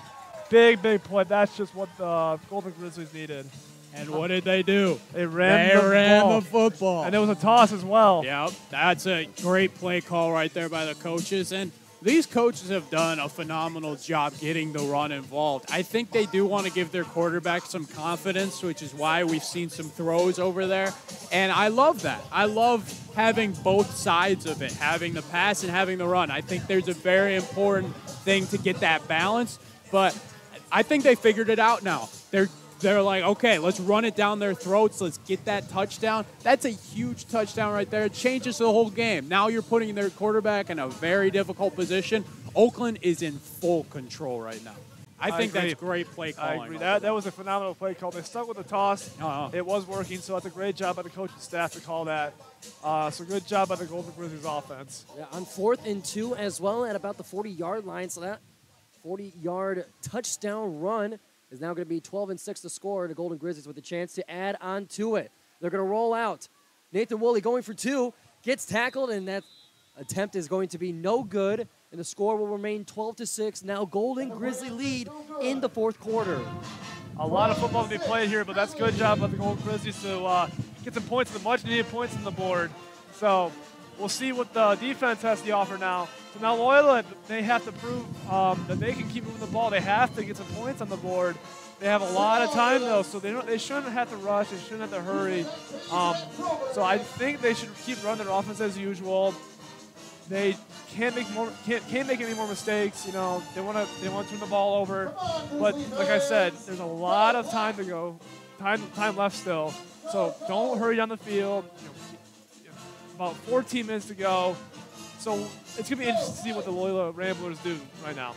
S3: play. That's just what the Golden Grizzlies needed.
S2: And what did they do?
S3: They ran
S2: the football.
S3: And it was a toss as well.
S2: Yep, that's a great play call right there by the coaches. And these coaches have done a phenomenal job getting the run involved. I think they do want to give their quarterback some confidence, which is why we've seen some throws over there. And I love that. I love having both sides of it, having the pass and having the run. I think there's a very important thing to get that balance. But I think they figured it out now. They're like, okay, let's run it down their throats. Let's get that touchdown. That's a huge touchdown right there. It changes the whole game. Now you're putting their quarterback in a very difficult position. Oakland is in full control right now. I think
S3: agree.
S2: that's great play calling.
S3: I agree. That was a phenomenal play call. They stuck with the toss. It was working, so that's a great job by the coaching staff to call that. So good job by the Golden Grizzlies offense.
S1: Yeah, on 4th and 2 as well at about the 40-yard line. So that 40-yard touchdown run is now going to be 12-6 to score. The Golden Grizzlies with a chance to add on to it. They're going to roll out. Nathan Woolley going for 2, gets tackled, and that attempt is going to be no good. And the score will remain 12-6. Now Golden Grizzly lead in the 4th quarter.
S3: A lot of football to be played here, but that's a good job by the Golden Grizzlies to get some points, the much-needed points on the board. So we'll see what the defense has to offer now. So now Loyola, they have to prove that they can keep moving the ball. They have to get some points on the board. They have a lot of time, though, so they shouldn't have to rush. They shouldn't have to hurry. So I think they should keep running their offense as usual. They can't make any more mistakes. You know, they want to turn the ball over. But like I said, there's a lot of time to go, time left still. So don't hurry down the field. You know, about 14 minutes to go. So it's going to be interesting to see what the Loyola Ramblers do right now.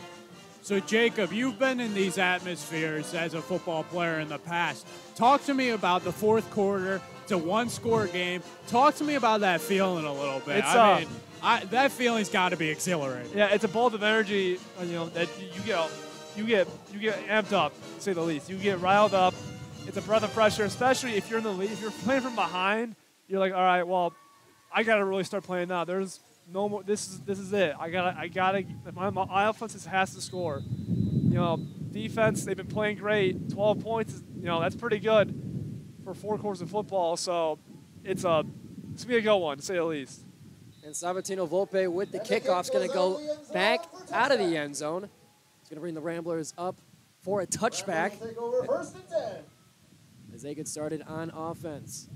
S2: So, Jacob, you've been in these atmospheres as a football player in the past. Talk to me about the 4th quarter. It's a one-score game. Talk to me about that feeling a little bit. That feeling's got to be exhilarating.
S3: Yeah, it's a bolt of energy. You know that you get amped up, to say the least. You get riled up. It's a breath of fresh air, especially if you're in the lead. If you're playing from behind, you're like, all right, well, I got to really start playing now. There's no more. This is it. I gotta. My offense has to score. You know, defense. They've been playing great. 12 points. That's pretty good for 4 quarters of football. So it's gonna be a good one, to say the least.
S1: And Sabatino Volpe with the kickoff is going to go back out of the end zone. He's going to bring the Ramblers up for a touchback as they get started on offense.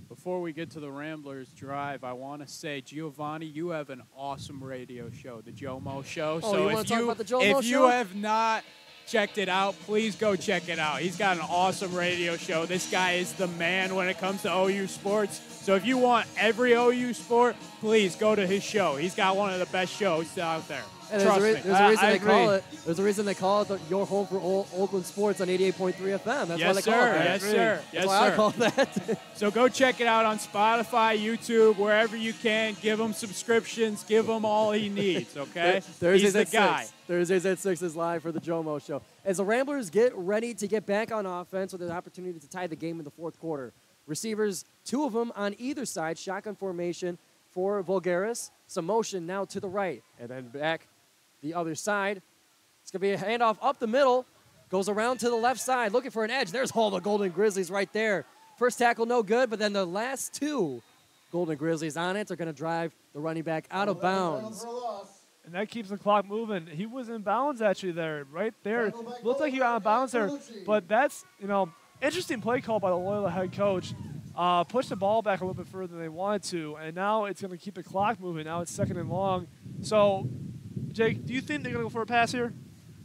S2: Before we get to the Ramblers drive, I want to say, Giovanni, you have an awesome radio show, the Jomo Show.
S1: Oh, you want to talk about the Jomo Show?
S2: If you have not checked it out, please go check it out. He's got an awesome radio show. This guy is the man when it comes to OU sports. So if you want every OU sport, please go to his show. He's got one of the best shows out there. Trust me.
S1: There's a reason they call it. There's a reason they call it your home for Oakland sports on 88.3 FM. That's why they call it that.
S2: Yes, sir.
S1: That's why I call that.
S2: So go check it out on Spotify, YouTube, wherever you can. Give him subscriptions. Give him all he needs, okay?
S1: Thursdays
S2: He's the guy.
S1: 6. Thursdays at 6 is live for the Jomo Show. As the Ramblers get ready to get back on offense with an opportunity to tie the game in the 4th quarter. Receivers, 2 of them on either side, shotgun formation for Vulgaris. Some motion now to the right, and then back the other side. It's going to be a handoff up the middle. Goes around to the left side, looking for an edge. There's all the Golden Grizzlies right there. First tackle, no good, but then the last 2 Golden Grizzlies on it are going to drive the running back out of bounds.
S3: And that keeps the clock moving. He was in bounds actually there, right there. Looked like he got out of bounds there, but that's, interesting play call by the Loyola head coach. Pushed the ball back a little bit further than they wanted to, and now it's going to keep the clock moving. Now it's 2nd and long. So, Jake, do you think they're going to go for a pass here?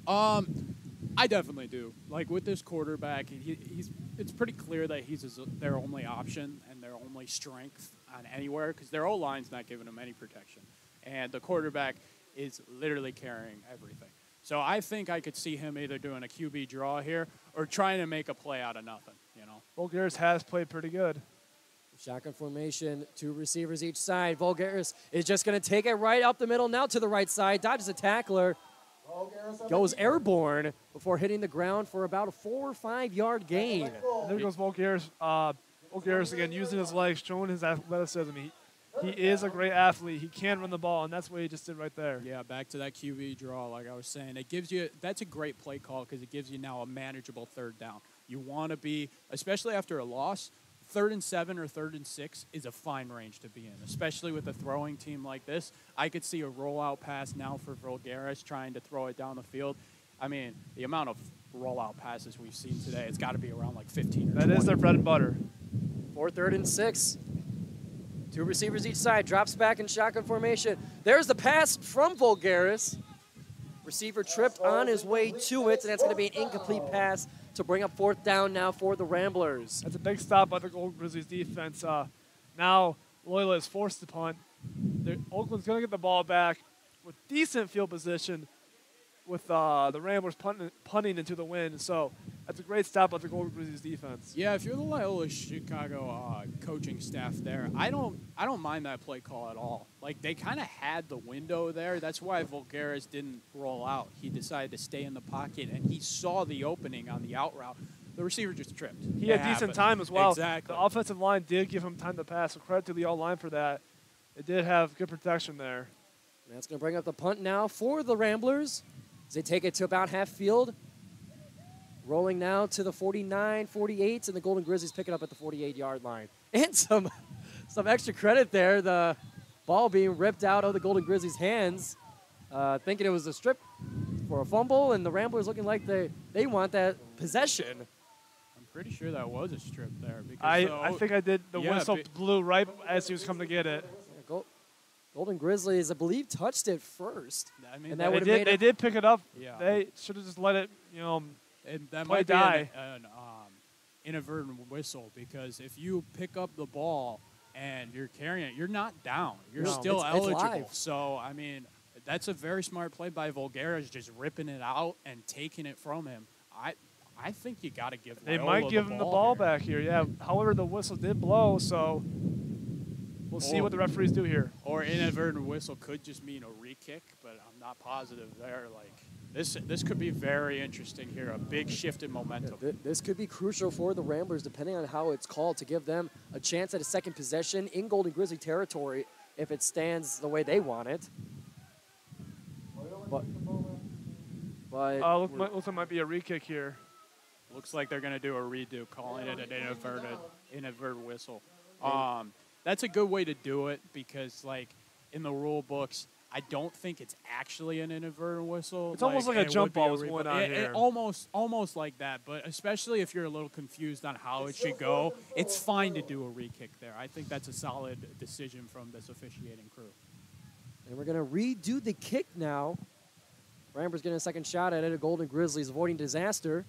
S2: I definitely do. Like, with this quarterback, it's pretty clear that he's their only option and their only strength on anywhere because their O-line's not giving him any protection. And the quarterback is literally carrying everything. So I think I could see him either doing a QB draw here or trying to make a play out of nothing,
S3: Vulgaris has played pretty good.
S1: Shotgun formation, 2 receivers each side. Vulgaris is just going to take it right up the middle, now to the right side, dodges a tackler, goes airborne before hitting the ground for about a 4 or 5 yard gain.
S3: And there goes Vulgaris. Vulgaris again using his legs, showing his athleticism. He is a great athlete. He can run the ball, and that's what he just did right there.
S2: Yeah, back to that QB draw, like I was saying. That's a great play call because it gives you now a manageable 3rd down. You want to be, especially after a loss, 3rd and 7 or 3rd and 6 is a fine range to be in, especially with a throwing team like this. I could see a rollout pass now for Voulgaris trying to throw it down the field. I mean, the amount of rollout passes we've seen today, it's got to be around like 15 or 20.
S3: That is their bread and butter.
S1: 4th, 3rd, and 6. 2 receivers each side, drops back in shotgun formation. There's the pass from Voulgaris. Receiver tripped on his way to it, and that's going to be an incomplete pass to bring up 4th down now for the Ramblers.
S3: That's a big stop by the Golden Grizzlies defense. Now Loyola is forced to punt. Oakland's going to get the ball back with decent field position with the Ramblers punting into the wind. So that's a great stop by the Golden Grizzlies defense.
S2: Yeah, if you're the Loyola Chicago coaching staff there, I don't mind that play call at all. Like, they kind of had the window there. That's why Voulgaris didn't roll out. He decided to stay in the pocket, and he saw the opening on the out route. The receiver just tripped.
S3: He had decent time as well.
S2: Exactly.
S3: The offensive line did give him time to pass, so credit to the O-line for that. It did have good protection there.
S1: And that's going to bring up the punt now for the Ramblers as they take it to about half field. Rolling now to the 49, 48, and the Golden Grizzlies pick it up at the 48-yard line. And some extra credit there. The ball being ripped out of the Golden Grizzlies' hands, thinking it was a strip for a fumble, and the Ramblers looking like they want that possession.
S2: I'm pretty sure that was a strip there. Because
S3: I think I did. The whistle blew right as he was coming to get it.
S1: Golden Grizzlies, I believe, touched it first.
S2: I mean,
S1: and that would have
S3: they did pick it up.
S2: Yeah.
S3: They should have just let it,
S2: and that
S3: play
S2: might
S3: die.
S2: be an inadvertent whistle, because if you pick up the ball and you're carrying it, you're not down. You're still eligible.
S1: It's live.
S2: So, I mean, that's a very smart play by Voulgaris, just ripping it out and taking it from him. I think you got to give
S3: They
S2: Loyola
S3: might give him the ball back here, yeah. However, the whistle did blow, so we'll see what the referees do here.
S2: Or inadvertent whistle could just mean a re-kick, but I'm not positive there. Like, this could be very interesting here, a big shift in momentum.
S1: This could be crucial for the Ramblers, depending on how it's called, to give them a chance at a second possession in Golden Grizzly territory if it stands the way they want it. But
S3: looks like it might be a re-kick here.
S2: Looks like they're going to do a redo, calling it an inadvertent whistle. That's a good way to do it, because, like, in the rule books, I don't think it's actually an inadvertent whistle.
S3: It's almost like a jump ball was going on here.
S2: Almost like that, but especially if you're a little confused on how it should go, it's fine to do a re-kick there. I think that's a solid decision from this officiating crew.
S1: And we're going to redo the kick now. Ramblers getting a second shot at it. The Golden Grizzlies avoiding disaster.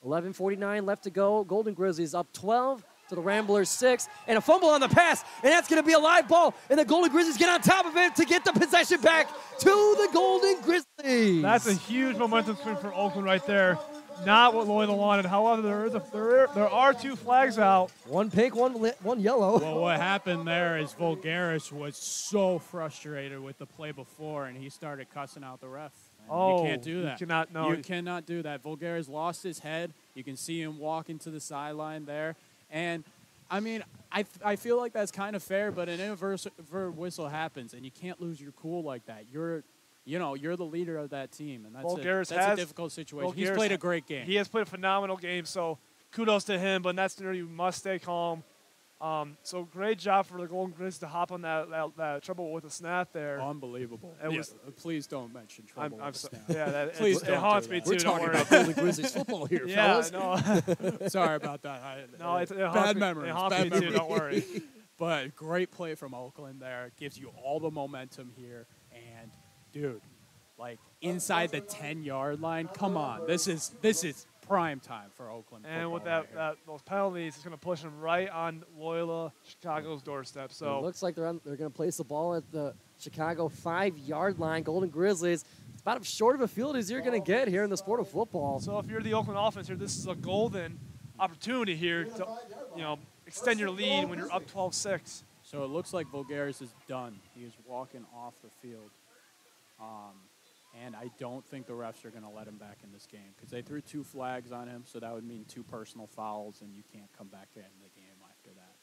S1: 11:49 left to go. Golden Grizzlies up 12 to the Ramblers 6. And a fumble on the pass. And that's going to be a live ball. And the Golden Grizzlies get on top of it to get the possession back to the Golden Grizzlies.
S3: That's a huge momentum swing for Oakland right there. Not what Loyola wanted. However, there are 2 flags out.
S1: One pink, one yellow.
S2: Well, what happened there is Voulgaris was so frustrated with the play before, and he started cussing out the ref. And you can't do that. You cannot do that. Voulgaris lost his head. You can see him walking to the sideline there. And, I mean, I feel like that's kind of fair, but an inadvertent whistle happens, and you can't lose your cool like that. You're the leader of that team, and that's a difficult situation. He's played a great game.
S3: He has played a phenomenal game, so kudos to him, but in that scenario, you must stay calm. So great job for the Golden Grizzlies to hop on that trouble with the snap there.
S2: Unbelievable. Please don't mention trouble with the snap.
S3: Yeah,
S2: please
S3: it haunts me too.
S1: We're talking about Golden Grizzlies football here, fellas.
S3: No.
S2: Sorry about that.
S3: Bad memories. It haunts me too, don't worry.
S2: But great play from Oakland there. Gives you all the momentum here. And, dude, like, inside the 10-yard line, come on. This is prime time for Oakland.
S3: And with those penalties, it's going to push them right on Loyola Chicago's doorstep. So
S1: it looks like they're going to place the ball at the Chicago 5-yard line. Golden Grizzlies, it's about as short of a field as you're going to get here in the sport of football.
S3: So if you're the Oakland offense here, this is a golden opportunity here to extend your lead when you're up 12-6.
S2: So it looks like Voulgaris is done. He is walking off the field. And I don't think the refs are going to let him back in this game, because they threw 2 flags on him, so that would mean 2 personal fouls, and you can't come back in the game after that.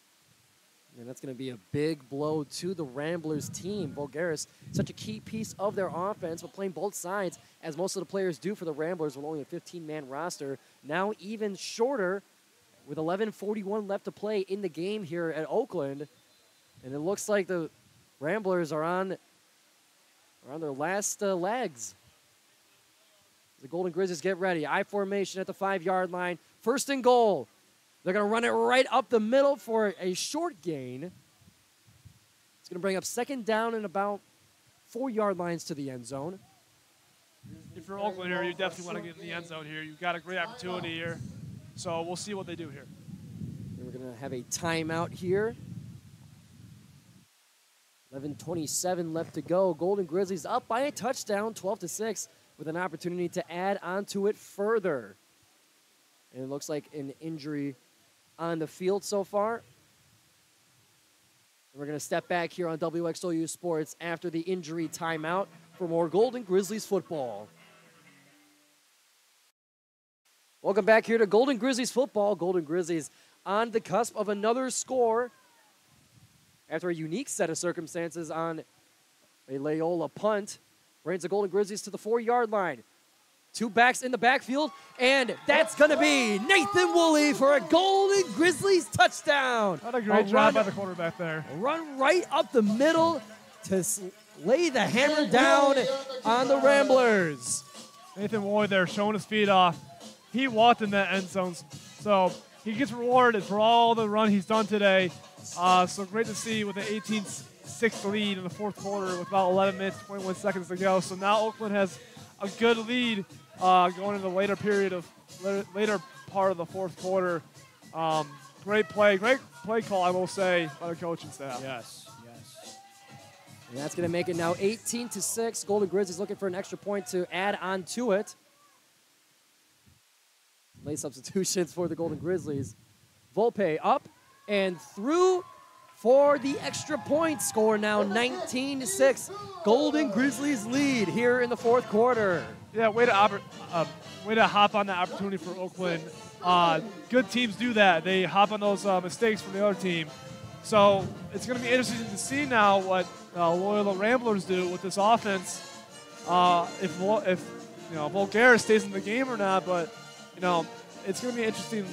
S1: And that's going to be a big blow to the Ramblers team. Voulgaris, such a key piece of their offense, but playing both sides, as most of the players do for the Ramblers with only a 15-man roster. Now even shorter with 11:41 left to play in the game here at Oakland. And it looks like the Ramblers are on their last legs. The Golden Grizzlies get ready. I formation at the 5-yard line. First and goal. They're going to run it right up the middle for a short gain. It's going to bring up second down and about 4-yard lines to the end zone.
S3: If you're Oakland here, you definitely want to get in the end zone here. You've got a great opportunity here. So we'll see what they do here.
S1: And we're going to have a timeout here. 11:27 left to go. Golden Grizzlies up by a touchdown, 12-6, with an opportunity to add onto it further. And it looks like an injury on the field so far. And we're going to step back here on WXOU Sports after the injury timeout for more Golden Grizzlies football. Welcome back here to Golden Grizzlies football. Golden Grizzlies on the cusp of another score after a unique set of circumstances on a Loyola punt. Brings the Golden Grizzlies to the 4-yard line. 2 backs in the backfield, and that's going to be Nathan Woolley for a Golden Grizzlies touchdown.
S3: What a great job by the quarterback there.
S1: Run right up the middle to lay the hammer down on the Ramblers.
S3: Nathan Woolley there showing his feet off. He walked in that end zone, so he gets rewarded for all the run he's done today. So great to see with an 18-6 lead in the fourth quarter with about 11 minutes, 21 seconds to go. So now Oakland has a good lead going into the later part of the fourth quarter. Great play call, I will say, by the coaching staff.
S2: Yes, yes.
S1: And that's going to make it now 18-6. Golden Grizzlies looking for an extra point to add on to it. Late substitutions for the Golden Grizzlies. Volpe up and through for the extra point. Score now 19-6. Golden Grizzlies lead here in the fourth quarter.
S3: Yeah, way to hop on that opportunity for Oakland. Good teams do that. They hop on those mistakes from the other team. So it's going to be interesting to see now what Loyola Ramblers do with this offense. If Bulgaris stays in the game or not, but it's going to be an interesting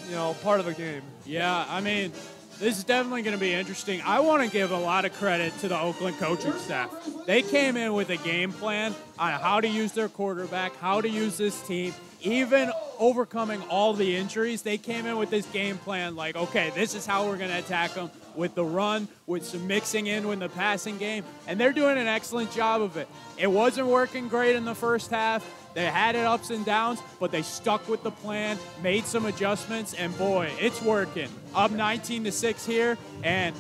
S3: part of the game.
S2: Yeah, I mean, this is definitely going to be interesting. I want to give a lot of credit to the Oakland coaching staff. They came in with a game plan on how to use their quarterback, how to use this team, even overcoming all the injuries. They came in with this game plan like, okay, this is how we're going to attack them with the run, with some mixing in with the passing game, and they're doing an excellent job of it. It wasn't working great in the first half. They had it ups and downs, but they stuck with the plan, made some adjustments, and boy, it's working. Up 19-6 here, and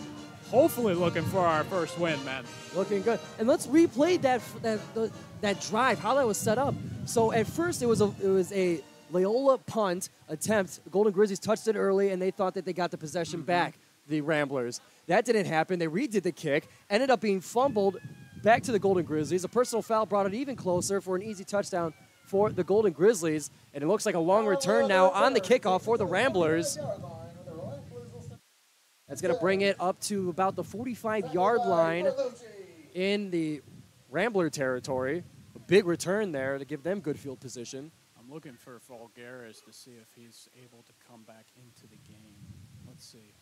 S2: hopefully looking for our first win, man.
S1: Looking good. And let's replay that drive, how that was set up. So at first it was a Loyola punt attempt. Golden Grizzlies touched it early, and they thought that they got the possession back, the Ramblers. That didn't happen. They redid the kick, ended up being fumbled back to the Golden Grizzlies. A personal foul brought it even closer for an easy touchdown for the Golden Grizzlies. And it looks like a long return now on the kickoff for the Ramblers. That's going to bring it up to about the 45-yard line in the Rambler territory. A big return there to give them good field position.
S2: I'm looking for Vulgaris to see if he's able to come back into the game. Let's see.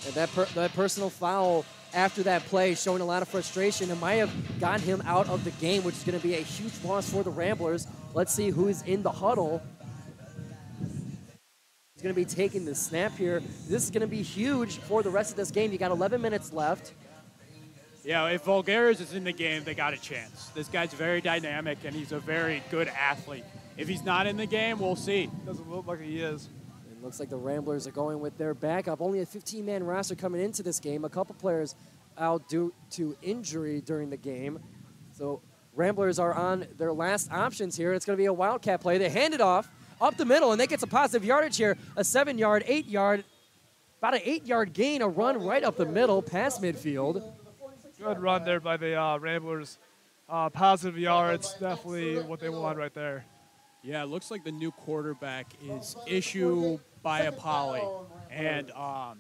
S1: And that personal foul after that play showing a lot of frustration. It might have gotten him out of the game, which is going to be a huge loss for the Ramblers. Let's see who is in the huddle. He's going to be taking the snap here. This is going to be huge for the rest of this game. You got 11 minutes left.
S2: Yeah, if Vulgaris is in the game, they got a chance. This guy's very dynamic, and he's a very good athlete. If he's not in the game, we'll see.
S3: Doesn't look like he is.
S1: Looks like the Ramblers are going with their backup. Only a 15-man roster coming into this game. A couple players out due to injury during the game. So Ramblers are on their last options here. It's going to be a Wildcat play. They hand it off up the middle, and they get some positive yardage here. A 7-yard, 8-yard, about an 8-yard gain, a run right up the middle past midfield.
S3: Good run there by the Ramblers. Positive yards, definitely what they want right there.
S2: Yeah, it looks like the new quarterback is Issue Biapali. And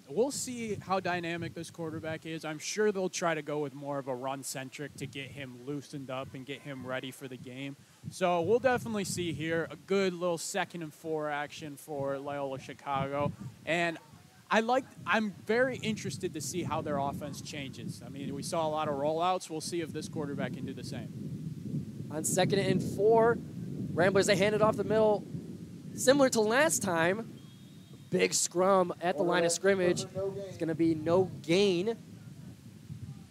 S2: we'll see how dynamic this quarterback is. I'm sure they'll try to go with more of a run-centric to get him loosened up and get him ready for the game. So we'll definitely see here a good little 2nd and 4 action for Loyola Chicago. And I'm very interested to see how their offense changes. I mean, we saw a lot of rollouts. We'll see if this quarterback can do the same.
S1: On 2nd and 4, Ramblers, they hand it off the middle. Similar to last time, big scrum at the line of scrimmage. It's going to be no gain.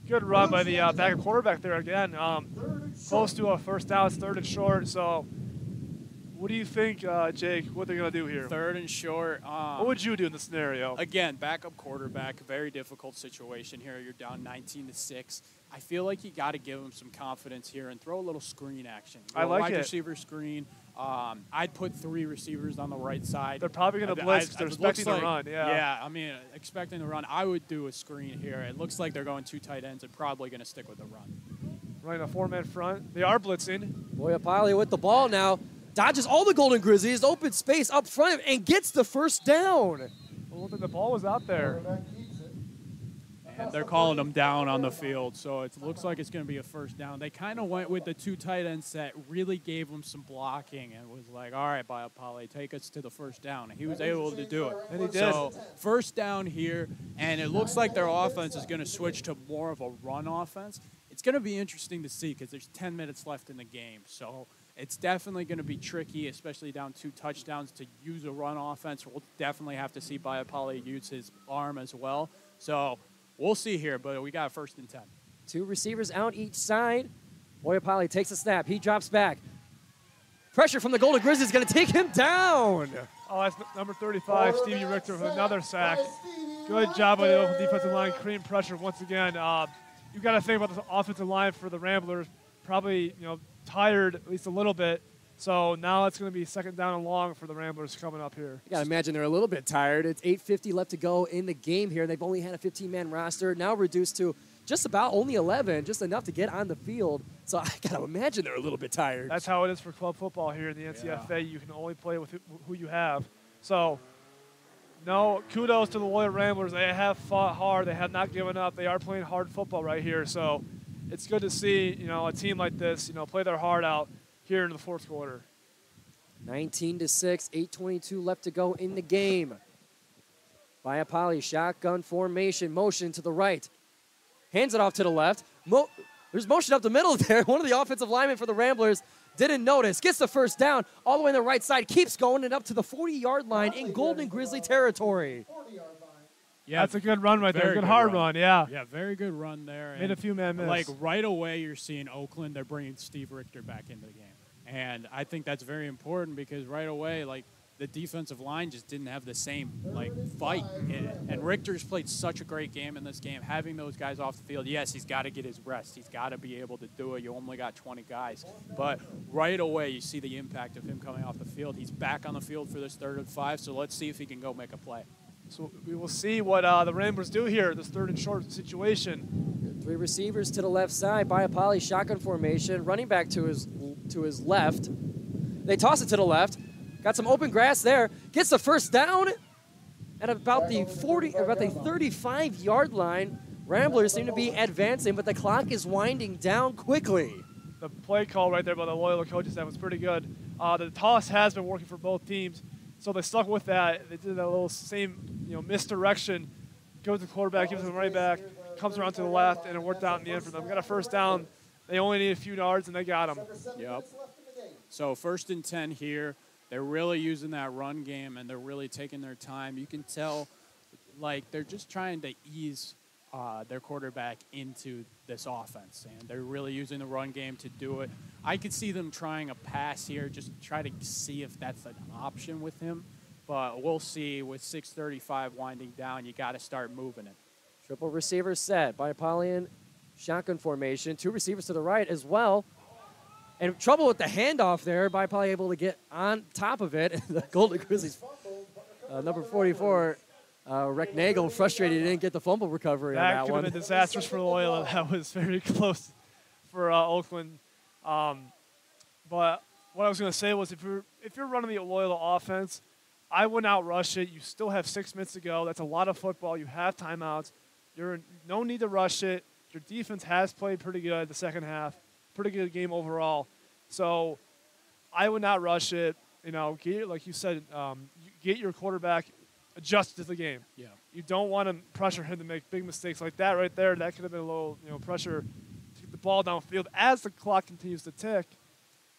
S3: Good run by the backup quarterback there again. Close to a first down. It's 3rd and short. So what do you think, Jake, what they're going to do here?
S2: 3rd and short.
S3: What would you do in this scenario?
S2: Again, backup quarterback, very difficult situation here. You're down 19-6. I feel like you got to give him some confidence here and throw a little screen action.
S3: I like
S2: wide
S3: it.
S2: receiver screen. I'd put 3 receivers on the right side.
S3: They're probably going to blitz because they're expecting to run.
S2: Yeah, I mean, expecting to run. I would do a screen here. It looks like they're going 2 tight ends and probably going to stick with the run.
S3: Running a 4-man front. They are blitzing.
S1: Boyapali with the ball now. Dodges all the Golden Grizzlies, open space up front, and gets the first down.
S3: Well, the ball was out there.
S2: And they're calling them down on the field, so it looks like it's going to be a first down. They kind of went with the 2 tight end set, really gave them some blocking, and was like, all right, Boyapali, take us to the first down. And he was able to do it.
S3: And he did.
S2: So first down here, and it looks like their offense is going to switch to more of a run offense. It's going to be interesting to see because there's 10 minutes left in the game. So it's definitely going to be tricky, especially down 2 touchdowns, to use a run offense. We'll definitely have to see Boyapali use his arm as well. So we'll see here, but we got 1st and 10.
S1: 2 receivers out each side. Boyapali takes a snap. He drops back. Pressure from the Golden Grizzlies is going to take him down.
S3: Oh, that's number 35, Stevie Richter, with another sack. Good job by the Oakland defensive line, creating pressure once again. You got to think about the offensive line for the Ramblers. Probably, tired at least a little bit. So now it's going to be 2nd down and long for the Ramblers coming up here.
S1: You got to imagine they're a little bit tired. It's 8:50 left to go in the game here. They've only had a 15-man roster, now reduced to just about only 11, just enough to get on the field. So I got to imagine they're a little bit tired.
S3: That's how it is for club football here in the NCFA. Yeah. You can only play with who you have. So, no, kudos to the Loyola Ramblers. They have fought hard. They have not given up. They are playing hard football right here. So it's good to see, a team like this, play their heart out here in the 4th quarter.
S1: 19-6, 8:22 left to go in the game. Boyapali, shotgun formation, motion to the right. Hands it off to the left. There's motion up the middle there. One of the offensive linemen for the Ramblers didn't notice. Gets the first down all the way on the right side. Keeps going and up to the 40-yard line in Golden Grizzly territory.
S3: Yeah, that's a good run right there. Good hard run, yeah.
S2: Yeah, very good run there.
S3: Made a few man miss.
S2: Like right away, you're seeing Oakland. They're bringing Steve Richter back into the game. And I think that's very important because right away, the defensive line just didn't have the same, fight. And Richter's played such a great game in this game. Having those guys off the field, yes, he's got to get his rest. He's got to be able to do it. You only got 20 guys. But right away, you see the impact of him coming off the field. He's back on the field for this 3rd and 5, so let's see if he can go make a play.
S3: So we will see what the Ramblers do here, this 3rd and short situation.
S1: 3 receivers to the left side. Boyapali, shotgun formation. Running back to his left. They toss it to the left. Got some open grass there. Gets the first down at about the 35-yard line. Ramblers seem to be advancing, but the clock is winding down quickly.
S3: The play call right there by the Loyola coaches, that was pretty good. The toss has been working for both teams, so they stuck with that. They did that little same, misdirection. Goes to the quarterback, gives him right back, comes around to the left, and it worked out in the end for them. Got a first down. They only need a few yards, and they got him.
S2: Yep. So 1st and 10 here. They're really using that run game, and they're really taking their time. You can tell, they're just trying to ease their quarterback into this offense, and they're really using the run game to do it. I could see them trying a pass here, just try to see if that's an option with him, but we'll see. With 6:35 winding down, you got to start moving it.
S1: Triple receiver set. Boyapali, shotgun formation. 2 receivers to the right as well. And trouble with the handoff there. Boyapali able to get on top of it. The Golden Grizzlies, number 44, Rick Nagel, frustrated he didn't get the fumble recovery on that
S3: could
S1: one.
S3: have been disastrous for Loyola. That was very close for Oakland. But what I was going to say was if you're running the Loyola offense, I wouldn't outrush it. You still have 6 minutes to go. That's a lot of football. You have timeouts. No need to rush it. Your defense has played pretty good the second half. Pretty good game overall. So I would not rush it. Like you said, get your quarterback adjusted to the game.
S2: Yeah.
S3: You don't want to pressure him to make big mistakes like that right there. That could have been a little, pressure to get the ball downfield as the clock continues to tick.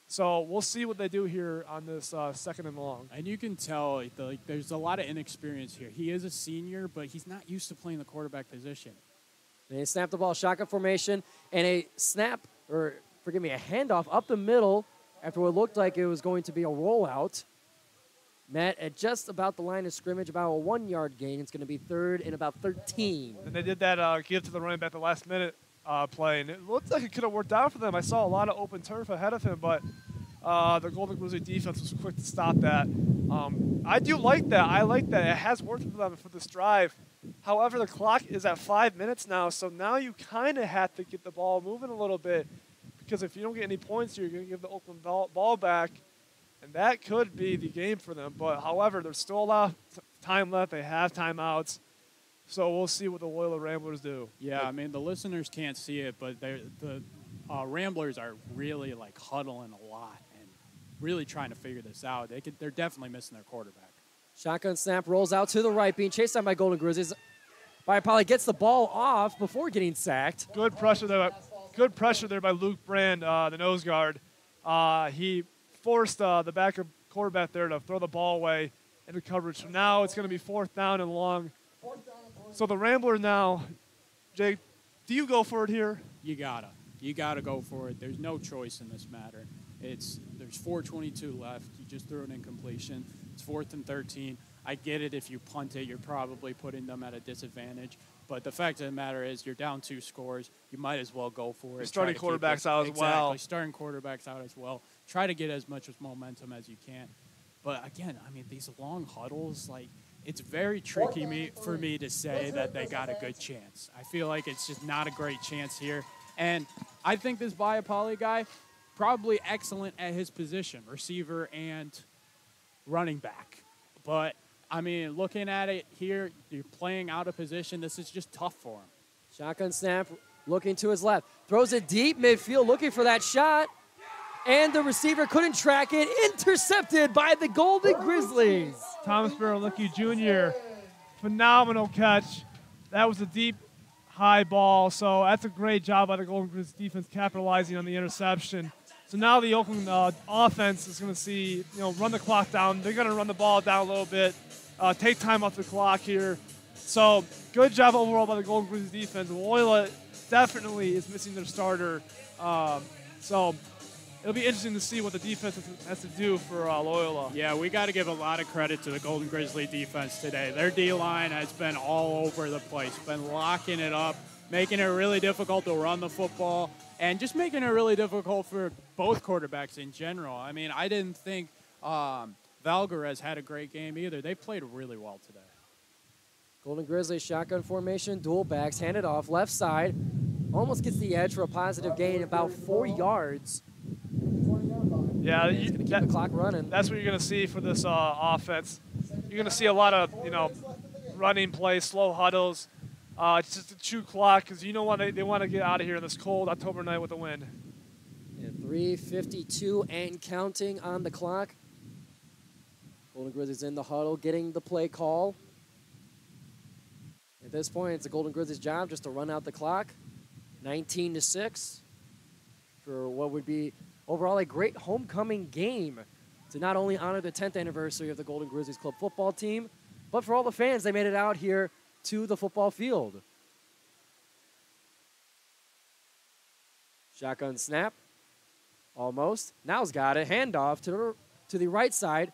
S3: So we'll see what they do here on this second and long.
S2: And you can tell there's a lot of inexperience here. He is a senior, but he's not used to playing the quarterback position.
S1: And they snap the ball, shotgun formation, and a handoff up the middle after what looked like it was going to be a rollout. Met at just about the line of scrimmage, about a 1-yard gain. It's going to be 3rd and about 13.
S3: And they did that give to the running back the last minute play, and it looked like it could have worked out for them. I saw a lot of open turf ahead of him, but the Golden Grizzlies defense was quick to stop that. I do like that. I like that. It has worked for them for this drive. However, the clock is at 5 minutes now, so now you kind of have to get the ball moving a little bit, because if you don't get any points, you're going to give the Oakland ball back. And that could be the game for them. But, however, there's still a lot of time left. They have timeouts. So we'll see what the Loyola Ramblers do.
S2: Yeah, I mean, the listeners can't see it, but the Ramblers are really, huddling a lot and really trying to figure this out. They're definitely missing their quarterback.
S1: Shotgun snap rolls out to the right, being chased down by Golden Grizzlies. Probably gets the ball off before getting sacked.
S3: Good pressure there by Luke Brand, the nose guard. He forced the backup quarterback there to throw the ball away into coverage. So now it's going to be 4th down and long. So the Ramblers now, Jake, do you go for it here?
S2: You gotta go for it. There's no choice in this matter. There's 4:22 left. You just threw an incompletion. It's 4th and 13. I get it. If you punt it, you're probably putting them at a disadvantage. But the fact of the matter is, you're down 2 scores. You might as well go for it.
S3: Starting quarterbacks out as well.
S2: Exactly, starting quarterbacks out as well. Try to get as much momentum as you can. But again, I mean, these long huddles, it's very tricky for me to say that they got a good chance. I feel like it's just not a great chance here. And I think this Biapoli guy, probably excellent at his position, receiver and running back. But I mean, looking at it here, you're playing out of position. This is just tough for him.
S1: Shotgun snap, looking to his left. Throws it deep midfield, looking for that shot. And the receiver couldn't track it. Intercepted by the Golden Grizzlies.
S3: Thomas Virostick Jr., phenomenal catch. That was a deep, high ball. So that's a great job by the Golden Grizzlies defense capitalizing on the interception. So now the Oakland offense is going to see, run the clock down. They're going to run the ball down a little bit, take time off the clock here. So good job overall by the Golden Grizzlies defense. Loyola definitely is missing their starter. So it'll be interesting to see what the defense has to do for Loyola.
S2: Yeah, we got to give a lot of credit to the Golden Grizzly defense today. Their D-line has been all over the place, been locking it up, making it really difficult to run the football, and just making it really difficult for both quarterbacks in general. I mean, I didn't think Valgarez had a great game either. They played really well today.
S1: Golden Grizzlies shotgun formation, dual backs, handed off, left side. Almost gets the edge for a positive gain, about 4 yards.
S3: Yeah,
S1: keep the clock running.
S3: That's what you're going to see for this offense. You're going to see a lot of, running plays, slow huddles. It's just a chew clock because they want to get out of here this cold October night with a win.
S1: Yeah, 3:52 and counting on the clock. Golden Grizzlies in the huddle, getting the play call. At this point, it's the Golden Grizzlies' job just to run out the clock. 19-6 for what would be overall a great homecoming game to not only honor the 10th anniversary of the Golden Grizzlies club football team, but for all the fans, they made it out here to the football field. Shotgun snap. Almost. Now's got it. Handoff to the right side.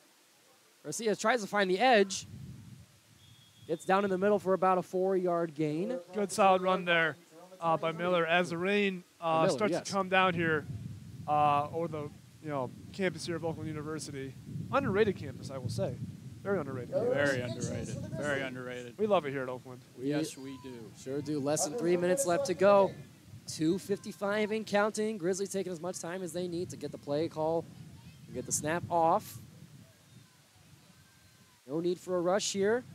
S1: Garcia tries to find the edge. Gets down in the middle for about a 4-yard gain.
S3: Good solid run there by Miller as the rain starts to come down here over the campus here of Oakland University. Underrated campus, I will say. Very underrated.
S2: Very underrated. Very underrated.
S3: We love it here at Oakland.
S2: Yes, we do.
S1: Sure do. Less than 3 minutes left to go. 2:55 and counting. Grizzlies taking as much time as they need to get the play call and get the snap off. No need for a rush here.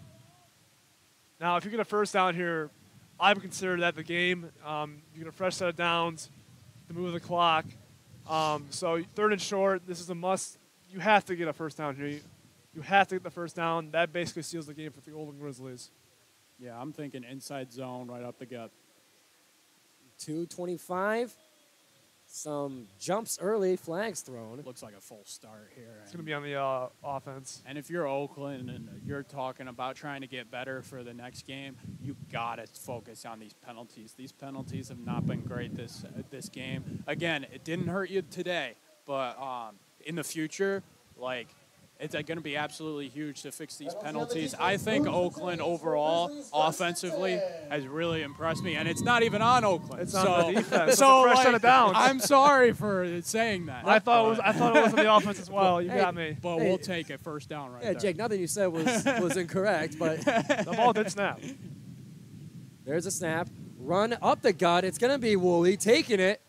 S3: Now, if you get a first down here, I would consider that the game. You get a fresh set of downs to move the clock. So 3rd and short, this is a must. You have to get a first down here. You have to get the first down. That basically seals the game for the Golden Grizzlies.
S2: Yeah, I'm thinking inside zone right up the gut.
S1: 2:25. Some jumps early, flags thrown.
S2: Looks like a full start here.
S3: It's going to be on the offense.
S2: And if you're Oakland and you're talking about trying to get better for the next game, you got to focus on these penalties. These penalties have not been great this game. Again, it didn't hurt you today, but in the future, like, it's going to be absolutely huge to fix these penalties. I think Oakland overall, offensively, has really impressed me, and it's not even on Oakland.
S3: It's on the defense.
S2: So
S3: It's a fresh set of downs.
S2: I'm sorry for saying that.
S3: I thought it was on the offense as well. You got me.
S2: But we'll take it first down right there.
S1: Yeah, Jake, nothing you said was incorrect, but
S3: The ball did snap.
S1: there's a snap. Run up the gut. It's going to be Woolley taking it.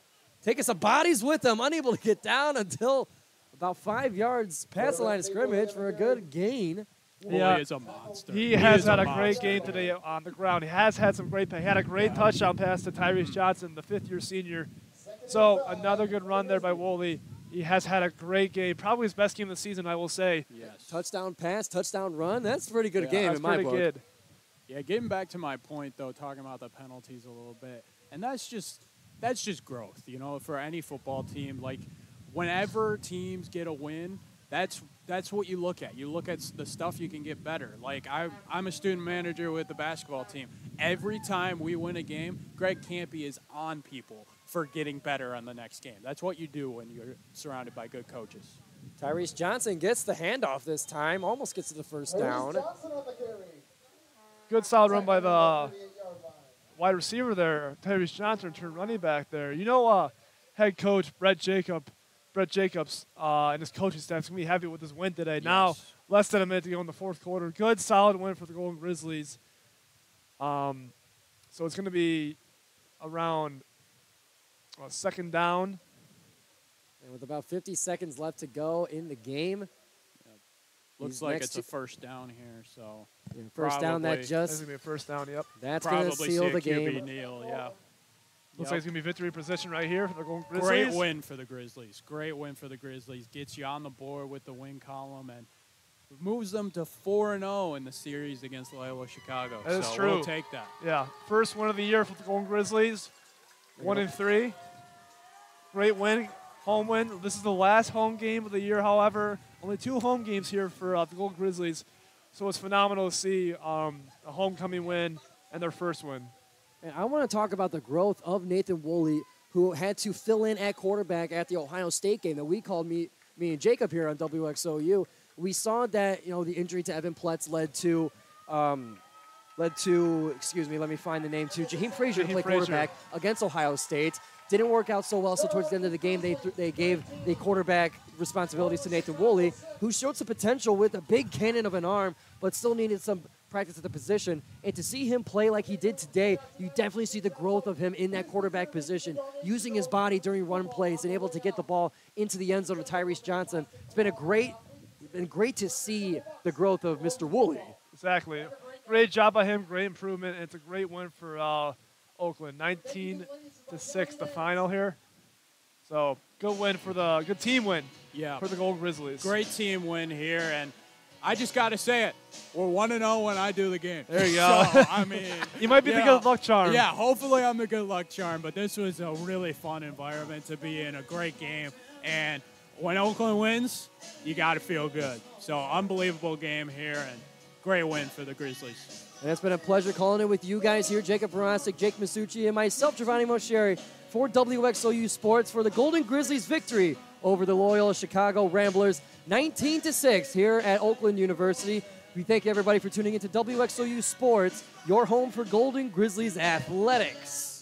S1: Taking some bodies with him. Unable to get down until about 5 yards past the line of scrimmage for a good gain.
S2: Woolley
S3: Yeah.
S2: is a monster.
S3: He has
S2: is
S3: had a
S2: monster.
S3: great game today on the ground. He has had some great play. He had a great touchdown pass to Tyrese Johnson, the 5th-year senior. So another good run there by Woolley. He has had a great game. Probably his best game of the season, I will say.
S2: Yes.
S1: Touchdown pass, touchdown run. That's a pretty good game
S3: That's
S1: in my
S3: pretty
S1: book.
S3: good.
S2: Yeah, getting back to my point, though, talking about the penalties a little bit, and that's just growth, you know, for any football team. Like, whenever teams get a win, that's what you look at. You look at the stuff you can get better. Like, I'm a student manager with the basketball team. Every time we win a game, Greg Campy is on people for getting better on the next game. That's what you do when you're surrounded by good coaches.
S1: Tyrese Johnson gets the handoff this time, almost gets to the first down.
S4: Johnson on the carry.
S3: Good solid run by the
S4: 38-yard line.
S3: wide receiver there, Tyrese Johnson, turned running back there. You know, head coach Brett Jacobs and his coaching staff is going to be happy with this win today. Now,
S2: Yes.
S3: less than a minute to go in the 4th quarter. Good, solid win for the Golden Grizzlies. So it's going to be around 2nd down.
S1: And with about 50 seconds left to go in the game.
S2: Looks
S1: These
S2: like
S1: next
S2: it's a first down here, so
S1: First down that
S2: Probably.
S3: That's
S1: just,
S3: going to be a first down, yep.
S1: that's going to
S2: probably
S1: seal
S2: see
S1: the
S2: a QB
S1: game.
S2: kneel, yeah.
S3: Looks like it's going to be victory position right here for the Golden Grizzlies.
S2: Great win for the Grizzlies. Great win for the Grizzlies. Gets you on the board with the win column and moves them to 4-0 in the series against Loyola Chicago.
S3: That is
S2: so
S3: true.
S2: We'll take that.
S3: Yeah, first win of the year for the Golden Grizzlies. 1-3. Great win, home win. This is the last home game of the year, however. Only 2 home games here for the Golden Grizzlies. So it's phenomenal to see a homecoming win and their first win.
S1: And I want to talk about the growth of Nathan Woolley, who had to fill in at quarterback at the Ohio State game that we called me and Jacob here on WXOU. We saw that, you know, the injury to Evan Pletz led to, excuse me, let me find the name too. Jaheim Frazier to play quarterback against Ohio State. Didn't work out so well, so towards the end of the game, they gave the quarterback responsibilities to Nathan Woolley, who showed some potential with a big cannon of an arm, but still needed some practice at the position. And to see him play like he did today, you definitely see the growth of him in that quarterback position, using his body during run plays and able to get the ball into the end zone of Tyrese Johnson. It's been great to see the growth of Mr. Woolley.
S3: Exactly. Great job by him. Great improvement. And it's a great win for Oakland. 19-6 the final here. So good win for good team win for the Golden Grizzlies.
S2: Great team win here, and I just got to say it. We're 1-0 when I do the game.
S3: There you go.
S2: So, I mean,
S3: You might be the good luck charm.
S2: Yeah, hopefully I'm the good luck charm, but this was a really fun environment to be in, a great game. And when Oakland wins, you got to feel good. So unbelievable game here, and great win for the Grizzlies.
S1: And it's been a pleasure calling it with you guys here, Jacob Virostick, Jake Massucci, and myself, Giovanni Moceri, for WXOU Sports for the Golden Grizzlies' victory over the Loyola Chicago Ramblers, 19-6 here at Oakland University. We thank everybody for tuning into WXOU Sports, your home for Golden Grizzlies athletics.